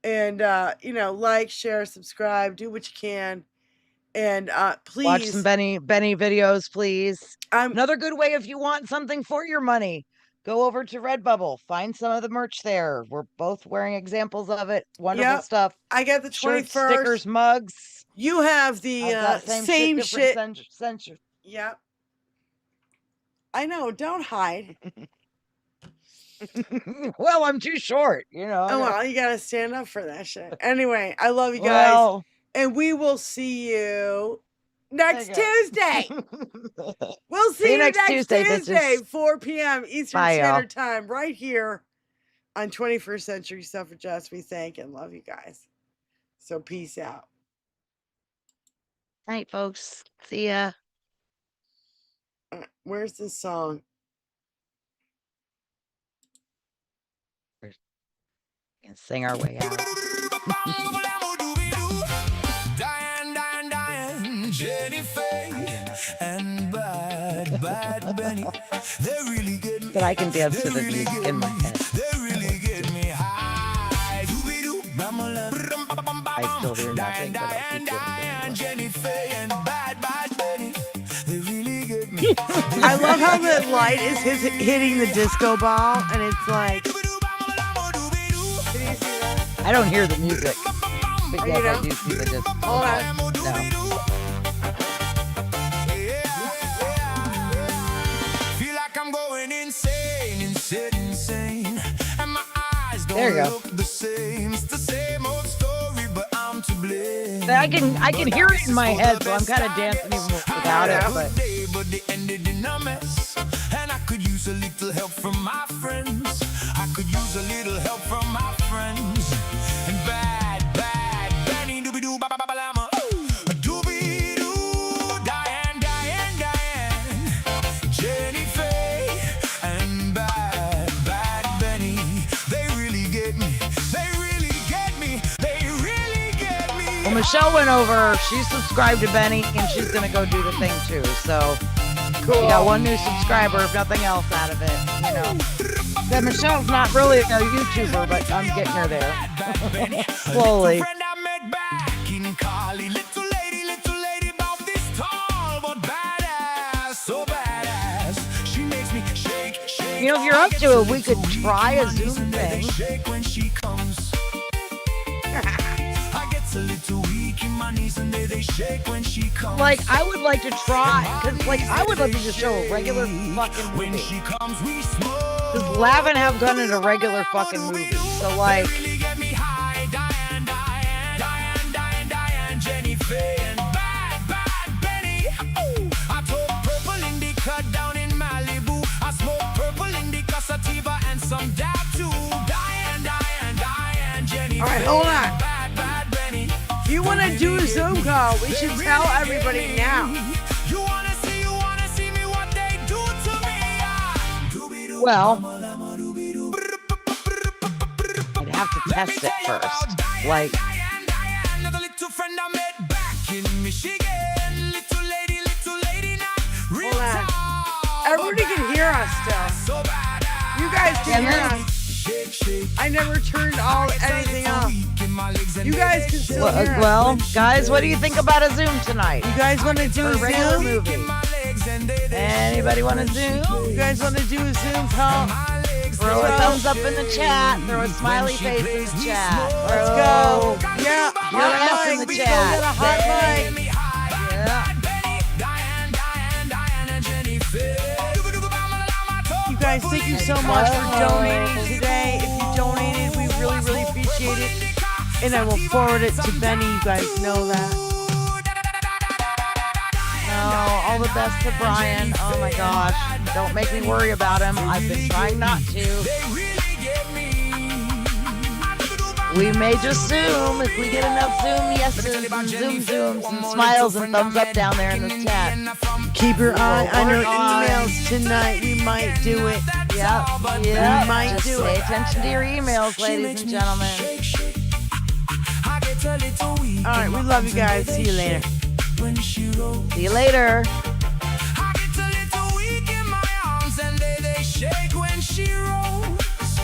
And, you know, like, share, subscribe, do what you can. And please. Watch some Benny videos, please. Another good way if you want something for your money. Go over to Redbubble. Find some of the merch there. We're both wearing examples of it. Wonderful Yep. stuff. I got the 21st. Shirts, stickers, mugs. You have the same shit. Censor. Yep. I know. Don't hide. Well, I'm too short, you know. Oh, well, you got to stand up for that shit. Anyway, I love you guys. Well, and we will see you next Tuesday. We'll See see you you next next Tuesday, Tuesday, bitches. 4 p.m. Eastern Bye, y'all. Standard Time, right here on 21st Century Suffragettes. We thank and love you guys. So peace out. Night, folks. See ya. Where's this song? Can sing our way out. Diane, Jenny Faye, and Bad Benny. They really get me. But I can dance to the music in my head. They really get me high. I still hear nothing, but I'll keep Diane, Jenny Faye, and Bad Benny. They really get me. I love how the light is hitting the disco ball, and it's like. I don't hear the music. But Oh, yes, you I don't? do see the disc. Hold on. No. Feel like I'm going insane. And my eyes There you don't go. look the same. It's the same old story, but I'm to blame. I can hear it in my head, so I'm kind of dancing even without it. But But they ended in a mess. And I could use a little help from my friends. I could use a little help from my friends. And bad Benny, doobie-doo, ba-ba-ba-ba-lama. Doobie-doo, Diane, Jenny Faye, and bad Benny. They really get me. They really get me. They really get me. well, Michelle went over. She's subscribed to Benny, and she's gonna go do the thing too. So Cool. we got one new subscriber, if nothing else, out of it. You know, that Michelle's not really a YouTuber, but I'm getting her there slowly. Friend I met back in Cali. Little lady, about this tall, but badass, so badass. She makes me shake. You know, if you're up to it, we could try a Zoom thing. Shake when she comes. I get a little weak in my knees and they shake when she comes. Like, I would like to try, because, like, I would love to just show a regular fucking movie. When she comes, we smoke. Because Lav and have gone into regular fucking movies. So, like, Really get me high. Diane, Jenny Faye, and bad Benny. Ooh, I took purple indica down in Malibu. I smoked purple indica sativa and some dab too. Diane, Jenny All right, Faye, hold on. and bad Benny. If you want to do a Zoom call, we should tell everybody now. You wanna see me what they do to me? well, I'd have to test it first. Like, Another little friend I met back in Michigan. Little lady now. Real Hold on. tall, Everybody can hear us still. so badass. You guys can hear us. Shake. I never turned anything off. You guys can still hear us. well, guys, what do you think about a Zoom tonight? You guys want to do For a a regular Zoom? movie. Anybody want a Zoom? You guys want to do a Zoom call? Throw a thumbs up in the chat. Throw a smiley face in the chat. Let's go. Yeah, Your ass hot in mic. the We still chat. got a hot mic. Yeah. You guys, thank you so much for donating today. If you donated, we really, really appreciate it. And I will forward it to Benny. You guys know that. Oh, all the best to Brian. Oh my gosh. Don't make me worry about him. I've been trying not to. We may just Zoom if we get enough Zoom yeses and Zoom Zooms and smiles and thumbs up down there in the chat. Keep your eye on your Work on. emails tonight. We might do it. Yeah, We yeah. might Just do pay it. attention to your emails, ladies and gentlemen. All right, we love you guys. See you later. See you later. And they shake when she rolls.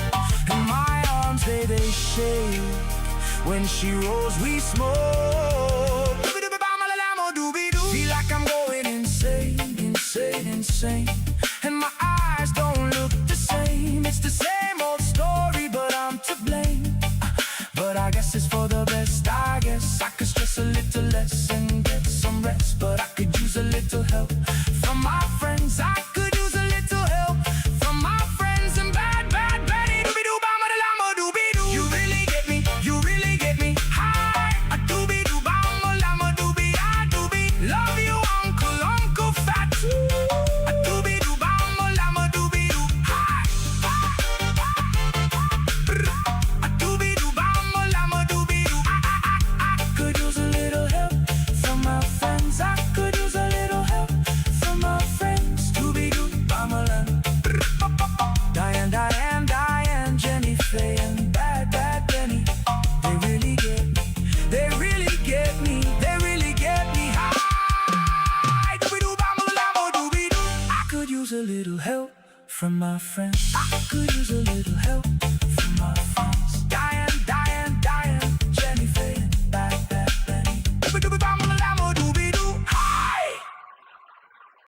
And my arms, they shake when she rolls. We smoke. Feel like I'm going insane, insane, insane. And my eyes don't look the same. It's the same old story, but I'm to blame. But I guess it's for the best. I guess I could stress a little less and get some rest. But I could use a little help from my friends. I could use a little help from my friends. And bad, bad, Betty, doobie-doo, bama-da-lama-doobie-doo. You really get me, you really get me high. A doobie-doo, bama-lama-doobie, I doobie. Love you, Uncle, Uncle Fat. A doobie-doo, bama-lama-doobie-doo, high. A doobie-doo, bama-lama-doobie-doo. I could use a little help from my friends. I could use a little help from my friends. Doobie-doo, bama-lama. Diane, Diane, Diane, Jenny, Faye, and bad, bad Benny. They really get me. They really get me. They really get me high. Doobie-doo, bama-lama-doobie-doo. I could use a little help from my friends. I could use a little help